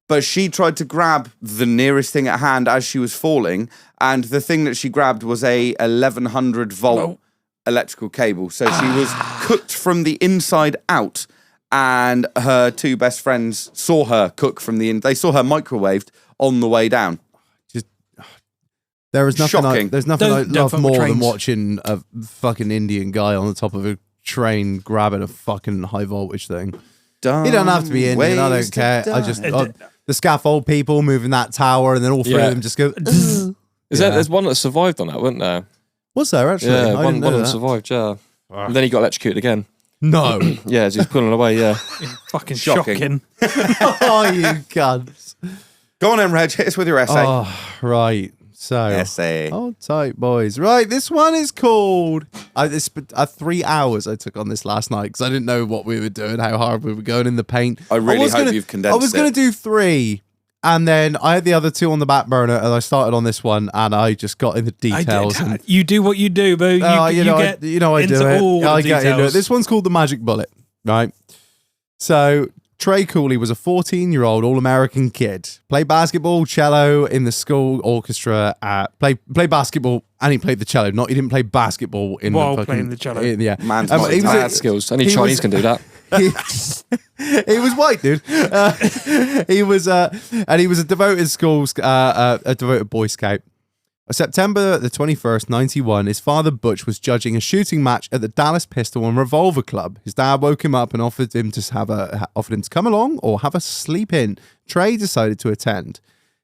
but she tried to grab the nearest thing at hand as she was falling, and the thing that she grabbed was a 1100 volt electrical cable. So she was cooked from the inside out, and her two best friends saw her cook from the They saw her microwaved on the way down. There is nothing. There's nothing I love more trains. than watching a fucking Indian guy on the top of a train grabbing a fucking high voltage thing. He don't have to be Indian. I don't care. I just the scaffold people moving that tower, and then all three of them just go. There's one that survived on that, wasn't there? Was there actually? Yeah, I one didn't of know them that. survived. Yeah, and then he got electrocuted again. No. Yeah, as he was pulling away. Yeah, Fucking Shocking. shocking. Oh, you cunts. Go on then, Reg. Hit us with your essay. Oh, right. So, Essay. hold tight, boys. Right, this one is called. 3 hours I took on this last night because I didn't know what we were doing, how hard we were going in the paint. I really hope you've condensed I was going it. to do 3, and then I had the other 2 on the back burner, and I started on this one, and I just got in the details. And, You do what you do, but you I get do it. all I the get into it. details. This one's called the Magic Bullet, right? So Trey Cooley was a 14-year-old All-American kid. Played basketball, cello in the school orchestra. Played basketball, and he played the cello. He didn't play basketball in While the fucking, playing the cello. Yeah, Man's he was bad skills. Only Chinese can do that. he was white, dude. He was a devoted Boy Scout. September the 21st, 91, his father Butch was judging a shooting match at the Dallas Pistol and Revolver Club. His dad woke him up and offered him to come along or have a sleep in. Trey decided to attend.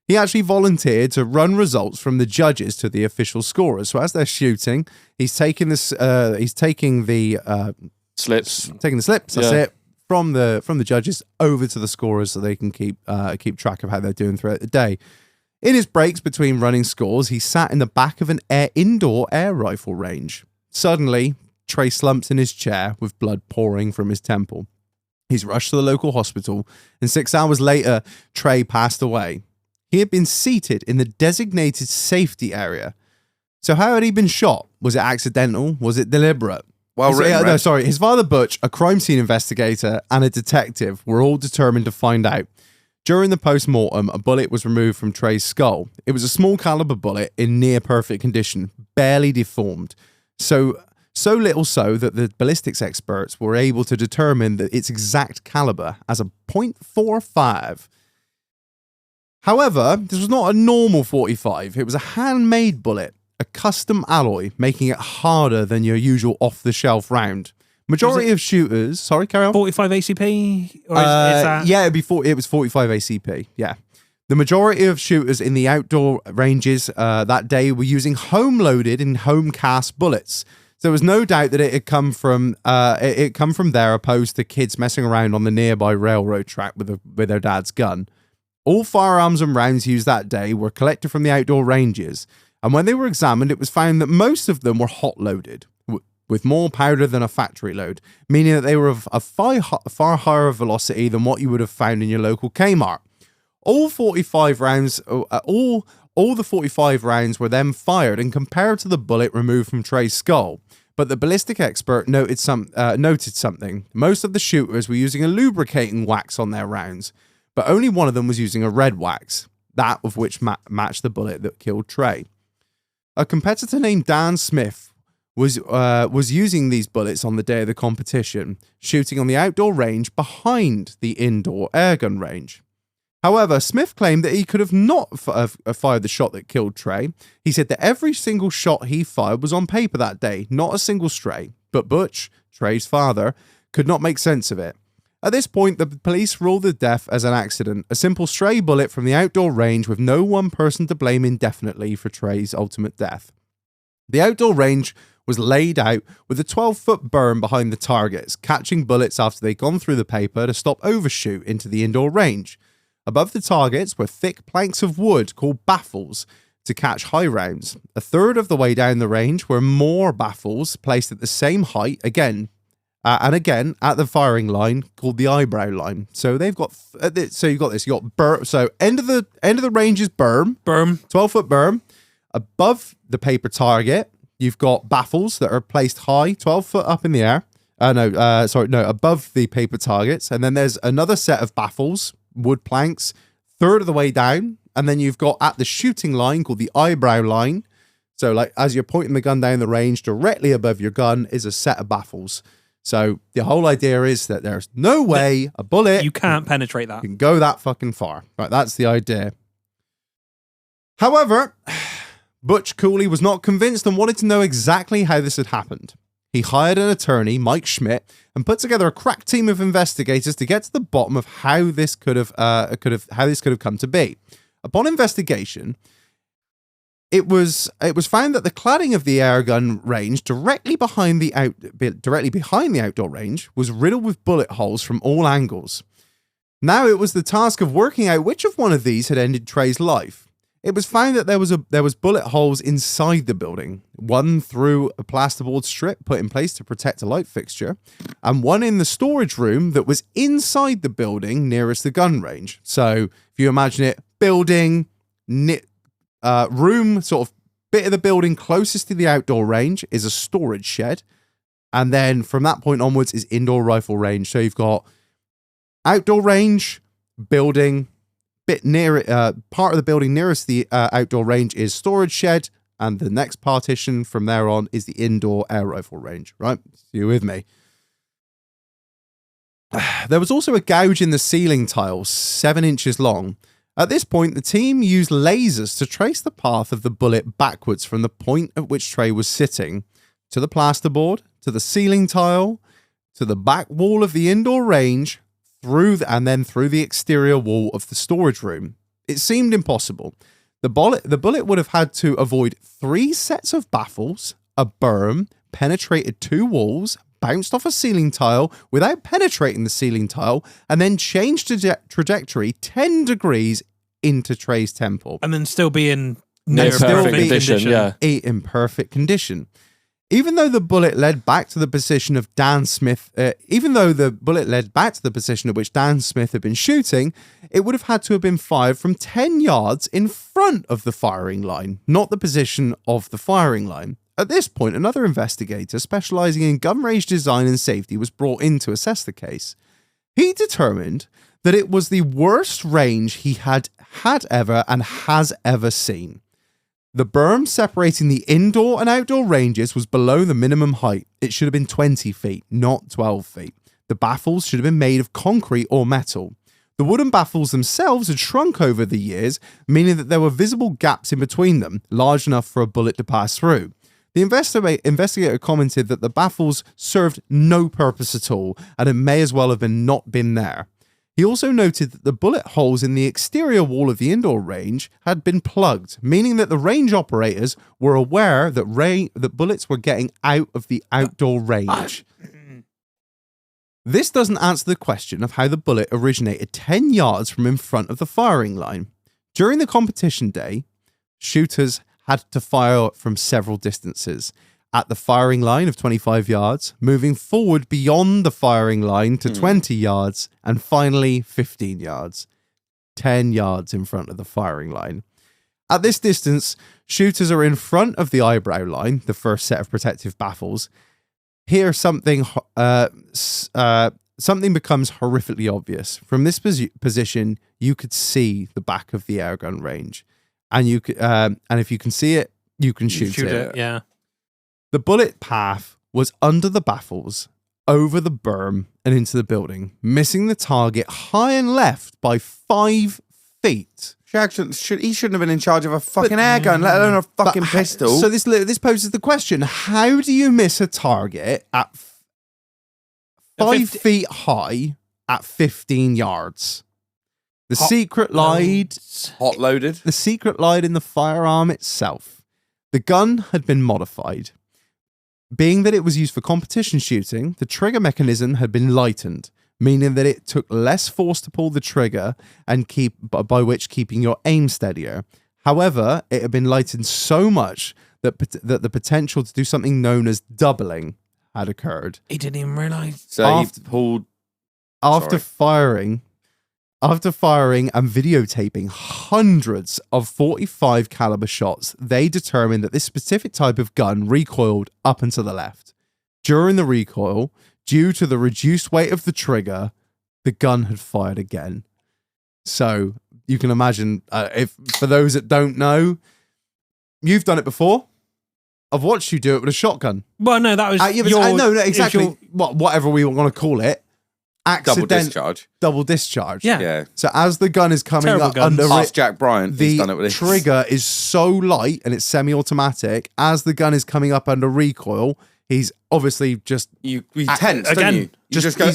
He actually volunteered to run results from the judges to the official scorers. So as they're shooting, he's taking the Slips. That's it, from the judges over to the scorers so they can keep track of how they're doing throughout the day. In his breaks between running scores, he sat in the back of an indoor air rifle range. Suddenly, Trey slumps in his chair with blood pouring from his temple. He's rushed to the local hospital, and 6 hours later, Trey passed away. He had been seated in the designated safety area. So how had he been shot? Was it accidental? Was it deliberate? His father Butch, a crime scene investigator, and a detective were all determined to find out. During the post-mortem, a bullet was removed from Trey's skull. It was a small caliber bullet in near perfect condition, barely deformed. So little so that the ballistics experts were able to determine that its exact caliber as a .45. However, this was not a normal 45. It was a handmade bullet, a custom alloy, making it harder than your usual off-the-shelf round. Majority of shooters... Sorry, carry on. 45 ACP? Or is that... Yeah, it was 45 ACP, yeah. The majority of shooters in the outdoor ranges that day were using home-loaded and home-cast bullets. So there was no doubt that it had come from there opposed to kids messing around on the nearby railroad track with their dad's gun. All firearms and rounds used that day were collected from the outdoor ranges, and when they were examined, it was found that most of them were hot-loaded, with more powder than a factory load, meaning that they were of a far higher velocity than what you would have found in your local Kmart. All 45 rounds, all the 45 rounds were then fired and compared to the bullet removed from Trey's skull. But the ballistic expert noted something. Most of the shooters were using a lubricating wax on their rounds, but only one of them was using a red wax, that of which matched the bullet that killed Trey. A competitor named Dan Smith was using these bullets on the day of the competition, shooting on the outdoor range behind the indoor airgun range. However, Smith claimed that he could have not fired the shot that killed Trey. He said that every single shot he fired was on paper that day, not a single stray. But Butch, Trey's father, could not make sense of it. At this point, the police ruled the death as an accident, a simple stray bullet from the outdoor range with no one person to blame indefinitely for Trey's ultimate death. The outdoor range was laid out with a 12-foot berm behind the targets, catching bullets after they'd gone through the paper to stop overshoot into the indoor range. Above the targets were thick planks of wood called baffles to catch high rounds. A third of the way down the range were more baffles placed at the same height, again at the firing line called the eyebrow line. So they've got so you've got this. You got berm. So end of the range is berm. 12-foot berm. Above the paper target, you've got baffles that are placed high, 12 foot up in the air. Above the paper targets. And then there's another set of baffles, wood planks, third of the way down. And then you've got at the shooting line called the eyebrow line. So like as you're pointing the gun down the range, directly above your gun is a set of baffles. So the whole idea is that there's no way a bullet... You can't penetrate that. Can go that fucking far. Right, that's the idea. However... Butch Cooley was not convinced and wanted to know exactly how this had happened. He hired an attorney, Mike Schmidt, and put together a crack team of investigators to get to the bottom of how this could have come to be. Upon investigation, it was found that the cladding of the airgun range directly behind the outdoor range was riddled with bullet holes from all angles. Now it was the task of working out which of one of these had ended Trey's life. It was found that there was bullet holes inside the building, one through a plasterboard strip put in place to protect a light fixture, and one in the storage room that was inside the building nearest the gun range. So if you imagine it, building, room, sort of bit of the building closest to the outdoor range is a storage shed, and then from that point onwards is indoor rifle range. So you've got outdoor range, building, bit near part of the building nearest the outdoor range is storage shed, and the next partition from there on is the indoor air rifle range. Right? You with me? There was also a gouge in the ceiling tile, 7 inches long. At this point, the team used lasers to trace the path of the bullet backwards from the point at which Trey was sitting to the plasterboard, to the ceiling tile, to the back wall of the indoor range, through the exterior wall of the storage room. It seemed impossible. The bullet would have had to avoid 3 sets of baffles, a berm, penetrated 2 walls, bounced off a ceiling tile without penetrating the ceiling tile, and then changed trajectory 10 degrees into Trey's temple. And then still be in perfect condition. Yeah. In perfect condition. Even though the bullet led back to the position of Dan Smith, at which Dan Smith had been shooting, it would have had to have been fired from 10 yards in front of the firing line, not the position of the firing line. At this point, another investigator specializing in gun range design and safety was brought in to assess the case. He determined that it was the worst range he had ever and has ever seen. The berm separating the indoor and outdoor ranges was below the minimum height. It should have been 20 feet, not 12 feet. The baffles should have been made of concrete or metal. The wooden baffles themselves had shrunk over the years, meaning that there were visible gaps in between them, large enough for a bullet to pass through. The investigator commented that the baffles served no purpose at all, and it may as well have not been there. He also noted that the bullet holes in the exterior wall of the indoor range had been plugged, meaning that the range operators were aware that bullets were getting out of the outdoor range. This doesn't answer the question of how the bullet originated 10 yards from in front of the firing line. During the competition day, shooters had to fire from several distances. At the firing line of 25 yards, moving forward beyond the firing line to 20 yards, and finally 15 yards. 10 yards in front of the firing line. At this distance, shooters are in front of the eyebrow line, the first set of protective baffles. Here, something becomes horrifically obvious. From this position, you could see the back of the airgun range, and if you can see it, you can shoot it. Yeah. The bullet path was under the baffles, over the berm, and into the building, missing the target high and left by 5 feet. He shouldn't have been in charge of a fucking air gun, let alone a fucking pistol. So this poses the question: how do you miss a target at 5 feet high at 15 yards? The secret lied. Hot loaded. The secret lied in the firearm itself. The gun had been modified. Being that it was used for competition shooting, the trigger mechanism had been lightened, meaning that it took less force to pull the trigger and by which keeping your aim steadier. However, it had been lightened so much that the potential to do something known as doubling had occurred. He didn't even realise. So he pulled... After firing and videotaping hundreds of .45 caliber shots, they determined that this specific type of gun recoiled up and to the left. During the recoil, due to the reduced weight of the trigger, the gun had fired again. So you can imagine, if for those that don't know, you've done it before. I've watched you do it with a shotgun. Well, no, that was no, exactly. Whatever we want to call it. Double discharge. Yeah. So as the gun is coming Terrible up guns. under Ask Jack Bryant. He's done it with the trigger is so light and it's semi-automatic. As the gun is coming up under recoil, he's obviously just you tense, again, don't you? You just go.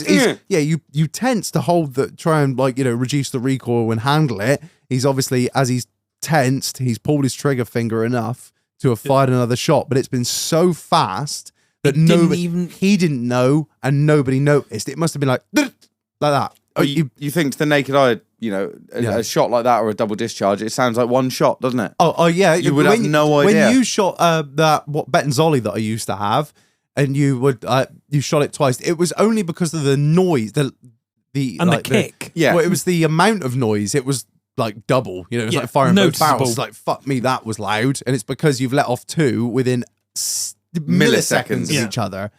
You tense to hold try and reduce the recoil and handle it. He's obviously, as he's tensed, he's pulled his trigger finger enough to have fired another shot, but it's been so fast that he didn't know and nobody noticed. It must have been like that. Oh, you think to the naked eye, a shot like that or a double discharge, it sounds like one shot, doesn't it? Oh yeah. You would have no idea. When you shot that Bettonzolli that I used to have, and you shot it twice, it was only because of the noise, the kick. Well, it was the amount of noise. It was like double. It was like firing both barrels. It's like, fuck me, that was loud. And it's because you've let off two within milliseconds of each other.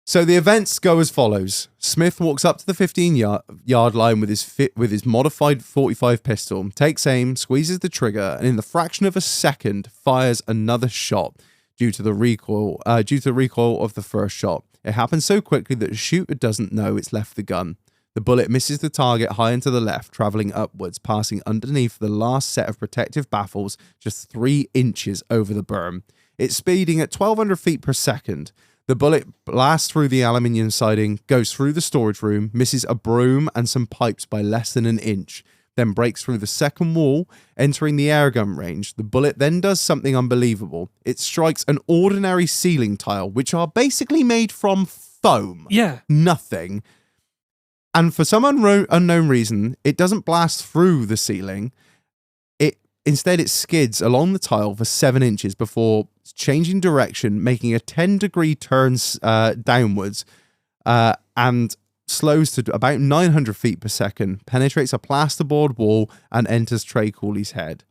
So the events go as follows. Smith walks up to the 15-yard line with his modified .45 pistol, takes aim, squeezes the trigger, and in the fraction of a second fires another shot due to the recoil of the first shot. It happens so quickly that the shooter doesn't know it's left the gun. The bullet misses the target high and to the left, traveling upwards, passing underneath the last set of protective baffles just 3 inches over the berm. It's speeding at 1,200 feet per second. The bullet blasts through the aluminium siding, goes through the storage room, misses a broom and some pipes by less than an inch, then breaks through the second wall, entering the airgun range. The bullet then does something unbelievable. It strikes an ordinary ceiling tile, which are basically made from foam. Yeah. Nothing. And for some unknown reason, it doesn't blast through the ceiling. Instead, it skids along the tile for 7 inches before changing direction, making a 10-degree turn downwards, and slows to about 900 feet per second, penetrates a plasterboard wall, and enters Trey Cooley's head.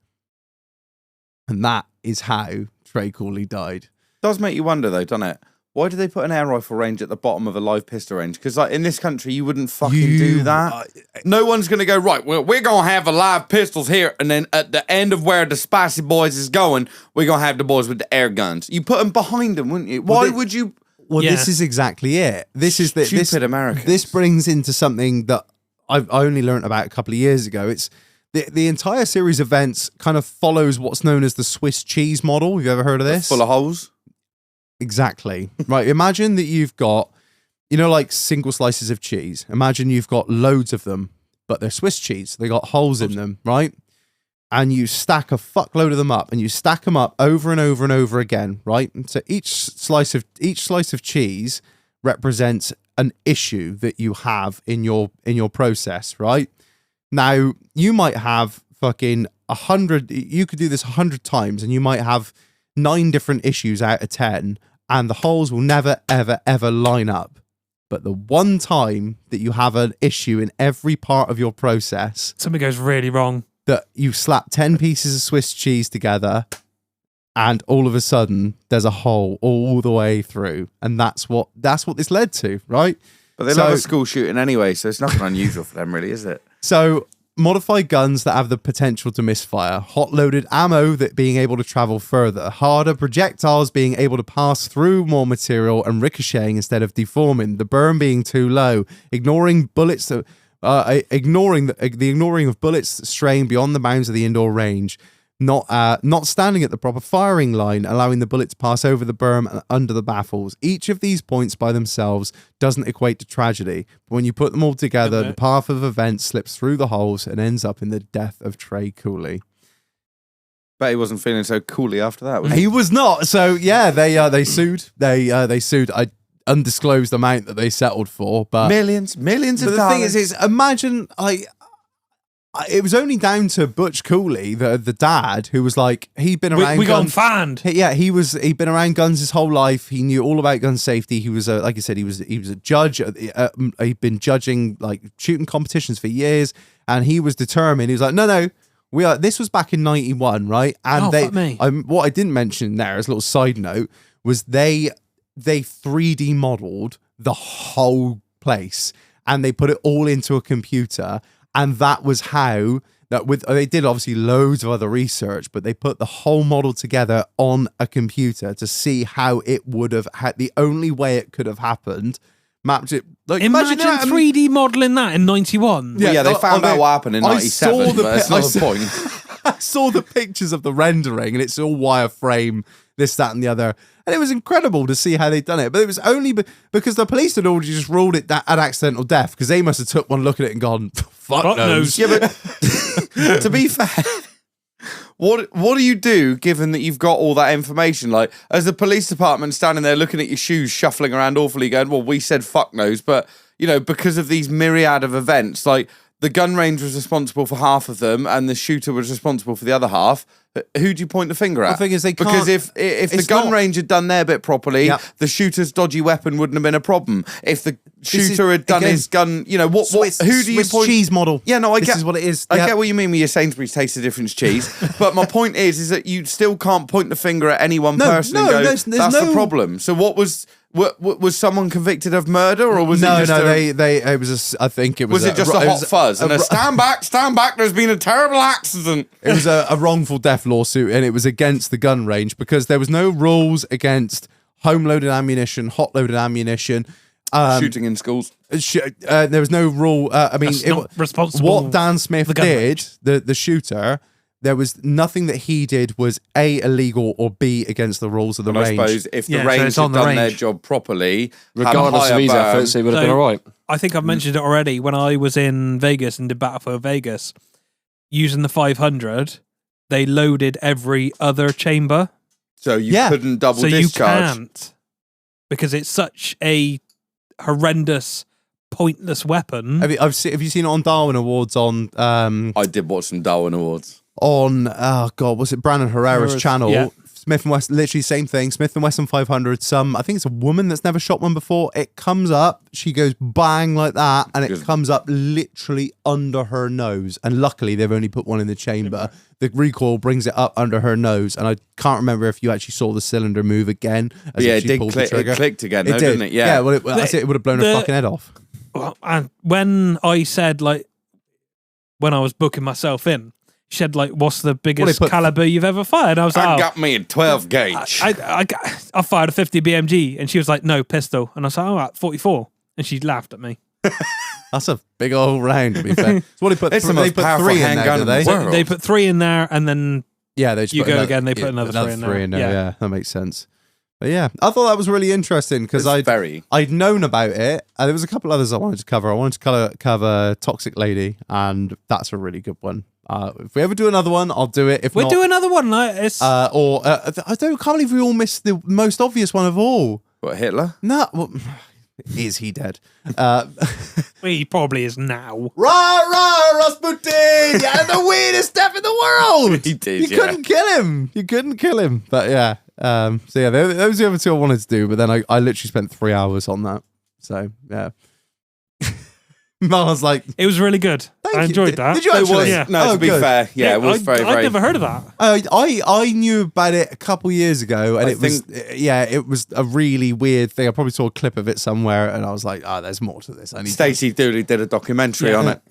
And that is how Trey Cooley died. Does make you wonder, though, doesn't it? Why do they put an air rifle range at the bottom of a live pistol range? Because in this country, you wouldn't fucking do that. No one's going to go, right, well, we're going to have a live pistols here, and then at the end of where the spicy boys is going, we're going to have the boys with the air guns. You put them behind them, wouldn't you? Why would you... Well, this is exactly it. This is the stupid Americans. This brings into something that I only learned about a couple of years ago. It's the entire series of events kind of follows what's known as the Swiss cheese model. Have you ever heard of this? Full of holes? Exactly. Right. Imagine that you've got, like single slices of cheese. Imagine you've got loads of them, but they're Swiss cheese. They got holes in them, right? And you stack a fuckload of them up, and you stack them up over and over and over again, right? And so each slice of cheese represents an issue that you have in your process, right? Now, you might have fucking 100. You could do this 100 times, and you might have 9 different issues out of 10, and the holes will never, ever, ever line up. But the one time that you have an issue in every part of your process, something goes really wrong, that you slap 10 pieces of Swiss cheese together, and all of a sudden there's a hole all the way through, and that's what this led to, right? But they love a school shooting anyway, so it's nothing unusual for them, really, is it? So modified guns that have the potential to misfire, hot-loaded ammo that being able to travel further, harder projectiles being able to pass through more material and ricocheting instead of deforming, the burn being too low, ignoring bullets, ignoring of bullets straying beyond the bounds of the indoor range, not standing at the proper firing line, allowing the bullet to pass over the berm and under the baffles. Each of these points by themselves doesn't equate to tragedy, but when you put them all together, the path of events slips through the holes and ends up in the death of Trey Cooley. Bet he wasn't feeling so coolly after that, was he? He was not. So yeah, they sued. They sued. I undisclosed amount that they settled for, but Millions of the dollars. thing is imagine it was only down to Butch Cooley, the dad, who was like, he'd been around. We got guns. fanned. Yeah, he'd been around guns his whole life. He knew all about gun safety. He was like I said, he was a judge. He'd been judging like shooting competitions for years, and he was determined. He was like, no, we are. This was back in '91, right? And fuck me. what I didn't mention there as a little side note was they 3D modeled the whole place, and they put it all into a computer. And that was how they did obviously loads of other research, but they put the whole model together on a computer to see how it would have had the only way it could have happened. Mapped it. Like, Imagine 3D modeling that in 91. Yeah, they found out what happened in 97, but that's not the point. I saw the pictures of the rendering, and it's all wireframe, this, that, and the other. And it was incredible to see how they'd done it. But it was only because the police had already just ruled it an accidental death, because they must have took one look at it and gone, fuck knows. Yeah, but to be fair, what do you do given that you've got all that information? Like, as the police department standing there looking at your shoes, shuffling around awfully, going, well, we said fuck knows, but, you know, because of these myriad of events, like, the gun range was responsible for half of them, and the shooter was responsible for the other half. Who do you point the finger at? The thing is, they can't, because if the gun range had done their bit properly, the shooter's dodgy weapon wouldn't have been a problem. If the shooter had done his gun, you know, who do you point? Cheese model. Yeah, no, This is what it is. I get what you mean with your Sainsbury's taste the difference cheese, but my point is that you still can't point the finger at any one person and go, that's the problem. So what was someone convicted of murder, or was it just it was I think it was it just a hot fuzz and a stand back, there's been a terrible accident. It was a wrongful death lawsuit, and it was against the gun range because there was no rules against home loaded ammunition, hot loaded ammunition, shooting in schools. There was no rule. I mean, responsible. What Dan Smith did, the shooter, there was nothing that he did was A, illegal, or B, against the rules of the range. I suppose if the range had done their job properly, regardless of his efforts, it would have been all right. I think I've mentioned it already. When I was in Vegas and did Battlefield Vegas, using the 500, they loaded every other chamber. So you couldn't double discharge. So you can't, because it's such a horrendous, pointless weapon. Have you seen it on Darwin Awards on... I did watch some Darwin Awards. On, was it Brandon Herrera's channel? Yeah. Smith & Wesson, literally same thing. Smith & Wesson 500. I think it's a woman that's never shot one before. It comes up, she goes bang like that, and it comes up literally under her nose. And luckily, they've only put one in the chamber. The recoil brings it up under her nose, and I can't remember if you actually saw the cylinder move again. Yeah, it did click. It clicked again, didn't it? Yeah. Well, I said it would have blown her fucking head off. And when I said, like, when I was booking myself in, she said, like, what's the biggest caliber you've ever fired? I was like, got me a 12 gauge. I fired a 50 BMG, and she was like, no, pistol. And I was like, oh, 44. And she laughed at me. That's a big old round, to be fair. So what they put 3 in there, do they? So they put 3 in there, and then they you go again, they put another 3 in there. Yeah, that makes sense. But yeah, I thought that was really interesting because I'd known about it. And there was a couple others I wanted to cover. I wanted to cover Toxic Lady, and that's a really good one. If we ever do another one, I'll do it. If we'll do another one. I can't believe we all missed the most obvious one of all. What, Hitler? No. Well, is he dead? He probably is now. Rah, Rasputin! Yeah, the weirdest death in the world. He did. You couldn't kill him. You couldn't kill him. But yeah. So yeah, those are the other two I wanted to do. But then I literally spent 3 hours on that. So yeah. Marlon's like, it was really good. I enjoyed that. Did you actually? Yeah. No, to be fair, it was very. I'd never heard of that. I knew about it a couple years ago, and it was a really weird thing. I probably saw a clip of it somewhere, and I was like, there's more to this. Stacey Dooley did a documentary on it.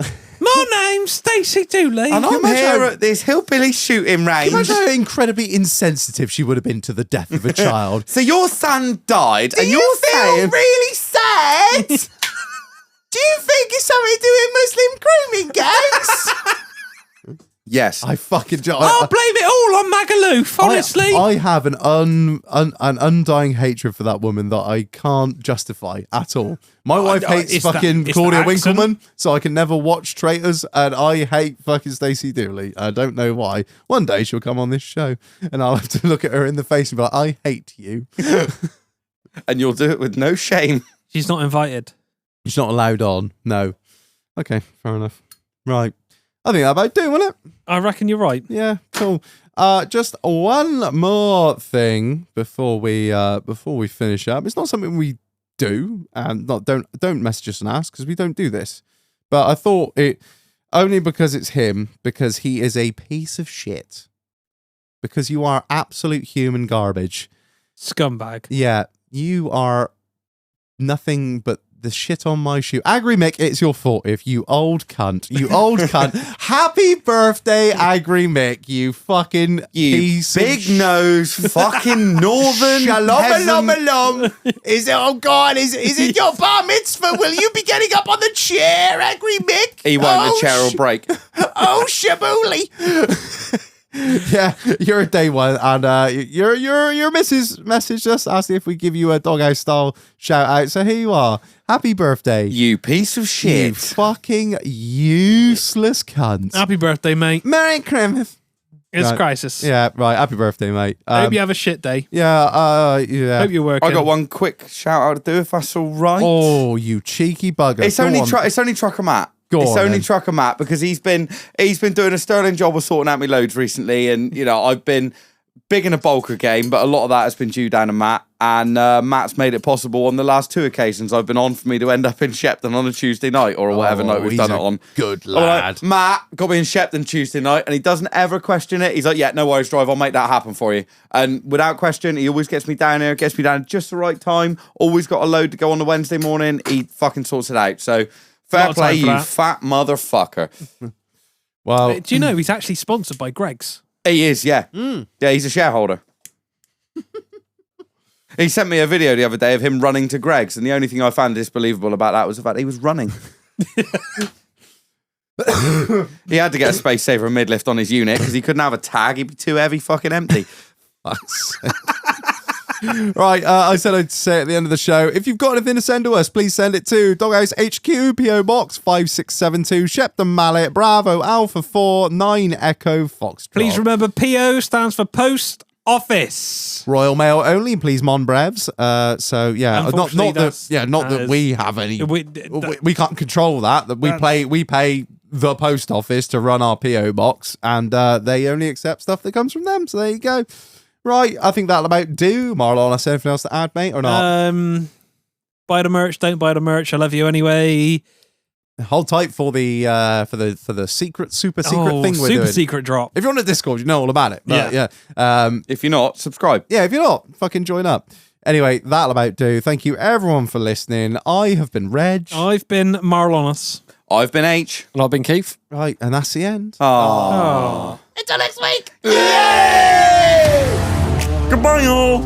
My name's Stacey Dooley. And I'm here at this hillbilly shooting range. Imagine how incredibly insensitive she would have been to the death of a child. So your son died, and you're saying really sad. Do you think it's something to do with Muslim grooming gangs? Yes. I fucking... I'll blame it all on Magaluf, honestly. I have an undying hatred for that woman that I can't justify at all. My wife hates fucking Claudia Winkleman, so I can never watch Traitors, and I hate fucking Stacey Dooley. I don't know why. One day she'll come on this show, and I'll have to look at her in the face and be like, I hate you. And you'll do it with no shame. She's not invited. She's not allowed on. No. Okay, fair enough. Right. I think that about doing it. I reckon you're right. Yeah, cool. Just one more thing before we finish up. It's not something we do, and don't message us and ask because we don't do this. But I thought it only because it's him, because he is a piece of shit. Because you are absolute human garbage. Scumbag. Yeah, you are nothing but the shit on my shoe. Agri Mick, it's your fault if you old cunt. You old cunt. Happy birthday, Agri Mick, you fucking piece big nose, fucking northern Shalom. Is it, oh God, is it your bar mitzvah? Will you be getting up on the chair, Agri Mick? He won't, the chair will break. Oh, Shabooli. Yeah, you're a day one, and your missus messaged us asking if we give you a Doghouse style shout out. So here you are. Happy birthday, you piece of shit, you fucking useless cunt. Happy birthday, mate. Merry Christmas. It's Right. crisis. Yeah, right. Happy birthday, mate. I hope you have a shit day. Yeah, Hope you're working. I got one quick shout out to do if that's all right. Oh, you cheeky bugger. It's only Trucker Matt. It's only Trucker Matt because he's been doing a sterling job of sorting out my loads recently, and you know I've been big in a bulker game, but a lot of that has been due down to Matt, and Matt's made it possible on the last two occasions I've been on for me to end up in Shepton on a Tuesday night or whatever night we've done it on. Good lad. Like, Matt got me in Shepton Tuesday night, and he doesn't ever question it. He's like, "Yeah, no worries, drive. I'll make that happen for you." And without question, he always gets me down here, gets me down at just the right time. Always got a load to go on the Wednesday morning. He fucking sorts it out. So. Fair play, you fat motherfucker. Well, do you know he's actually sponsored by Greggs? He is, yeah. Yeah, he's a shareholder. He sent me a video the other day of him running to Greggs, and the only thing I found disbelievable about that was the fact he was running. He had to get a space saver and mid-lift on his unit because he couldn't have a tag. He'd be too heavy, fucking empty. Right, I said I'd say at the end of the show, if you've got anything to send to us, please send it to Doghouse HQ, PO Box 5672, Shepton Mallet, Bravo, Alpha 4, 9 Echo Foxtrot. Please remember PO stands for Post Office. Royal Mail only, please, Mon Brevs. So yeah, not that we have any. We can't control that. That we pay the post office to run our PO box, and they only accept stuff that comes from them. So there you go. Right, I think that'll about do. Marlon, is there anything else to add, mate, or not? Buy the merch, don't buy the merch. I love you anyway. Hold tight for the super secret thing we're doing. Super secret drop. If you're on the Discord, you know all about it. But yeah. If you're not, subscribe. Yeah, if you're not, fucking join up. Anyway, that'll about do. Thank you everyone for listening. I have been Reg. I've been Marlonus. I've been H. And I've been Keith. Right, and that's the end. Aww. Until next week. Yay! Goodbye, y'all.